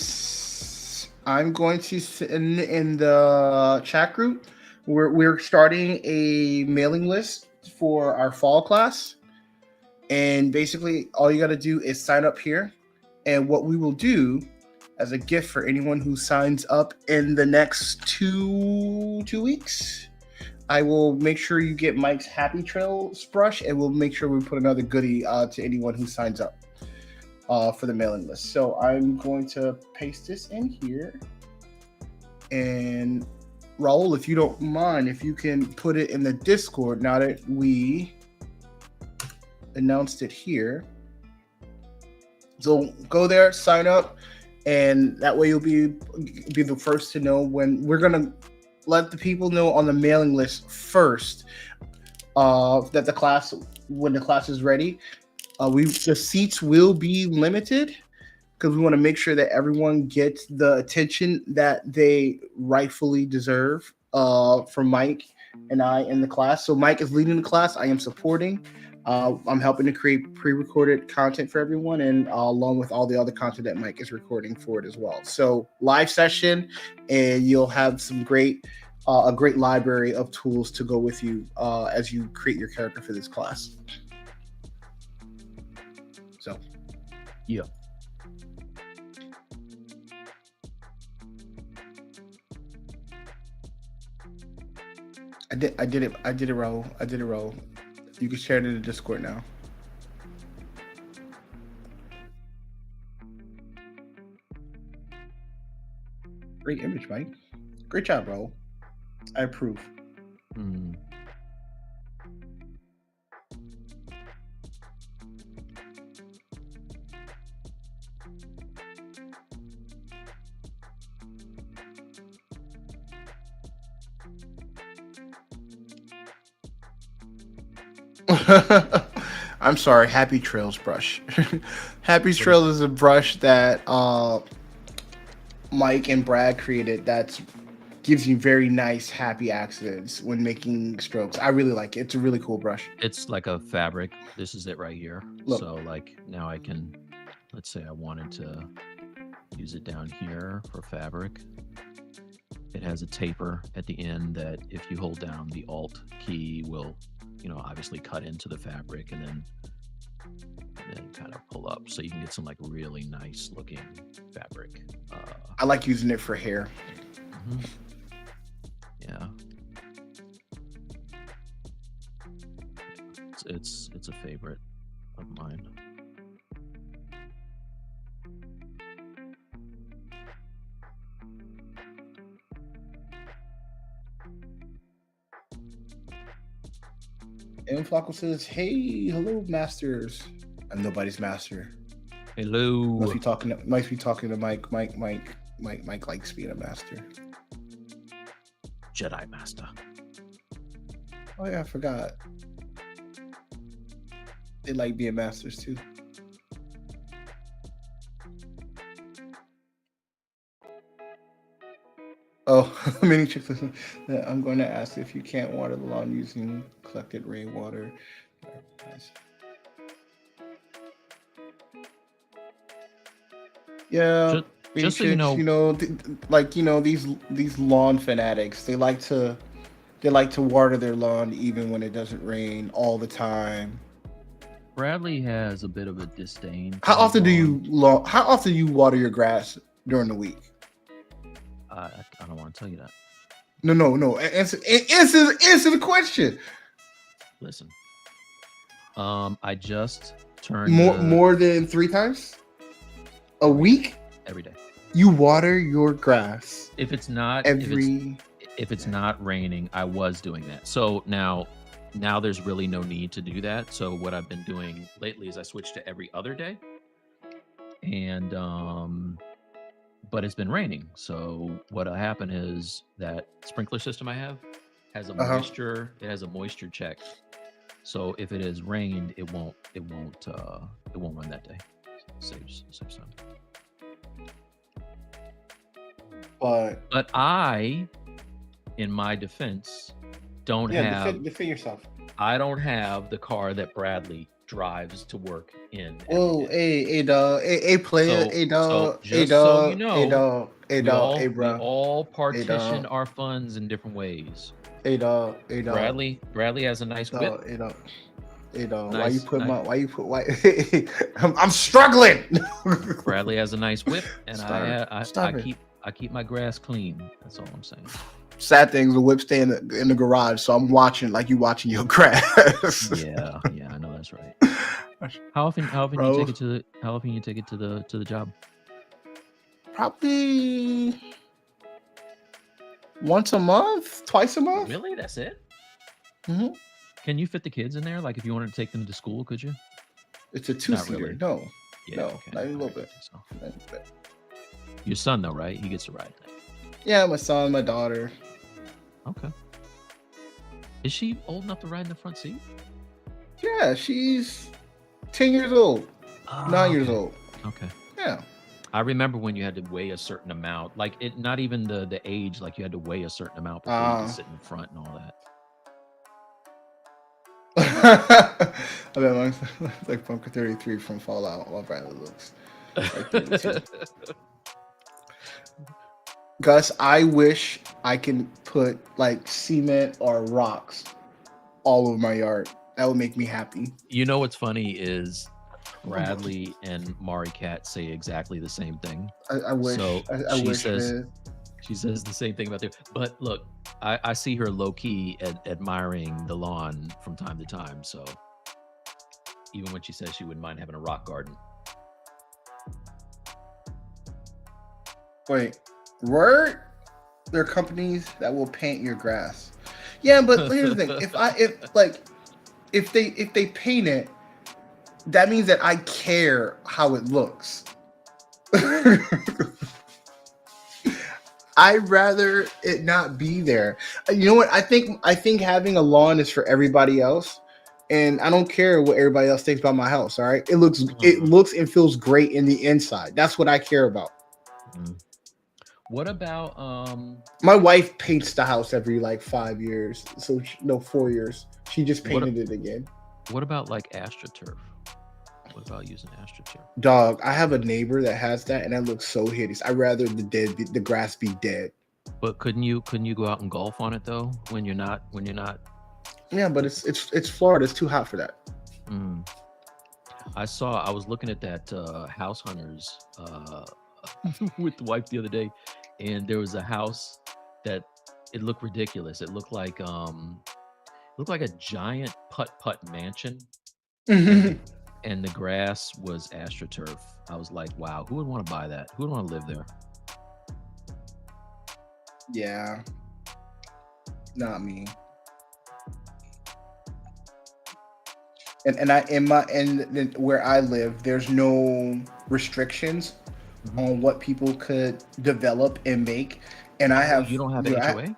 I'm going to send in the chat group. We're starting a mailing list for our fall class, and basically all you got to do is sign up here. And what we will do as a gift for anyone who signs up in the next two weeks, I will make sure you get Mike's Happy Trails brush, and we'll make sure we put another goodie to anyone who signs up for the mailing list. So I'm going to paste this in here. And Raul, if you don't mind, if you can put it in the Discord now that we announced it here. So go there, sign up, and that way you'll be the first to know when we're gonna let the people know on the mailing list first that when the class is ready. The seats will be limited because we want to make sure that everyone gets the attention that they rightfully deserve from Mike and I in the class. So Mike is leading the class. I am supporting. I'm helping to create pre-recorded content for everyone, and along with all the other content that Mike is recording for it as well. So live session, and you'll have some a great library of tools to go with you as you create your character for this class. So, yeah. I did it, Raul. You can share it in the Discord now. Great image, Mike. Great job, Raul. I approve. I'm sorry, Happy Trails brush. Happy Trails is a brush that Mike and Brad created that gives you very nice happy accidents when making strokes. I really like it. It's a really cool brush. It's like a fabric. This is it right here. Look. So like now I can, let's say I wanted to use it down here for fabric. It has a taper at the end that if you hold down the Alt key will, obviously cut into the fabric and then kind of pull up, so you can get some like really nice looking fabric. I like using it for hair. Mm-hmm. Yeah, it's a favorite of mine. And Flacco says, "Hey, hello, masters. I'm nobody's master. Hello. Must be talking to Mike. Mike likes being a master. Jedi Master. Oh yeah, I forgot. They like being masters too." Oh, mini chick. I'm going to ask if you can't water the lawn using collected rainwater. Yeah, just so you know, these lawn fanatics. They like to water their lawn even when it doesn't rain all the time. Bradley has a bit of a disdain. How often do you water your grass during the week? I don't want to tell you that. No. Answer the question. Listen, I just turned more than 3 times a week. Every day. You water your grass. If it's not if it's not raining, I was doing that. So now there's really no need to do that. So what I've been doing lately is I switched to every other day, and but it's been raining. So what'll happen is that sprinkler system I have has a moisture. It has a moisture check. So if it has rained, it won't run that day. Saves time. But But I, in my defense, don't have. defend yourself. I don't have the car that Bradley drives to work in. Oh, hey, dog, hey, player, So, hey, so dog, hey, just so you dog, hey, know, dog, hey, dog, hey, we bro, all partition dog. our funds in different ways. Hey, dog, hey, dog, Bradley has a nice whip. dog, hey, dog. Hey, dog, Nice, why I'm struggling. Bradley has a nice whip, and Stop it. I keep my grass clean. That's all I'm saying. Sad things, the whip stay in the garage, so I'm watching like you watching your grass. Yeah, I know that's right. How often Bro. you take it to the job? Probably once a month, twice a month. Really? That's it? Mm-hmm. Can you fit the kids in there? Like, if you wanted to take them to school, could you? It's a 2-seater. Really. No, Yeah, no, okay. not even a little bit. So. Your son, though, right? He gets to ride that. Yeah, my son, my daughter. Okay. Is she old enough to ride in the front seat? Yeah, she's 10 years old, 9 years old. Okay. Yeah. I remember when you had to weigh a certain amount, like it, not even the age, like you had to weigh a certain amount before you could sit in front and all that. I bet mine's like Bunker 33 from Fallout. While Bradley looks like 32. Gus, I wish I can put like cement or rocks all over my yard. That would make me happy. You know what's funny is Bradley and Mari Cat say exactly the same thing. I wish. So I wish. She says the same thing about there. But look, I see her low key admiring the lawn from time to time. So even when she says she wouldn't mind having a rock garden. Wait, word? There are companies that will paint your grass. Yeah, but here's the thing: if they paint it, that means that I care how it looks. I'd rather it not be there. You know what? I think having a lawn is for everybody else, and I don't care what everybody else thinks about my house. All right, it looks and feels great in the inside. That's what I care about. What about my wife paints the house every like 5 years, so 4 years. She just painted it again. What about like AstroTurf? What about using AstroTurf? Dog, I have a neighbor that has that, and that looks so hideous. I'd rather the grass be dead. But couldn't you go out and golf on it though when you're not? Yeah, but it's Florida. It's too hot for that. I was looking at that House Hunters with the wife the other day, and there was a house that it looked ridiculous. It looked like a giant putt mansion. And the grass was AstroTurf. I was like, wow, who would want to buy that? Who would want to live there? Yeah. Not me. And where I live, there's no restrictions on what people could develop and make. And I have you don't have HOA?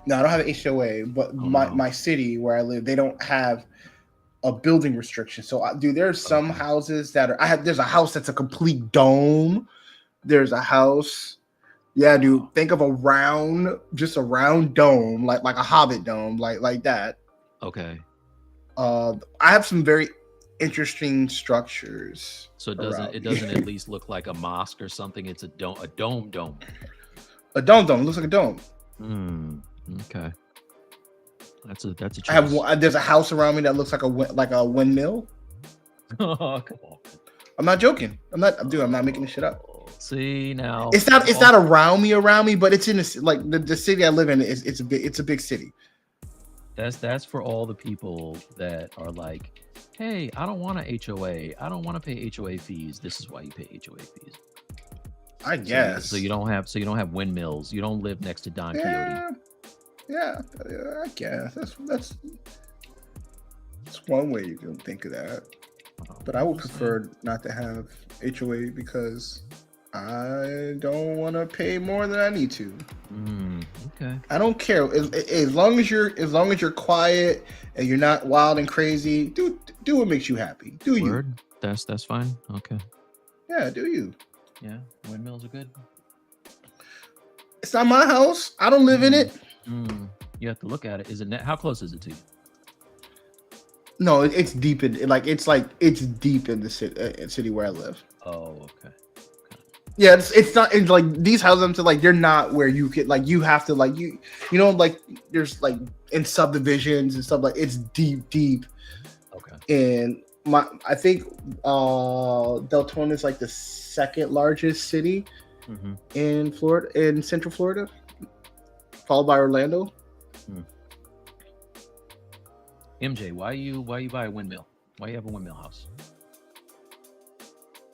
No, I don't have an HOA, but my city where I live, they don't have a building restriction. So there's some houses that are there's a house that's a complete dome. There's a house, dude, think of a round dome, like a Hobbit dome, like that. Okay. I have some very interesting structures. So it doesn't at least look like a mosque or something. It's a dome. A dome. A dome. It looks like a dome. Okay. That's a choice. There's a house around me that looks like a windmill. Oh, come on. I'm not joking. I'm not making this shit up. See now. It's not around me, but it's in the city I live in. It's a big city. That's for all the people that are like, hey, I don't want a HOA. I don't want to pay HOA fees. This is why you pay HOA fees. I guess. So you don't have windmills. You don't live next to Don Quixote. Yeah, I guess that's one way you can think of that. But I would prefer not to have HOA because I don't want to pay more than I need to. Okay. I don't care as long as you're quiet and you're not wild and crazy. Do what makes you happy. Do you? Word. That's fine. Okay. Yeah, do you? Yeah, windmills are good. It's not my house. I don't live in it. You have to look at it. Is it how close is it to you? No, it's deep in it's deep in the city where I live. Oh, okay. Yeah, it's not. It's like these houses. Like they're not where you get like you have to like you know like there's like in subdivisions and stuff like it's deep. Okay. And I think Deltona is like the second largest city in Florida, in Central Florida, followed by Orlando. MJ, why you buy a windmill? Why you have a windmill house?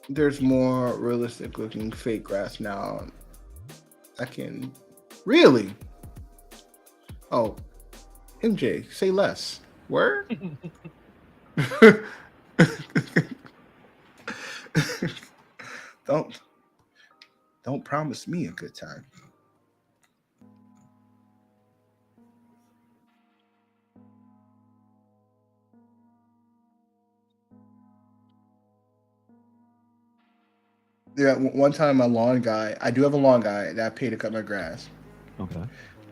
There's more realistic looking fake grass now. I can really. Oh, MJ, say less. Word. Don't promise me a good time. Yeah, one time a lawn guy, I do have a lawn guy that I pay to cut my grass. Okay.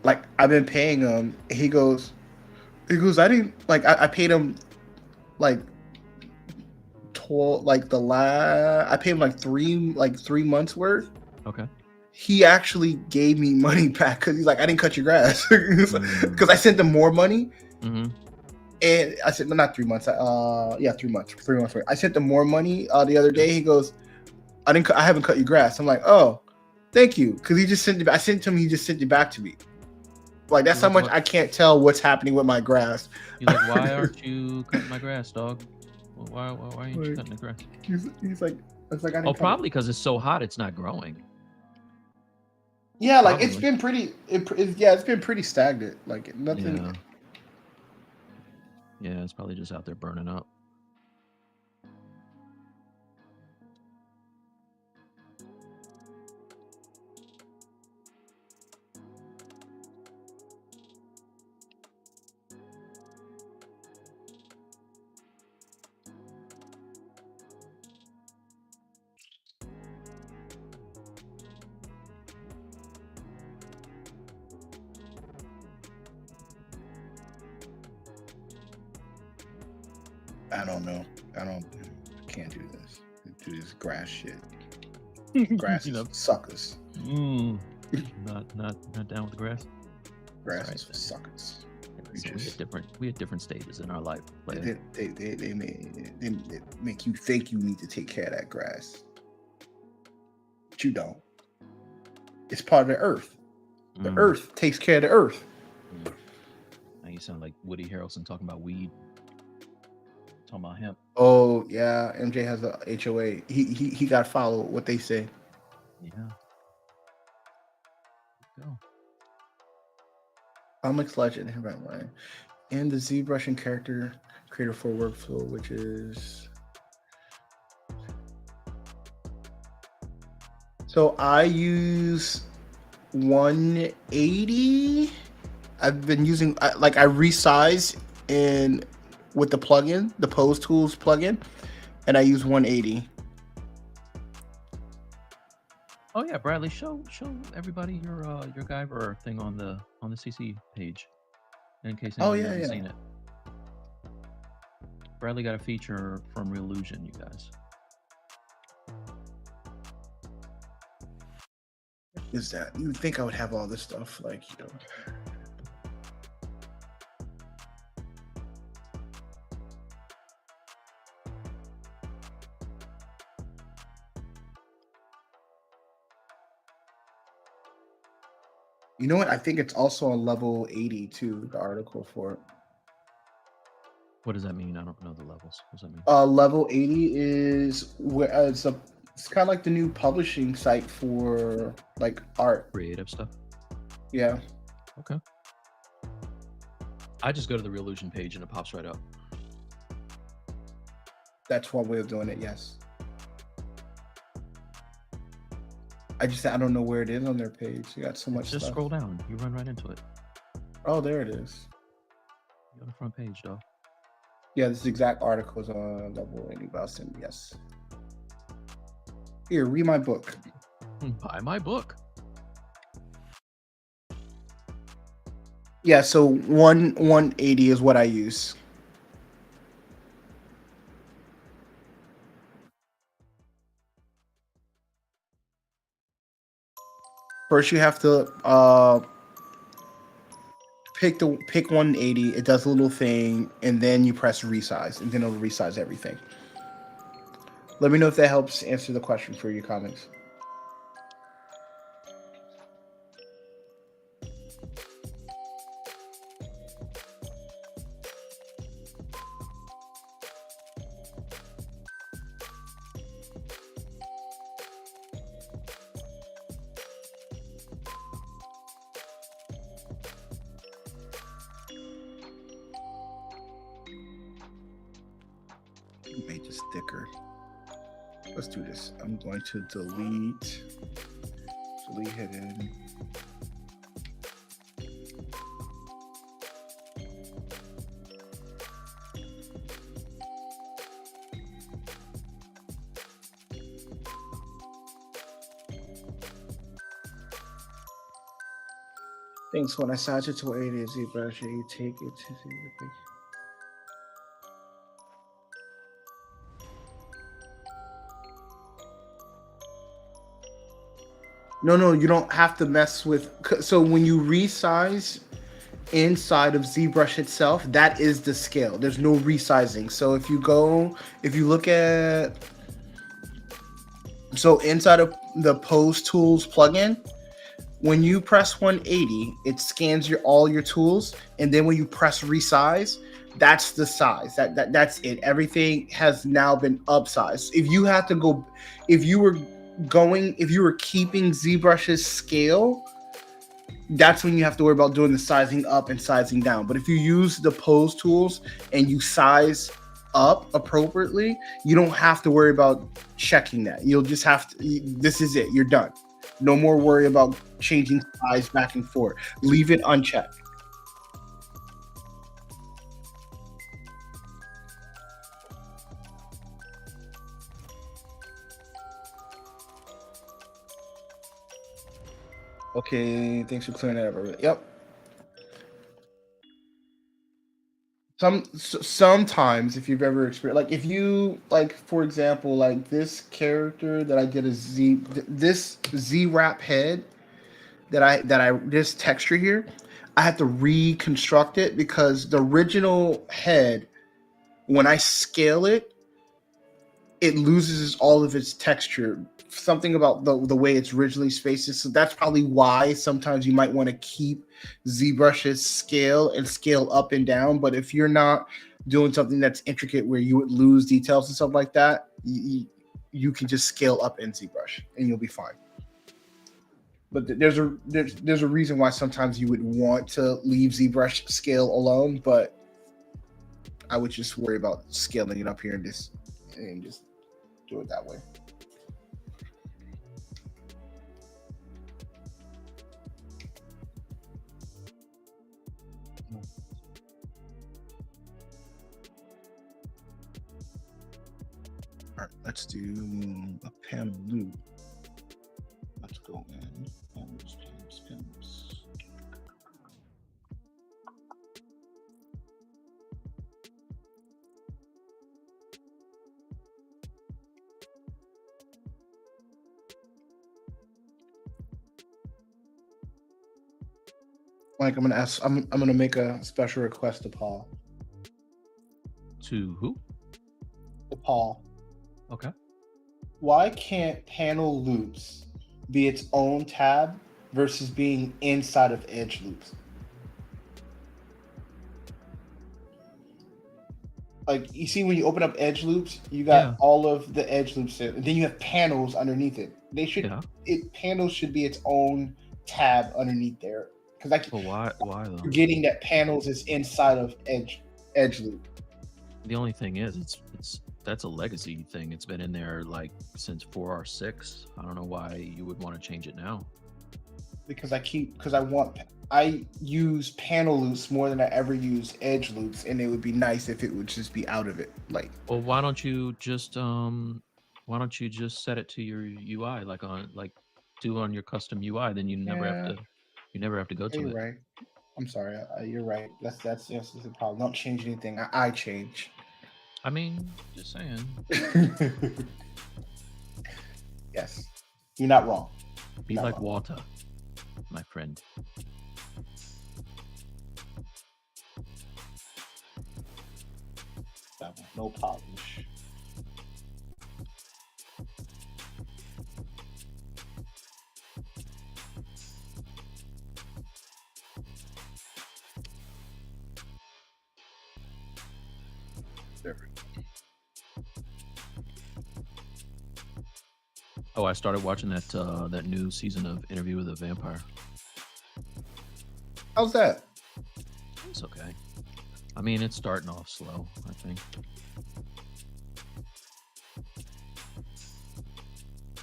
Like I've been paying him. He goes, I didn't like I paid him like 12 I paid him like 3 months worth. Okay. He actually gave me money back because he's like, I didn't cut your grass because I sent him more money. And I said, no, not 3 months. 3 months. 3 months. I sent him more money the other day. He goes, I haven't cut your grass. I'm like, oh, thank you. Because he just sent it. I sent him. He just sent it back to me. Like that's how much I can't tell what's happening with my grass. He's like, why aren't you cutting my grass, dog? Why aren't you cutting the grass? He's like, it's like I didn't probably because it's so hot, it's not growing. Yeah, like it's been pretty. It's been pretty stagnant. Like nothing. Yeah, it's probably just out there burning up. I don't know. I can't do this. Do this grass shit. Grass suckers. Not down with the grass. Grass is for suckers. We had different stages in our life. They make you think you need to take care of that grass, but you don't. It's part of the earth. The earth takes care of the earth. Now you sound like Woody Harrelson talking about weed. Talking about hemp. Oh yeah, MJ has a HOA. He got to follow what they say. Yeah. Go. Comics legend, and the Zbrush and character creator for workflow, which is. So I use 180. I've been using I resize with the plugin, the Pose Tools plugin, and I use 180. Oh yeah, Bradley, show everybody your Guyver thing on the CC page, in case anybody hasn't seen it. Bradley got a feature from Reallusion, you guys. Is that you would think I would have all this stuff You know what? I think it's also on level 80 too, the article for it. What does that mean? I don't know the levels. What does that mean? Level 80 is where it's kind of like the new publishing site for like art. Creative stuff. Yeah. Okay. I just go to the Reallusion page and it pops right up. That's one way of doing it, yes. I don't know where it is on their page. You got so much stuff. Just scroll down. You run right into it. Oh, there it is. You on the front page, though. Yeah, this exact article is on Level 80 Boston. Yes. Here, read my book. Buy my book. Yeah, so 180 is what I use. First, you have to pick 180. It does a little thing, and then you press resize, and then it'll resize everything. Let me know if that helps answer the question for your comments. Make this thicker. Let's do this. I'm going to delete hidden. Thanks. When I size it to 180 ZBrush, you take it to the No, you don't have to mess with. So when you resize inside of ZBrush itself, that is the scale. There's no resizing. So if you look at, so inside of the Pose Tools plugin, when you press 180, it scans all your tools, and then when you press resize, that's the size. That's it. Everything has now been upsized. If you were keeping ZBrush's scale, that's when you have to worry about doing the sizing up and sizing down. But if you use the Pose Tools and you size up appropriately, you don't have to worry about checking that. You'll just have to, this is it, you're done. No more worry about changing size back and forth. Leave it unchecked. Okay, thanks for clearing that up. Yep. Sometimes, if you've ever experienced, like if you, like for example, like this character that I did this Z wrap head that I this texture here, I had to reconstruct it because the original head, when I scale it, it loses all of its texture. Something about the way it's originally spaced. So that's probably why sometimes you might want to keep ZBrush's scale and scale up and down. But if you're not doing something that's intricate where you would lose details and stuff like that, you can just scale up in ZBrush and you'll be fine. But there's a reason why sometimes you would want to leave ZBrush scale alone, but I would just worry about scaling it up here and just do it that way. All right, let's do a panel loop. Let's go in. Panels. Mike, I'm gonna make a special request to Paul. To who? To Paul. Okay. Why can't panel loops be its own tab versus being inside of edge loops? Like you see when you open up edge loops, you got all of the edge loops there, and then you have panels underneath it. Panels should be its own tab underneath there. Because why though? Forgetting that panels is inside of edge loop. The only thing is, that's a legacy thing. It's been in there like since 4R6. I don't know why you would want to change it now. Because I want I use panel loops more than I ever use edge loops, and it would be nice if it would just be out of it. Like, Well, why don't you just set it to your UI do on your custom UI? Then yeah, you never have to go yeah, to you're it. right. I'm sorry. You're right. That's yes, that's the problem. Don't change anything. I change. I mean, just saying. Yes, you're not wrong. Be Not like wrong. water, my friend. No polish. There we go. Oh, I started watching that new season of Interview with a Vampire. How's that? It's okay. I mean, it's starting off slow, I think.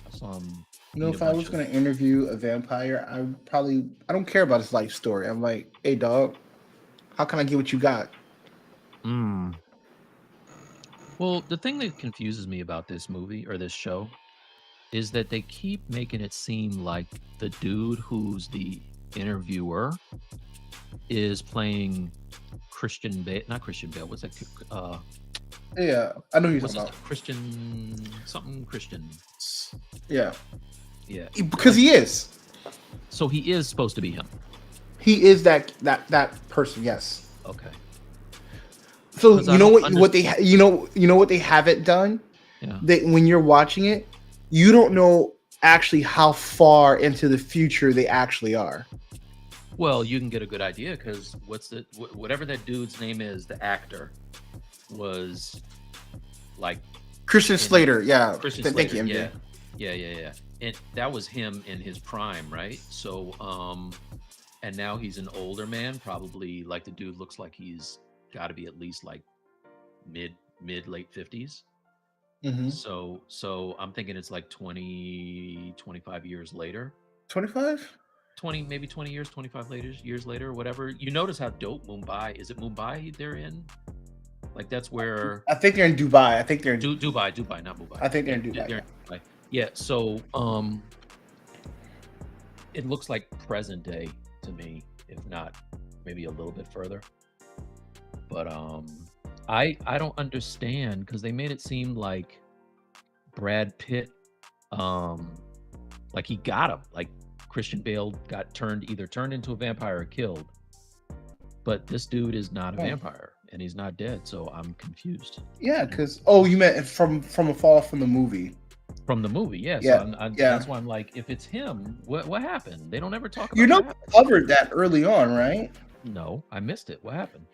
I saw him. You know, eat a if I bunch was of- going to interview a vampire, I don't care about his life story. I'm like, hey, dog, how can I get what you got? Mm. Well, the thing that confuses me about this movie or this show is that they keep making it seem like the dude who's the interviewer is playing Christian Bale, not Christian Bale. What's that? Yeah, I know who you're What's talking his about. Christian something Christian? Yeah, Yeah. because he is. So he is supposed to be him. He is that person. Yes. Okay. So 'Cause I you know don't what they you know what they haven't done. Yeah. They when you're watching it, you don't know actually how far into the future they actually are. Well, you can get a good idea because whatever that dude's name is, the actor was like Christian Slater, yeah. Christian Thank Slater. you, MJ. Yeah. And that was him in his prime, right? So, and now he's an older man, probably like the dude looks like he's got to be at least like mid late 50s. Mm-hmm. So I'm thinking it's like 25 years later. 25? 20, maybe 20 years, 25 years later, whatever. You notice how dope Mumbai is. It Mumbai they're in? Like that's where I think they're in Dubai. I think they're in Dubai, not Mumbai. I think they're in Dubai. They're in Dubai. Yeah. So it looks like present day to me, if not maybe a little bit further. But I don't understand because they made it seem like Brad Pitt like he got him. Like Christian Bale got either turned into a vampire or killed. But this dude is not a vampire and he's not dead, so I'm confused. Yeah, because you meant from a fall from the movie. From the movie, yeah. Yeah, So yeah. That's why I'm like, if it's him, what happened? They don't ever talk about. You know, what we happened. covered that early on, right? No, I missed it. What happened?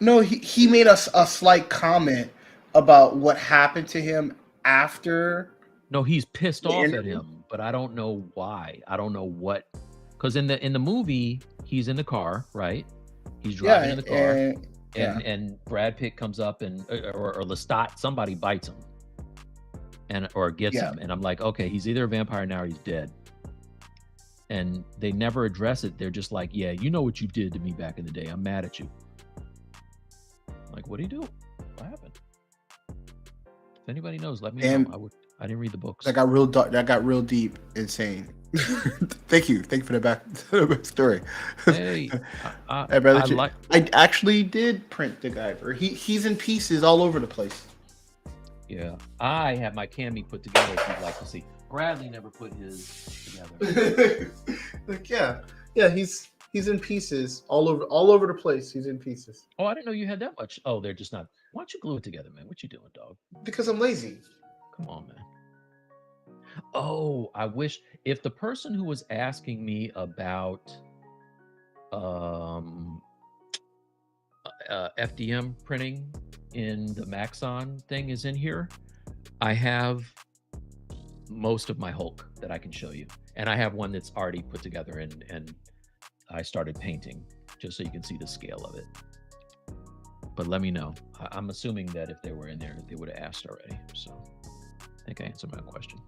No, he made us a slight comment about what happened to him after. No, he's pissed The off at interview? him, but I don't know why. I don't know what. Because in the movie, he's in the car, right? He's driving in the car, and Brad Pitt comes up and or Lestat, somebody bites him, or gets him, and I'm like, okay, he's either a vampire now or he's dead. And they never address it. They're just like, yeah, you know what you did to me back in the day. I'm mad at you. Like, what do you do? What happened? If anybody knows, let me know. I didn't read the books. That got real dark. That got real deep, insane. Thank you for the back story. Hey, I actually did print the Guyver. He's in pieces all over the place. Yeah, I have my cami put together. If you'd like to see, Bradley never put his together. Like yeah, he's in pieces all over the place. He's in pieces. Oh, I didn't know you had that much. Oh, they're just not. Why don't you glue it together, man? What you doing, dog? Because I'm lazy. Come on, man. Oh, I wish if the person who was asking me about FDM printing in the Maxon thing is in here, I have most of my Hulk that I can show you, and I have one that's already put together and I started painting just so you can see the scale of it. But let me know. I'm assuming that if they were in there, they would have asked already. So I think I answered my question.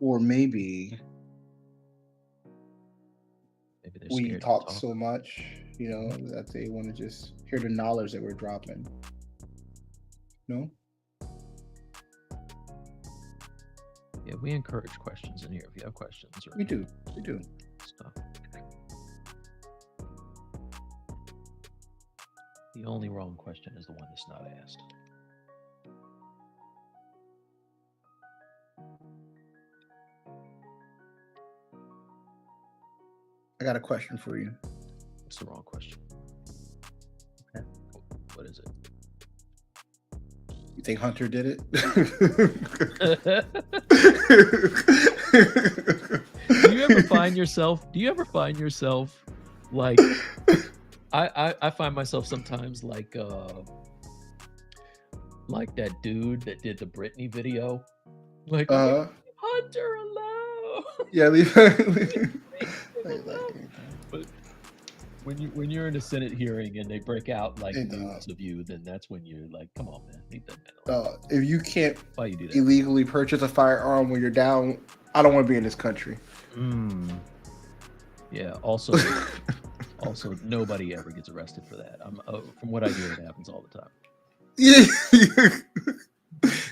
Or maybe Maybe they're we scared to talk talk. so much, that they want to just hear the knowledge that we're dropping. No? Yeah, we encourage questions in here. If you have questions or We do. We do. stuff. The only wrong question is the one that's not asked. I got a question for you. It's the wrong question. Okay. What is it? You think Hunter did it? Do you ever find yourself like I find myself sometimes like that dude that did the Britney video, like Hunter alone. Yeah, But when you're in a Senate hearing and they break out like Hey, news dog. of you, then that's when you're like, come on, man, leave that man alone. If you can't Why you do that? illegally purchase a firearm when you're down, I don't want to be in this country. Yeah. Also, nobody ever gets arrested for that. From what I hear, it happens all the time. Yeah.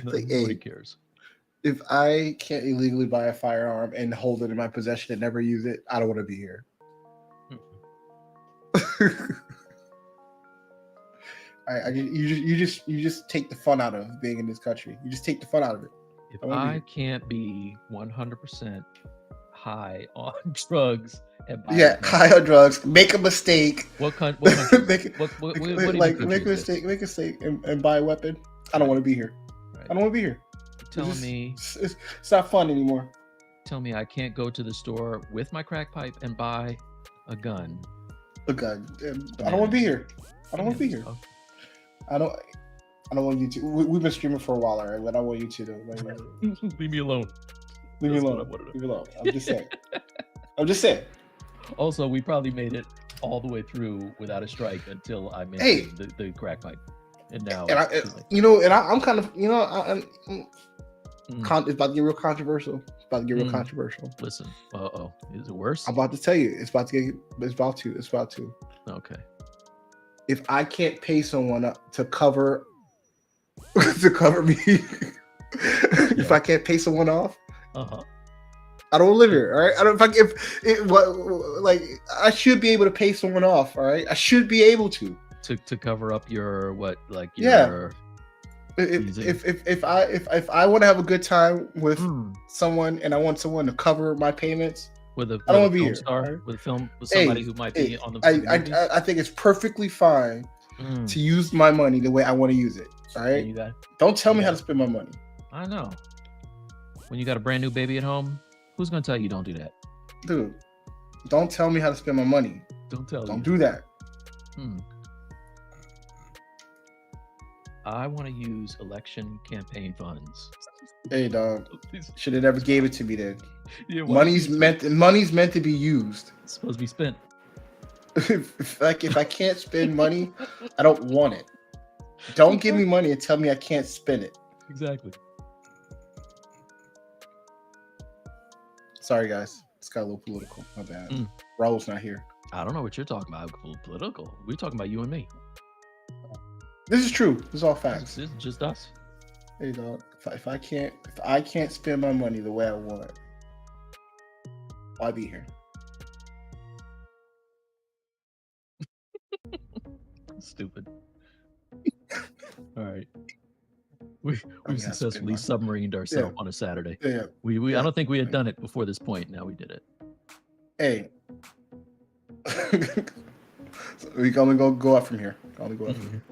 Nobody cares. If I can't illegally buy a firearm and hold it in my possession and never use it, I don't want to be here. You just take the fun out of being in this country. You just take the fun out of it. If I can't be 100% high on drugs and buy high on drugs, make a mistake. What country? Make a mistake and buy a weapon. I don't want to be here. Right. I don't want to be here. Telling me it's not fun anymore. Tell me I can't go to the store with my crack pipe and buy a gun. I don't want to be here. I don't want to be here. I don't want you to. We've been streaming for a while, alright? But I want you to. Leave me alone. Leave me alone. Leave me alone. I'm just saying. Also, we probably made it all the way through without a strike until I mentioned the crack pipe, and now I'm kind of it's about to get real controversial. Listen, is it worse? I'm about to tell you, it's about to. Okay. If I can't pay someone up to cover me, if I can't pay someone off, I don't live here. All right. I don't. I should be able to pay someone off. All right. I should be able to cover up your If I want to have a good time with someone and I want someone to cover my payments, I don't want to be here. Star, with somebody who might be on the. I think it's perfectly fine to use my money the way I want to use it. All right. Don't tell me how to spend my money. I know. When you got a brand new baby at home, who's gonna tell you don't do that? Dude, don't tell me how to spend my money. Don't do that. I want to use election campaign funds. Hey, dog. Should have never gave it to me then. Yeah, money's meant to be used. It's supposed to be spent. if I can't spend money, I don't want it. Don't give me money and tell me I can't spend it. Exactly. Sorry, guys. It's got a little political. My bad. Raul's not here. I don't know what you're talking about. Political. We're talking about you and me. This is true. This is all facts. This is just us. Hey, dog. If I can't spend my money the way I want, why be here? Stupid. All right. We successfully submarined ourselves on a Saturday. Yeah. I don't think we had done it before this point. Now we did it. Hey. So we can only go up from here. From here.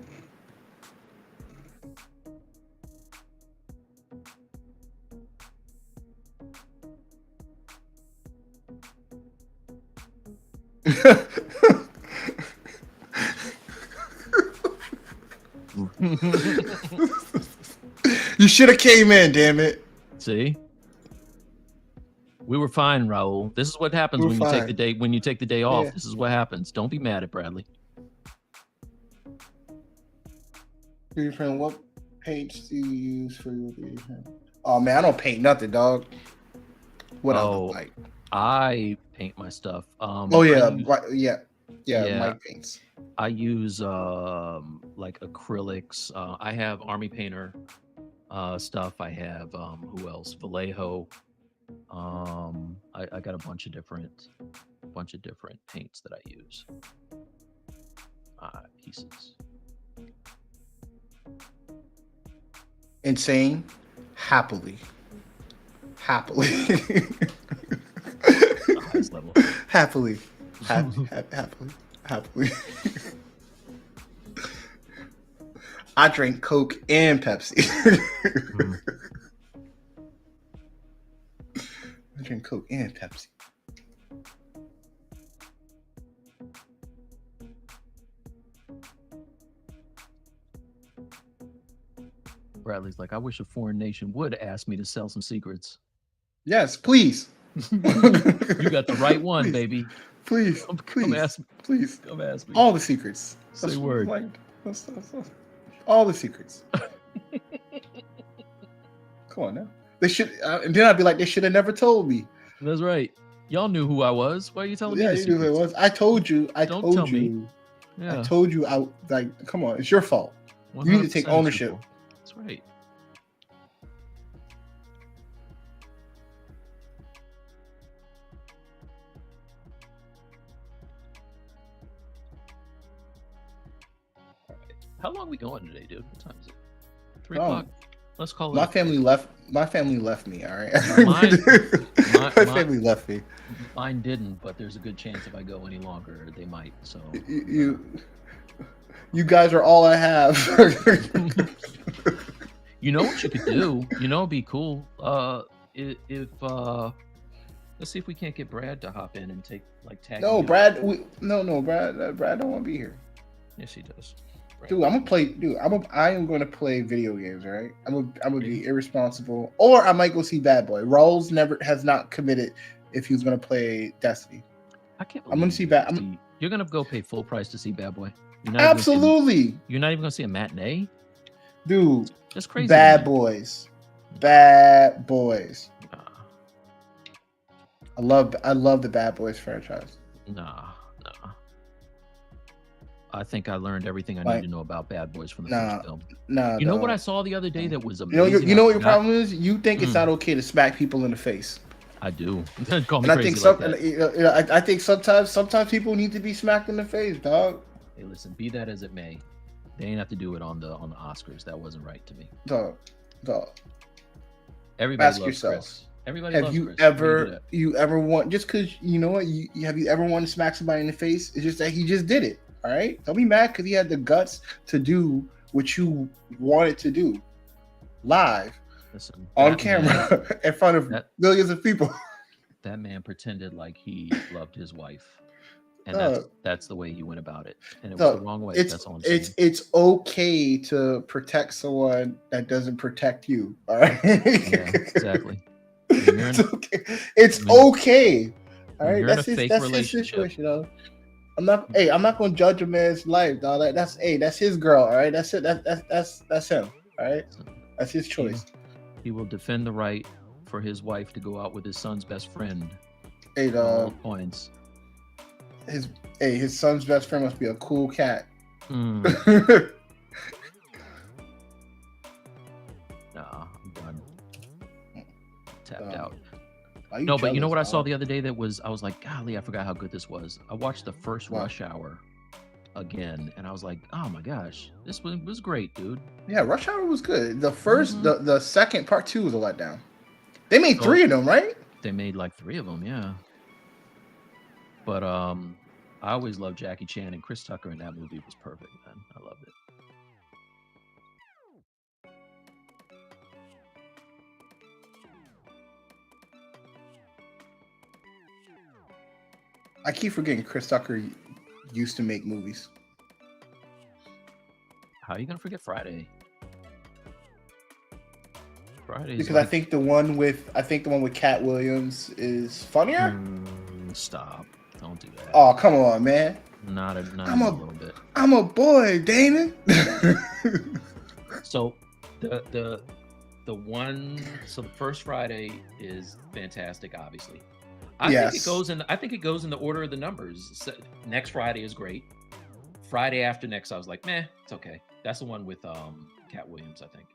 You should have came in, damn it. See? We were fine, Raul. This is what happens when you take the day off. Yeah. This is what happens. Don't be mad at Bradley. Your friend, what paints do you use for your video? Oh man, I don't paint nothing, dog. What I look like? I paint my stuff. Oh yeah, yeah. Yeah, Mike paints. I use like acrylics. I have Army Painter stuff. I have who else? Vallejo. I got a bunch of different paints that I use. Pieces. Insane. Happily. Highest level. Happily. Happily. I drink Coke and Pepsi. Mm. I drink Coke and Pepsi. Bradley's like, I wish a foreign nation would ask me to sell some secrets. Yes, please. You got the right one, Please. baby. Please. Come ask me. Please. Come ask me. All the secrets. Say word. That's all the secrets. Come on now. They should, and then I'd be like, they should have never told me. That's right. Y'all knew who I was. Why are you telling me? Yeah, you knew who it was. I told you. Don't tell me. Yeah. I told you. Come on. It's your fault. You need to take ownership. People. That's right. All right. How long are we going today, dude? What time is it? 3 o'clock. Let's call it. My family left me. All right. My family left me. Mine didn't, but there's a good chance if I go any longer, they might. So you guys are all I have. You know what you could do? You know, it'd be cool. If let's see if we can't get Brad to hop in and take tag. No, Brad. Brad don't want to be here. Yes, he does. Brad. Dude, I'm gonna play. Dude, I am going to play video games. All right, I'm gonna be irresponsible, or I might go see Bad Boy. Rawls has not committed if he was gonna play Destiny. I can't. I'm gonna see You're gonna go pay full price to see Bad Boy. Absolutely. You're not even gonna see a matinee, dude. That's crazy. Bad Boys. I love the Bad Boys franchise. Nah. I think I learned everything I need to know about Bad Boys from the first film. You know what I saw the other day that was amazing? You know what your problem is? You think it's not okay to smack people in the face. I do. Call me and crazy I think sometimes people need to be smacked in the face, dog. Hey, listen, be that as it may, they ain't have to do it on the Oscars. That wasn't right to me. Dog. Everybody Ask loves yourself. Chris. Everybody have loves you Chris. ever want, just because you know what, have you ever wanted to smack somebody in the face? It's just that he just did it. All right, don't be mad because he had the guts to do what you wanted to do live. Listen, on camera in front of millions of people. That man pretended like he loved his wife, and that's the way he went about it, and it was the wrong way. That's all I'm saying. It's okay to protect someone that doesn't protect you. All right. Yeah, exactly. It's okay. All right. That's his situation. I'm not going to judge a man's life, dog. That's his girl. All right. That's it. That's him. All right. That's his choice. He will defend the right for his wife to go out with his son's best friend. Hey, dog. Points. His son's best friend must be a cool cat. Nah, I'm done. Tapped out. No, but you know what I saw the other day I was like, golly, I forgot how good this was. I watched the first Rush Hour again, and I was like, oh my gosh, this was great, dude. Yeah, Rush Hour was good. The first, the second part 2 was a letdown. They made 3 of them, right? They made like 3 of them, yeah. But I always loved Jackie Chan, and Chris Tucker in that movie was perfect, man. I loved it. I keep forgetting Chris Tucker used to make movies. How are you gonna forget Friday? Because I think the one with Cat Williams is funnier. Stop! Don't do that. Oh, come on, man. Not a little bit. I'm a boy, Damon. So the first Friday is fantastic. Obviously, I think it Yes. goes in. I think it goes in the order of the numbers. So, next Friday is great. Friday after next, I was like, meh, it's okay. That's the one with Cat Williams, I think.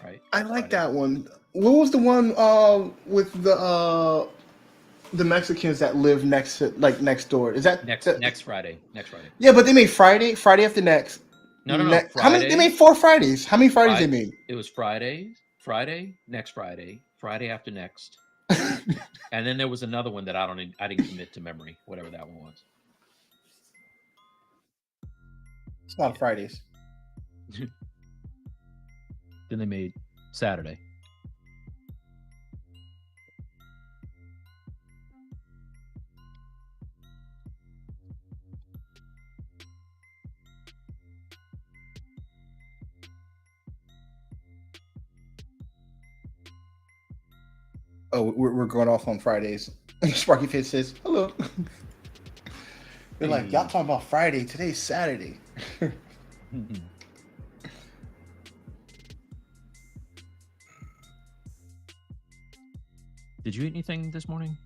Right? I like Friday. that one. What was the one with the Mexicans that live next door? Is that Next Friday? Next Friday. Yeah, but they made Friday after next. No. How many? They Friday. made 4 Fridays. How many Fridays they made? It was Friday, next Friday, Friday after next, and then there was another one that I didn't commit to memory, whatever that one was. It's a lot of Fridays. Then they made Saturday. Oh, we're going off on Fridays. Sparky Face says hello. They're like, y'all talking about Friday. Today's Saturday. Did you eat anything this morning?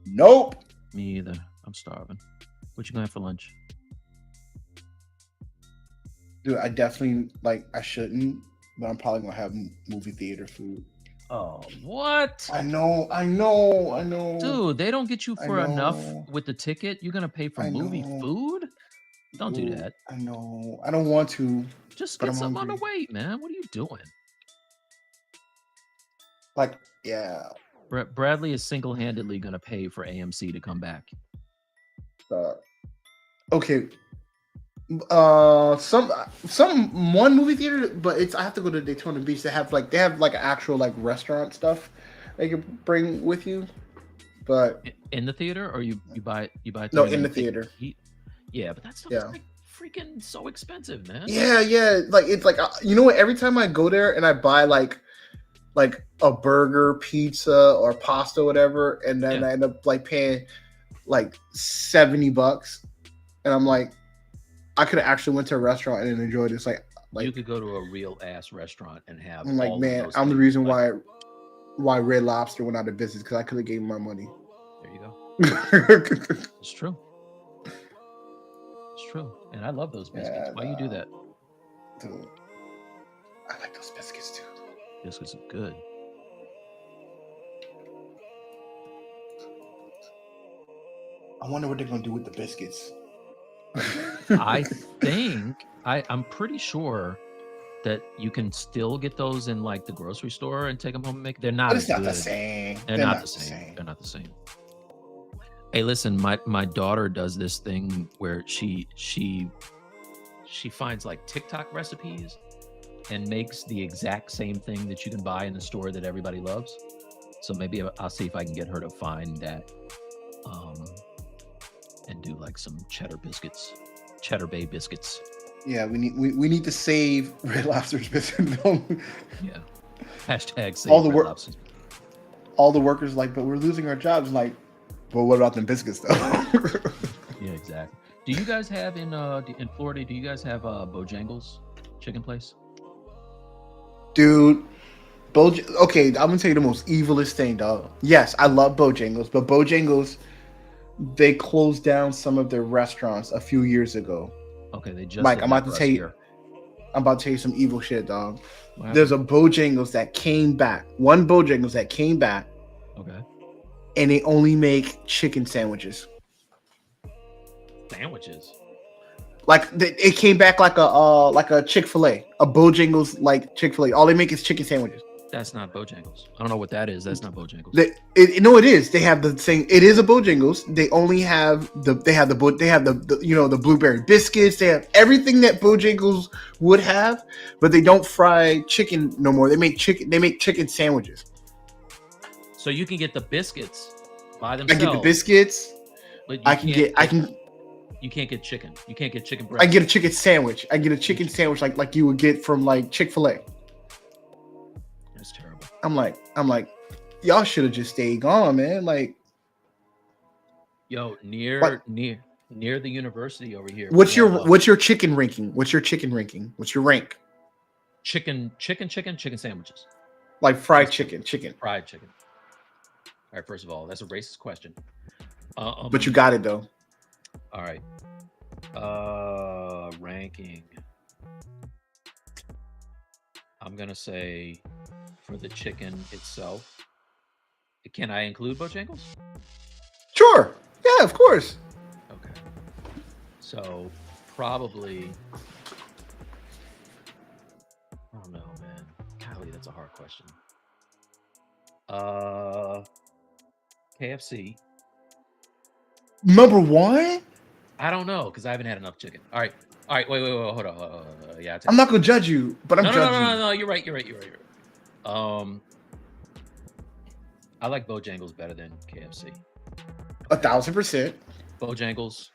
Nope. Me either. I'm starving. What you gonna have for lunch? Dude, I definitely I shouldn't, but I'm probably gonna have movie theater food. Oh, what? I know. Dude, they don't get you for enough with the ticket. You're gonna pay for movie food? Don't do that. I know. I don't want to. Just get something on the weight, man. What are you doing? Yeah. Bradley is single-handedly gonna pay for AMC to come back. Okay. One movie theater, but I have to go to Daytona Beach. They have actual restaurant stuff they can bring with you. But in the theater, or you buy no, in the theater. Yeah, but that stuff is freaking so expensive, man. Yeah. It's you know what? Every time I go there and I buy like a burger, pizza, or pasta, whatever, and then I end up paying $70, and I'm like, I could have actually went to a restaurant and enjoyed this. You could go to a real ass restaurant and have. I'm like, man, I'm the reason why Red Lobster went out of business, because I could have gave my money. There you go. It's true. It's true, and I love those biscuits. Why you do that? Dude, I like those biscuits too. Biscuits are good. I wonder what they're gonna do with the biscuits. I'm pretty sure that you can still get those in the grocery store and take them home and make. They're not. But it's not good. the same. They're not the same. They're not the same. Hey, listen, my daughter does this thing where she finds TikTok recipes and makes the exact same thing that you can buy in the store that everybody loves. So maybe I'll see if I can get her to find that, and do some cheddar bay biscuits. Yeah, we need to save Red Lobster's business. Yeah. Hashtag save all the Red Lobsters. All the workers but we're losing our jobs. But what about them biscuits though? Yeah, exactly. Do you guys have in Florida? Do you guys have Bojangles chicken place? Dude, okay, I'm gonna tell you the most evilest thing, dog. Yes, I love Bojangles, but Bojangles, they closed down some of their restaurants a few years ago. Okay, they just. Mike, I'm about to tell you some evil shit, dog. There's a Bojangles that came back. One Bojangles that came back. Okay. And they only make chicken sandwiches. Sandwiches. It came back like a Chick-fil-A, a Bojangles Chick-fil-A. All they make is chicken sandwiches. That's not Bojangles. I don't know what that is. That's not Bojangles. No, it is. They have the same. It is a Bojangles. They only have the blueberry biscuits. They have everything that Bojangles would have, but they don't fry chicken no more. They make chicken. They make chicken sandwiches. So you can get the biscuits by themselves. I get the biscuits. But you can't get chicken. You can't get chicken breast. I get a chicken sandwich. I get a chicken sandwich like you would get from Chick-fil-A. That's terrible. I'm like, y'all should have just stayed gone, man. Yo, near the university over here. What's your chicken ranking? What's your chicken ranking? What's your rank? Chicken sandwiches. Fried chicken. Fried chicken. right. First of all, that's a racist question. But you got it though. All right. Ranking. I'm gonna say for the chicken itself. Can I include Bojangles? Sure. Yeah, of course. Okay. So probably. I don't know, man. Golly, that's a hard question. KFC. Number one? I don't know because I haven't had enough chicken. All right. Wait. Hold on. Yeah, I'm not gonna judge you, but I'm judging you. No. You're right. I like Bojangles better than KFC. 1,000%. Bojangles.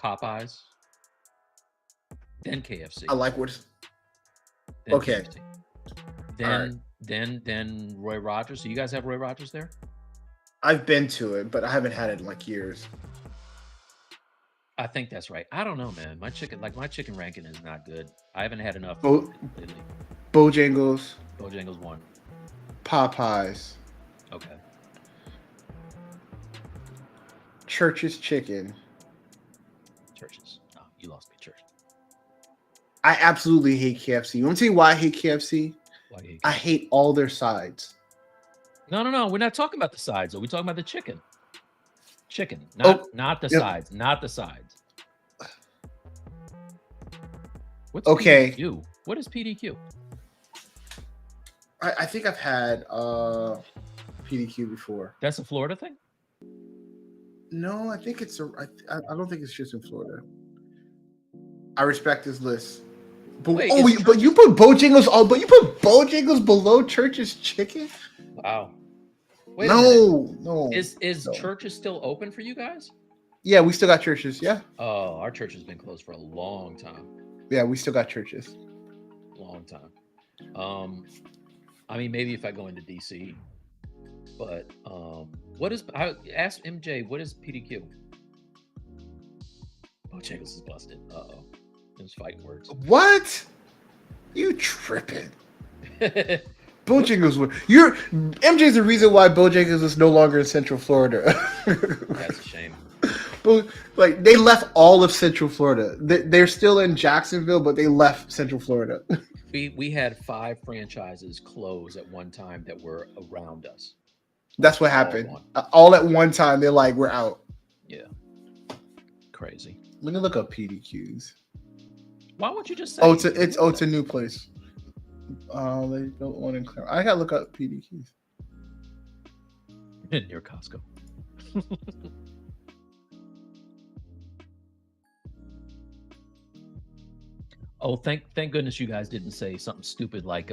Popeyes. Then KFC. I like what. Then Okay. KFC. Then Roy Rogers. So you guys have Roy Rogers there? I've been to it, but I haven't had it in like years. I think that's right. I don't know, man. My chicken ranking is not good. I haven't had enough Bo- lately. Bojangles. Bojangles 1. Popeyes. Okay. Church's Chicken. Churches. Oh, you lost me, Church. I absolutely hate KFC. You want to tell you why I hate KFC? Why do you hate I hate all their sides. No. We're not talking about the sides. We're talking about the chicken. Chicken, not the yep. sides. Not the sides. What's Okay. PDQ? What is PDQ? I think I've had PDQ before. That's a Florida thing? No, I think it's I don't think it's just in Florida. I respect this list. But Wait, but you put Bojangles but you put Bojangles below Church's Chicken? Wow. Wait no. Is Churches still open for you guys? Yeah, we still got Churches. Yeah. Oh, our church has been closed for a long time. Yeah, we still got Churches. Long time. I mean, maybe if I go into DC, but I asked MJ, what is PDQ? Bojangles is busted. Uh-oh. Those fighting words. What? You tripping? Bojangles were MJ's the reason why Bojangles is no longer in Central Florida. That's a shame. But like they left all of Central Florida. They're still in Jacksonville, but they left Central Florida. We had 5 franchises close at one time that were around us. That's what happened. All at one time, they're like, we're out. Yeah. Crazy. Let me look up PDQs. Why won't you just say? It's a new place. They built one in Claremont. I gotta look up PDQs. Near Costco. Oh, thank goodness you guys didn't say something stupid like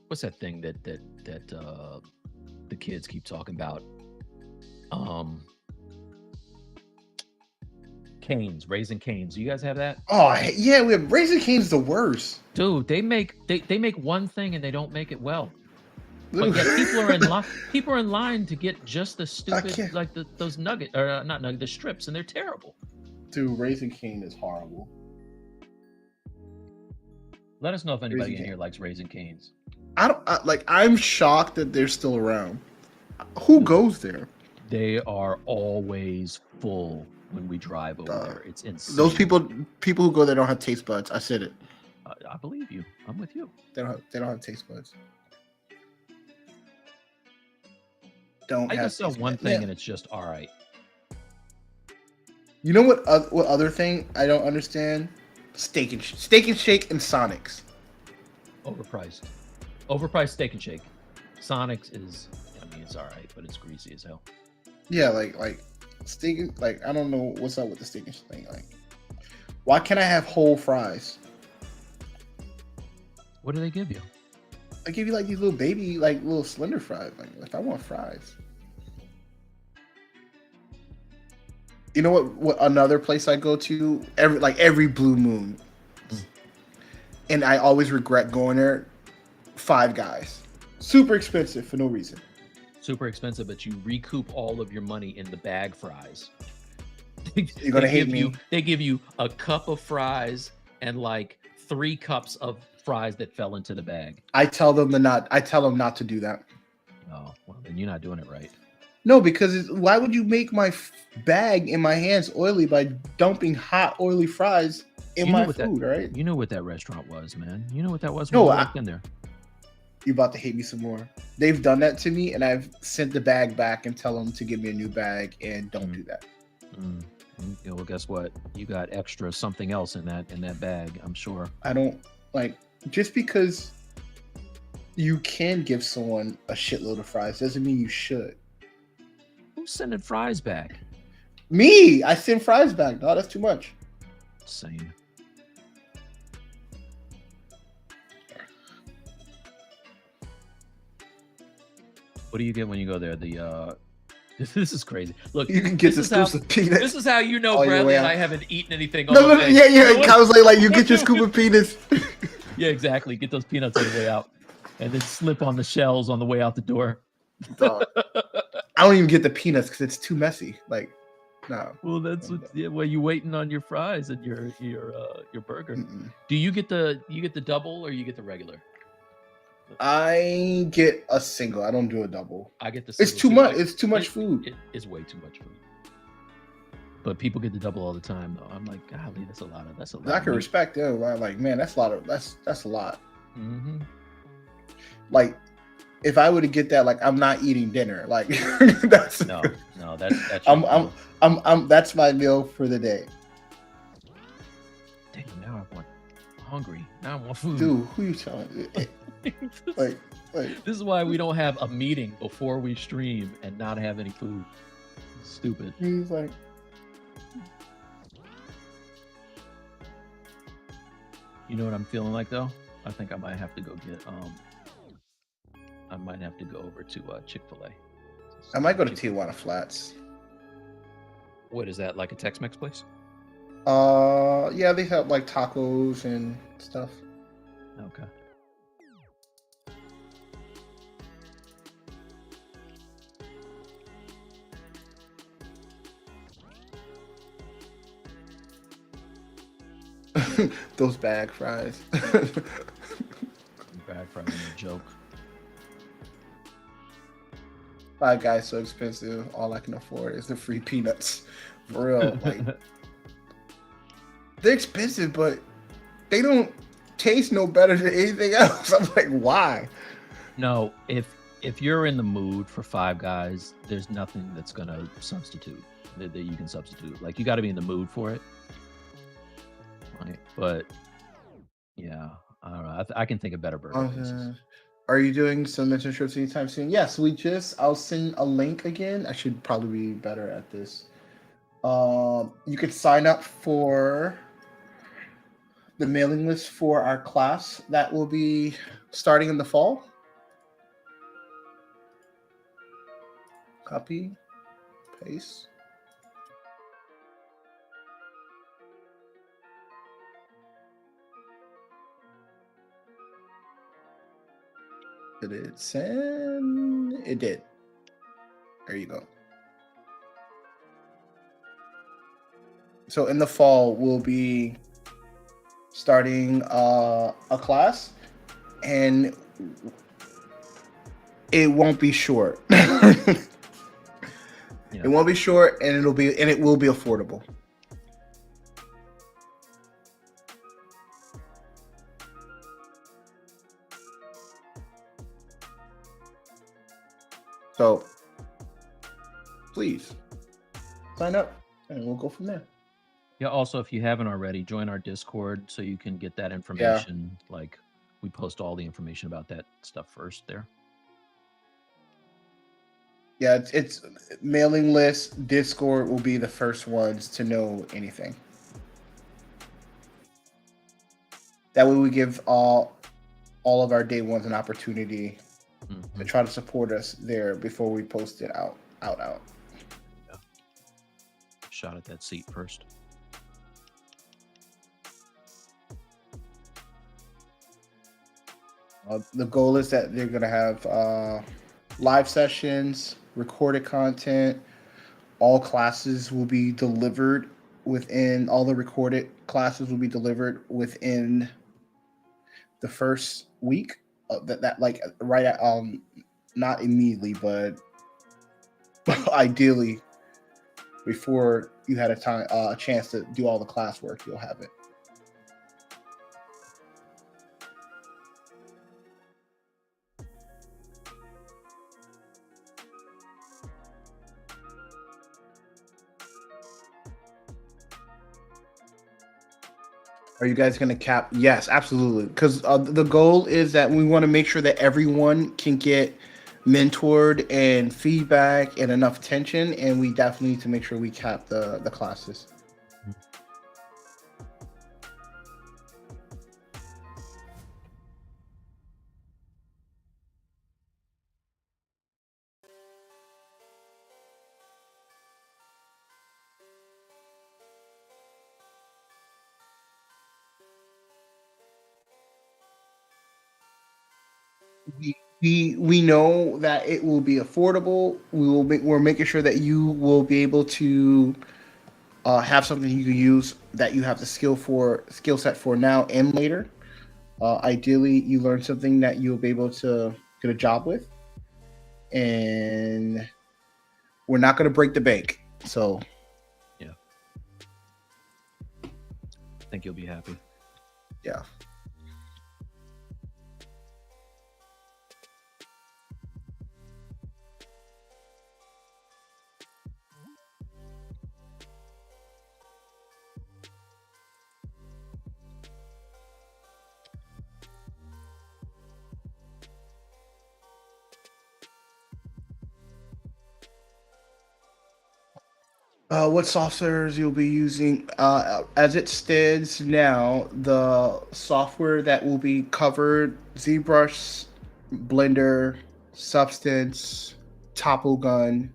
what's that thing that the kids keep talking about? Canes, Raising Canes. Do you guys have that? Oh yeah, we have Raising Cane's the worst. Dude, they make one thing and they don't make it well. But yet people are in line to get just the stupid like those nuggets or not nuggets, the strips, and they're terrible. Dude, Raising Cane is horrible. Let us know if anybody in here likes Raising Canes. I'm shocked that they're still around. Who goes there? They are always full when we drive over there. It's insane. Those people who go there don't have taste buds. I said it. I believe you. I'm with you. They don't have taste buds. I can sell one thing and it's just all right. You know what other thing I don't understand? Steak and Shake and Sonics. Overpriced Steak and Shake. Sonics is, I mean, it's all right, but it's greasy as hell. Yeah, like steak, like I don't know what's up with the steak and shake thing. Like, why can't I have whole fries? What do they give you? I give you like these little baby, like little slender fries. Like I want fries. You know what another place I go to every blue moon, and I always regret going there. Five Guys, super expensive for no reason. Super expensive, but you recoup all of your money in the bag fries. You're gonna hate me. They give you a cup of fries and like 3 cups of fries that fell into the bag. I tell them not to do that. Oh, well, then you're not doing it right. No, because why would you make my bag in my hands oily by dumping hot oily fries in my food, right? You know what that restaurant was, man. You know what that was when No, you walked in there. You're about to hate me some more. They've done that to me, and I've sent the bag back and tell them to give me a new bag, and don't do that. Yeah, well, guess what? You got extra something else in that bag, I'm sure. I don't like just because you can give someone a shitload of fries doesn't mean you should. Who's sending fries back? Me! I send fries back. No, that's too much. Same. What do you get when you go there? This is crazy. Look, you can get the scoops of peanuts. This is how you know Bradley and I haven't eaten anything all No, day. yeah. I was like you get your scoop of peanuts. Yeah, exactly. Get those peanuts on the way out, and then slip on the shells on the way out the door. I don't even get the peanuts because it's too messy. Like, no. Well, that's what. Yeah, well, you waiting on your fries and your burger. Do you get the double or you get the regular? I get a single. I don't do a double. I get the single. It's too much. It's too much food. It is way too much food. But people get the double all the time, though. I'm like, golly, that's a lot. I can respect it. Like, man, that's a lot. That's a lot. Mm-hmm. Like, if I were to get that, like, I'm not eating dinner. Like, that's no. That's. I'm. That's my meal for the day. Damn, now I'm hungry. Now I want food. Dude, who you telling? like, this is why we don't have a meeting before we stream and not have any food. It's stupid. He's like, you know what I'm feeling like though? I think I might have to go get I might have to go over to Chick-fil-A. I might go to Tijuana Flats. What is that, like a Tex-Mex place? Yeah, they have like tacos and stuff. Okay. Those bag fries. Bag fries are a joke. Five Guys so expensive. All I can afford is the free peanuts. For real, like they're expensive, but they don't taste no better than anything else. I'm like, why? No, if you're in the mood for Five Guys, there's nothing that's gonna substitute that you can substitute. Like, you got to be in the mood for it. Right, but yeah, I don't know. I can think of better burgers. Are you doing some mentorships anytime soon? Yes, I'll send a link again. I should probably be better at this. You could sign up for the mailing list for our class that will be starting in the fall. Copy, paste. Did it send? It did. There you go. So in the fall, we'll be starting a class, and it won't be short. It won't be short, and it will be affordable. So please sign up and we'll go from there. Yeah, also, if you haven't already, join our Discord so you can get that information. Yeah. Like, we post all the information about that stuff first there. Yeah, it's mailing list. Discord will be the first ones to know anything. That way we give all of our day ones an opportunity to try to support us there before we post it out. Yeah. Shot at that seat first. The goal is that they're going to have live sessions, recorded content. All classes will be delivered within, all the recorded classes will be delivered within the first week. That like right at, not immediately, but ideally before you had a chance to do all the classwork, you'll have it. Are you guys going to cap? Yes, absolutely. Because the goal is that we want to make sure that everyone can get mentored and feedback and enough attention, and we definitely need to make sure we cap the classes. We know that it will be affordable. We're making sure that you will be able to have something you can use that you have the skill set for now and later. Ideally, you learn something that you'll be able to get a job with, and we're not going to break the bank. So, yeah, I think you'll be happy. Yeah. What softwares you'll be using? As it stands now, the software that will be covered: Zbrush, Blender, Substance, Topple Gun.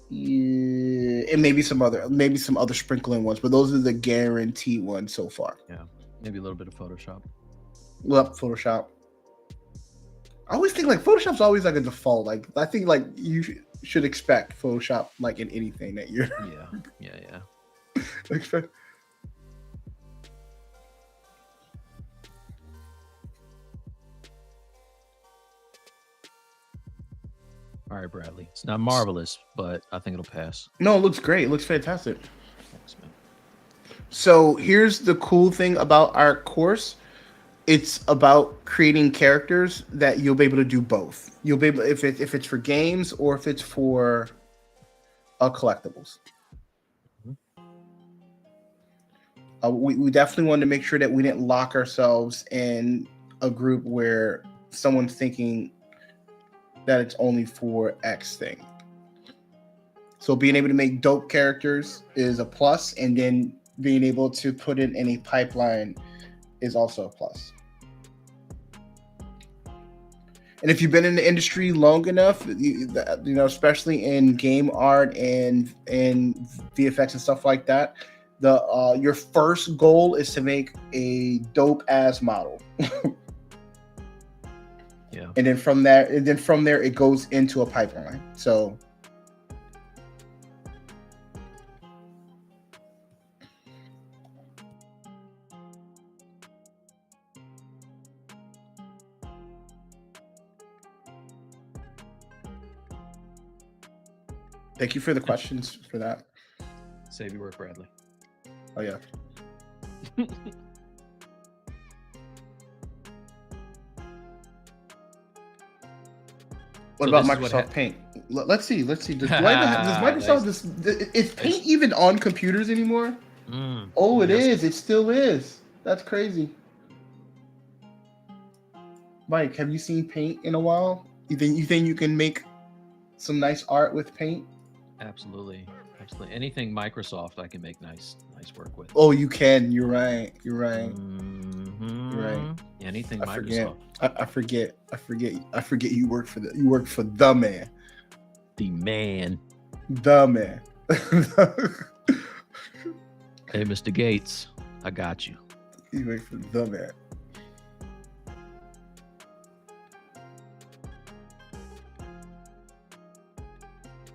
Yeah, and maybe some other sprinkling ones, but those are the guaranteed ones so far. Yeah, maybe a little bit of Photoshop. Well, Photoshop. I always think like Photoshop's always like a default. Like I think like you should expect Photoshop like in anything that you're. Yeah. expect. All right, Bradley. It's not marvelous, but I think it'll pass. No, it looks great. It looks fantastic. Thanks, man. So here's the cool thing about our course. It's about creating characters that you'll be able to do both. You'll be able, if it's for games or if it's for collectibles. We definitely wanted to make sure that we didn't lock ourselves in a group where someone's thinking that it's only for X thing. So being able to make dope characters is a plus, and then being able to put it in a pipeline is also a plus. And if you've been in the industry long enough, you know, especially in game art and VFX and stuff like that, your first goal is to make a dope ass model. Yeah. And then from there it goes into a pipeline. So thank you for the questions for that. Save your work, Bradley. Oh yeah. What about Microsoft Paint? Let's see. Does Microsoft is Paint even on computers anymore? Oh, it is. It still is. That's crazy. Mike, have you seen Paint in a while? You think you can make some nice art with Paint? Absolutely. Anything Microsoft, I can make nice work with. Oh, you can. You're right. You're right. Anything Microsoft. I forget. You work for the man. The man. The man. Hey, Mr. Gates, I got you. You work for the man.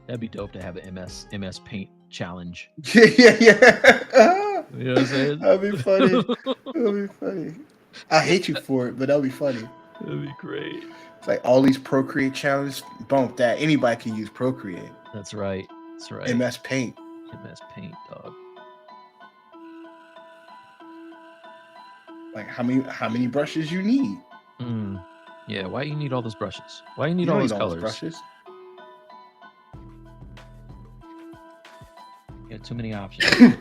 That'd be dope to have an MS Paint challenge. Yeah. You know what I'm saying? That'd be funny. That'd be funny. I hate you for it, but that'll be funny. That'd be great. It's like all these Procreate challenges. Bump that. Anybody can use Procreate. That's right. That's right. MS Paint. MS Paint, dog. Like how many brushes you need? Yeah, why you need all those brushes? Why you need You all don't those need colors? all those brushes. You got too many options.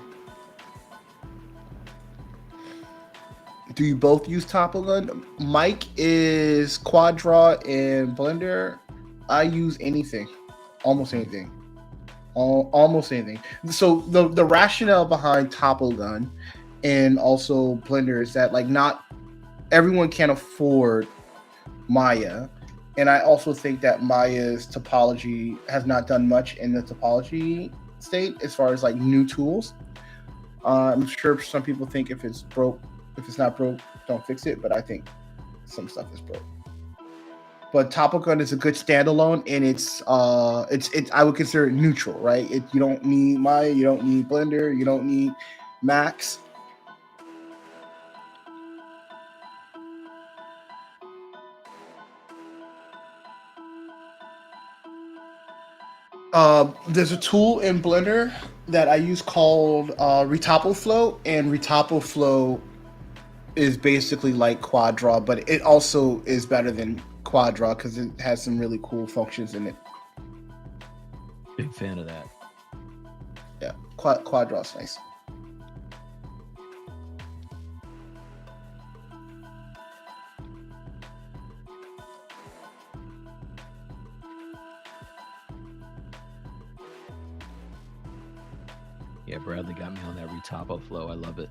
Do you both use Topo Gun? Mike is Quad Draw and Blender. I use anything, almost anything, almost anything. So the rationale behind Topo Gun and also Blender is that like not everyone can afford Maya, and I also think that Maya's topology has not done much in the topology state as far as like new tools. I'm sure some people think if it's not broke, don't fix it. But I think some stuff is broke. But Topo Gun is a good standalone, and it's I would consider it neutral, right? You don't need Maya, you don't need Blender, you don't need Max. There's a tool in Blender that I use called Retopo Flow, and Retopo Flow is basically like Quad Draw, but it also is better than Quad Draw because it has some really cool functions in it. Big fan of that. Yeah, Quad Draw's nice. Yeah, Bradley got me on that Retopo flow. I love it.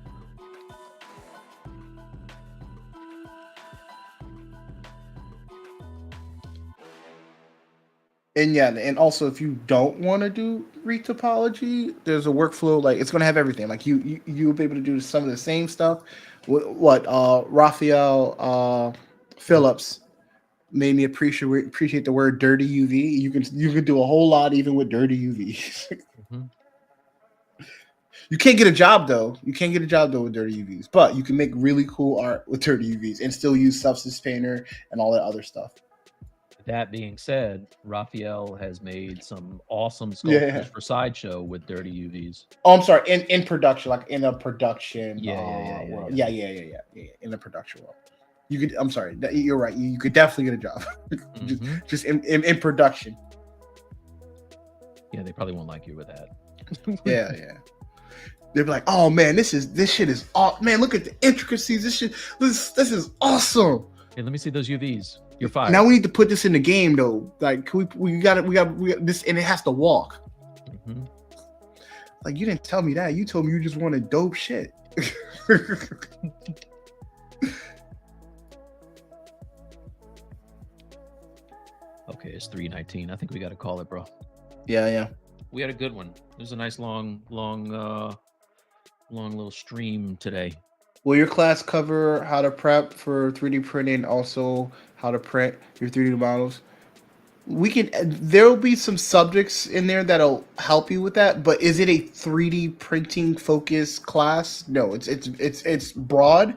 And yeah, and also if you don't want to do retopology, there's a workflow like it's gonna have everything. Like you'll be able to do some of the same stuff. What Raphael Phillips made me appreciate the word dirty UV. You can do a whole lot even with dirty UVs. Mm-hmm. You can't get a job though. You can't get a job though with dirty UVs, but you can make really cool art with dirty UVs and still use Substance Painter and all that other stuff. That being said, Raphael has made some awesome sculptures for Sideshow with dirty UVs. Oh, I'm sorry. In production, like in a production world. Yeah. In the production world. You could. I'm sorry. You're right. You could definitely get a job. just in production. Yeah, they probably won't like you with that. Yeah. They'd be like, "Oh man, this shit is man. Look at the intricacies. This is awesome." Hey, let me see those UVs. You're fired. Now we need to put this in the game though. Like we got this, and it has to walk. Mm-hmm. Like you didn't tell me that. You told me you just wanted dope shit. Okay, it's 3:19. I think we got to call it, bro. Yeah. We had a good one. It was a nice long little stream today. Will your class cover how to prep for 3D printing, also how to print your 3D models? There'll be some subjects in there that'll help you with that, but is it a 3D printing focused class? No, it's broad,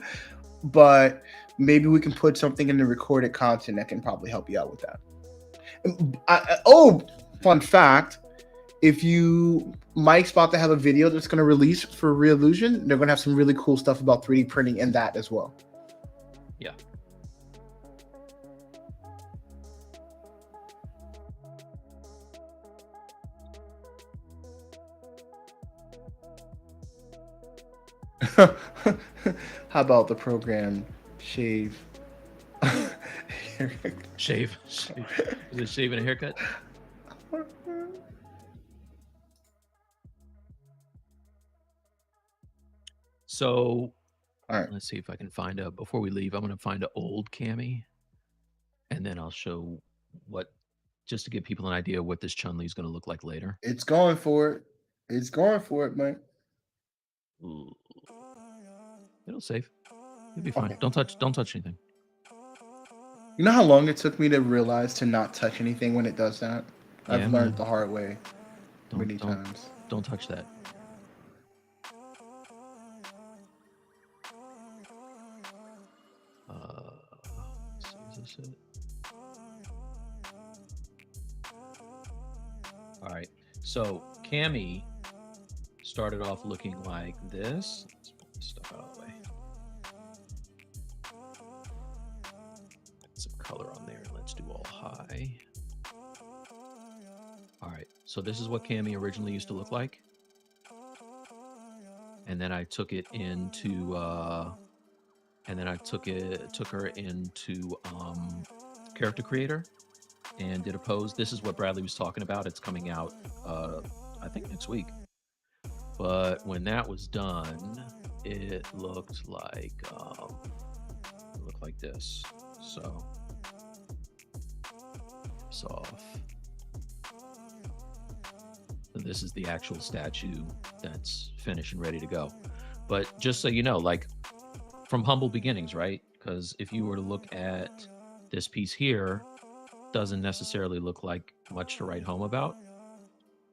but maybe we can put something in the recorded content that can probably help you out with that. Fun fact. Mike's about to have a video that's going to release for Reallusion. They're going to have some really cool stuff about 3D printing in that as well. Yeah. How about the program Shave? Shave. Is it shave and a haircut? So, all right. Let's see if I can find before we leave, I'm going to find an old Cami, and then I'll show just to give people an idea of what this Chun-Li is going to look like later. It's going for it, man. It'll save. It'll be fine. Okay. Don't touch anything. You know how long it took me to realize to not touch anything when it does that? I've learned the hard way many times. Don't touch that. All right. So Cammy started off looking like this. Let's put this stuff out of the way. Get some color on there. Let's do all high. All right. So this is what Cammy originally used to look like. And then I took it into took her into character creator and did a pose. This is what Bradley was talking about. It's coming out I think next week. But when that was done, it looked like this. So off. So this is the actual statue that's finished and ready to go. But just so you know, like from humble beginnings, right? Because if you were to look at this piece here, doesn't necessarily look like much to write home about,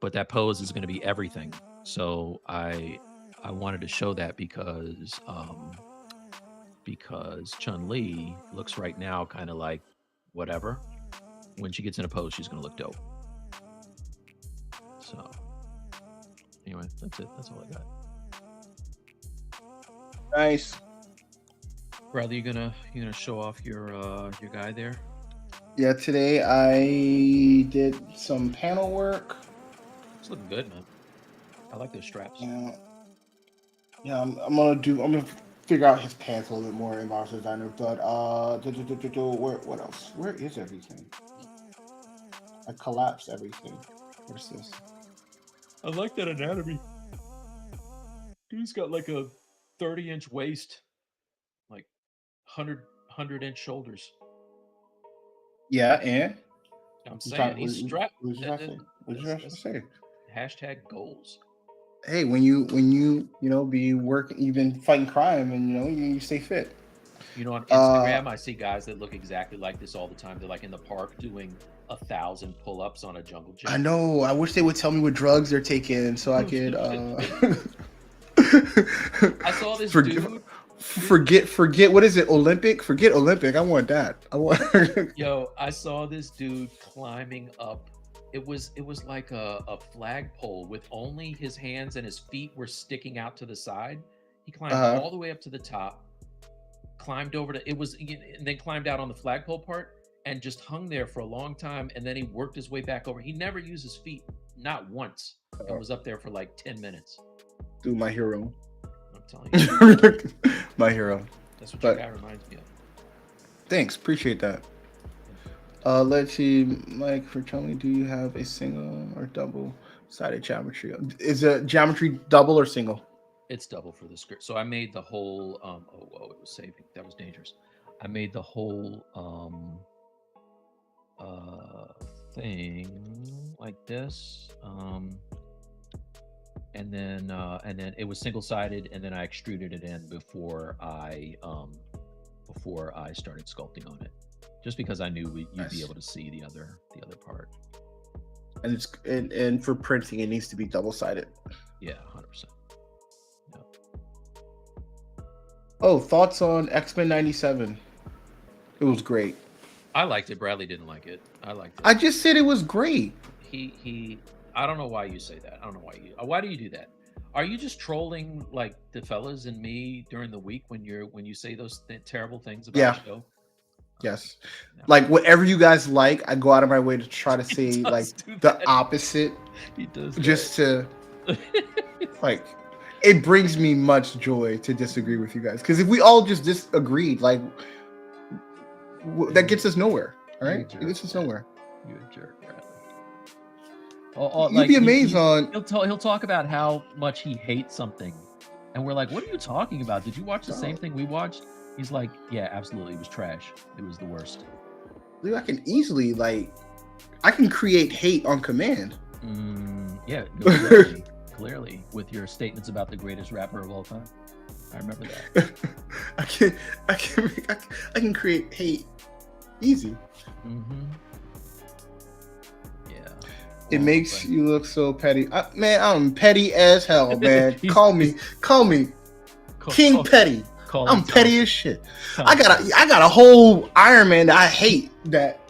but that pose is going to be everything. So I wanted to show that because Chun-Li looks right now kind of like whatever. When she gets in a pose, she's going to look dope. So anyway, that's it. That's all I got. Nice. Bradley, you gonna show off your guy there? Yeah, today I did some panel work. It's looking good, man. I like those straps. Yeah, I'm gonna figure out his pants a little bit more in Mouse Designer. But what else? Where is everything? I collapsed everything. What's this? I like that anatomy. Dude's got like a 30-inch waist, like 100-inch shoulders. Yeah, and I'm saying he's strapped. What did you say? Hashtag goals. Hey, when you be working, you've been fighting crime, and you stay fit. On Instagram, I see guys that look exactly like this all the time. They're like in the park doing 1,000 pull-ups on a jungle gym. I know. I wish they would tell me what drugs they're taking so I could. I saw this dude. Forget. What is it? Olympic? Forget Olympic. I want that. Yo, I saw this dude climbing up. It was like a flagpole with only his hands and his feet were sticking out to the side. He climbed all the way up to the top, climbed over to and then climbed out on the flagpole part and just hung there for a long time. And then he worked his way back over. He never used his feet, not once. And was up there for like 10 minutes. Dude, my hero. I'm telling you. My hero. That's what your guy reminds me of. Thanks. Appreciate that. Let's see, Mike, for Chun-Li, do you have a single or double-sided geometry? Is a geometry double or single? It's double for the skirt. So I made the whole, it was saving. That was dangerous. I made the whole thing like this. And then it was single-sided, and then I extruded it in before I started sculpting on it. Just because I knew you'd be able to see the other part. And it's and for printing, it needs to be double-sided. Yeah, 100%. Yeah. Oh, thoughts on X-Men '97? It was great. I liked it. Bradley didn't like it. I liked it. I just said it was great. He. I don't know why you say that. I don't know why you. Why do you do that? Are you just trolling like the fellas and me during the week when you say those terrible things about the show? Yes. No. Like whatever you guys like, I go out of my way to try to say like the opposite. He does just to like it brings me much joy to disagree with you guys. Because if we all just disagreed, like that gets us nowhere. All right? It gets us nowhere. You're a jerk, Bradley. You'd be amazed on he'll talk about how much he hates something. And we're like, what are you talking about? Did you watch the same thing we watched? He's like, yeah, absolutely. It was trash. It was the worst. Dude, I can easily I can create hate on command. Yeah, clearly, with your statements about the greatest rapper of all time. I remember that. I can create hate easy. Mm-hmm. Yeah. It makes you look so petty. Man, I'm petty as hell, man. call me King Petty. I'm petty as shit. I got a whole Iron Man that I hate that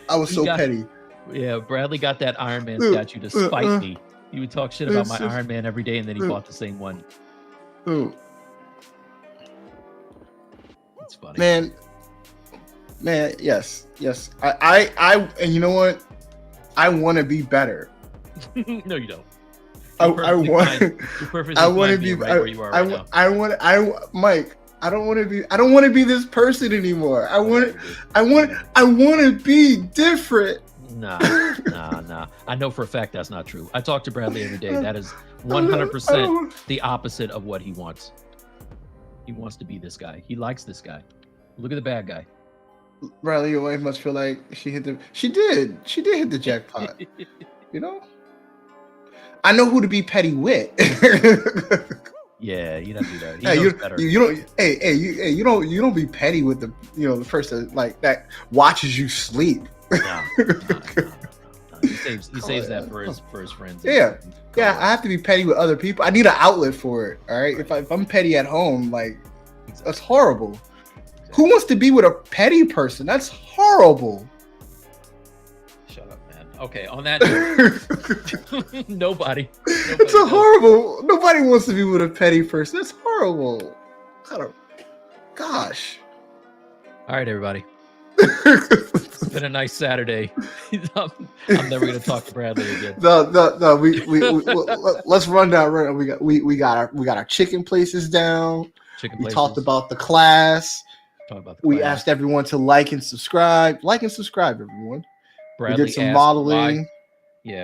I was so petty. Yeah, Bradley got that Iron Man statue to spite me. He would talk shit about my Iron Man every day, and then he bought the same one. It's funny, man. Yes. I and you know what? I want to be better. No, you don't. I want to be right where you are right now. Mike. I don't want to be this person anymore. I want to be different. Nah. I know for a fact that's not true. I talk to Bradley every day. That is 100% the opposite of what he wants. He wants to be this guy. He likes this guy. Look at the bad guy. Bradley, your wife must feel like she did hit the jackpot. You know? I know who to be petty with. Yeah, he doesn't do that. He hey, knows better. You don't be petty with the person like that watches you sleep. No. He saves that for his friends. Yeah, I have to be petty with other people. I need an outlet for it. All right. If I'm petty at home, like that's horrible. Exactly. Who wants to be with a petty person? That's horrible. Shut up, man. Okay, on that note, nobody. It's a horrible. Nobody wants to be with a petty person. That's horrible. Gosh. All right, everybody. It's been a nice Saturday. I'm never going to talk to Bradley again. No. We let's run down. We got our chicken places down. We talked about the class. We asked everyone to like and subscribe. Like and subscribe, everyone. Bradley we did some modeling.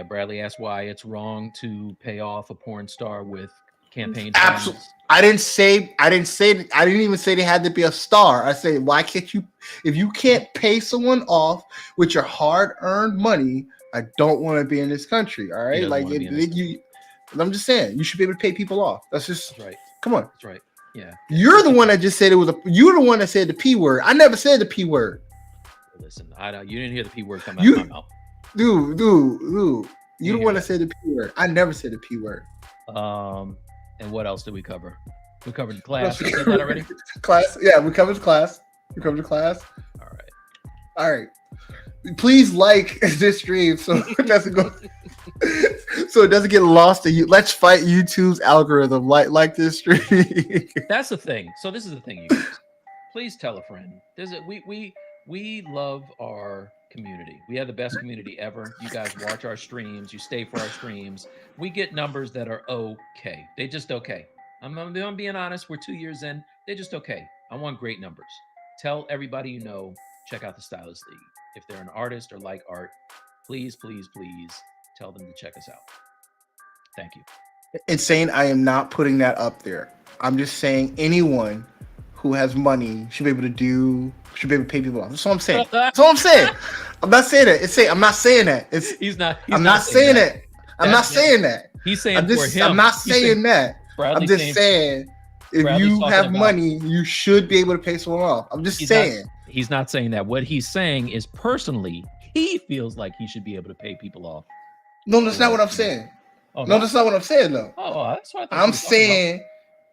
Bradley asked why it's wrong to pay off a porn star with campaign Absolutely. I didn't even say they had to be a star. I say, why can't you? If you can't pay someone off with your hard-earned money, I don't want to be in this country. All right, I'm just saying, you should be able to pay people off. That's right. Come on. That's right. Yeah. You're the one that just said you're the one that said the P word. I never said the P word. Listen, you didn't hear the P word come out of my mouth. Dude. You the one that said the P word. I never said the P word. And what else did we cover? We covered the class. You said that already? Class. Yeah, we covered the class. All right. Please like this stream so it doesn't go. So it doesn't get lost to you. Let's fight YouTube's algorithm. Like this stream. That's the thing. So this is the thing, you guys. Please tell a friend. We love our community. We have the best community ever. You guys watch our streams. You stay for our streams. We get numbers that are okay. They just okay. I'm being honest. We're 2 years in. They're just okay. I want great numbers. Tell everybody you know. Check out the Stylus League. If they're an artist or like art, please tell them to check us out. Thank you. It's saying I am not putting that up there. I'm just saying anyone who has money should be able to pay people off. That's what I'm saying. I'm not saying that. I'm not saying that. I'm not saying that. I'm not saying that. He's saying for him. I'm not saying that. I'm just saying if you have money, you should be able to pay someone off. I'm just saying. He's not saying that. What he's saying is personally, he feels like he should be able to pay people off. No, that's not what I'm saying. Oh, no, that's not what I'm saying, though. Oh, that's what I'm saying.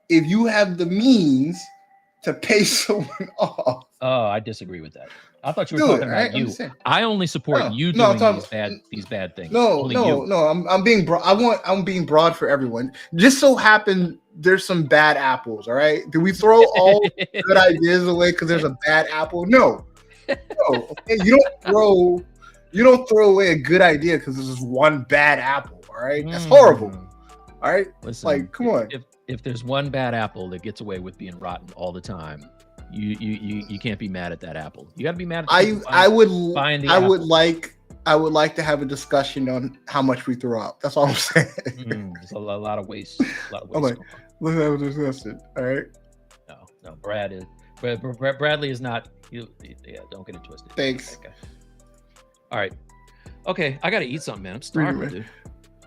If you have the means to pay someone off. Oh, I disagree with that. I thought you were talking about you. I only support you doing these bad things. No. I'm being broad. I'm being broad for everyone. Just so happen there's some bad apples. All right. Do we throw all good ideas away because there's a bad apple? No. Okay? You don't throw away a good idea because there's just one bad apple. All right. That's horrible. All right. Listen, come on. If there's one bad apple that gets away with being rotten all the time, you can't be mad at that apple. You got to be mad at I would like to have a discussion on how much we throw out. That's all I'm saying. There's a lot of waste. Let's have a discussion. All right. No. Bradley is not. Don't get it twisted. Thanks. Okay. All right. Okay, I got to eat something, man. I'm starving, dude.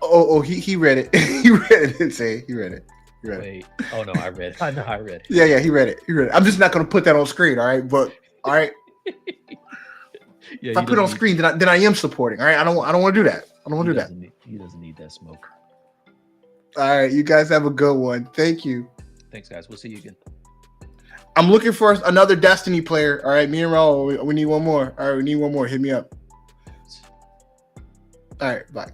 Oh, he read it. He read it. He read it. Wait. Oh no, I read. I know I read. Yeah, he read it. I'm just not gonna put that on screen, all right? But all right. If I put it on screen, then I am supporting. All right. I don't want to do that. I don't want to do that. He doesn't need that smoke. All right, you guys have a good one. Thank you. Thanks, guys. We'll see you again. I'm looking for another Destiny player. All right, me and Raul, we need one more. All right, we need one more. Hit me up. All right, bye.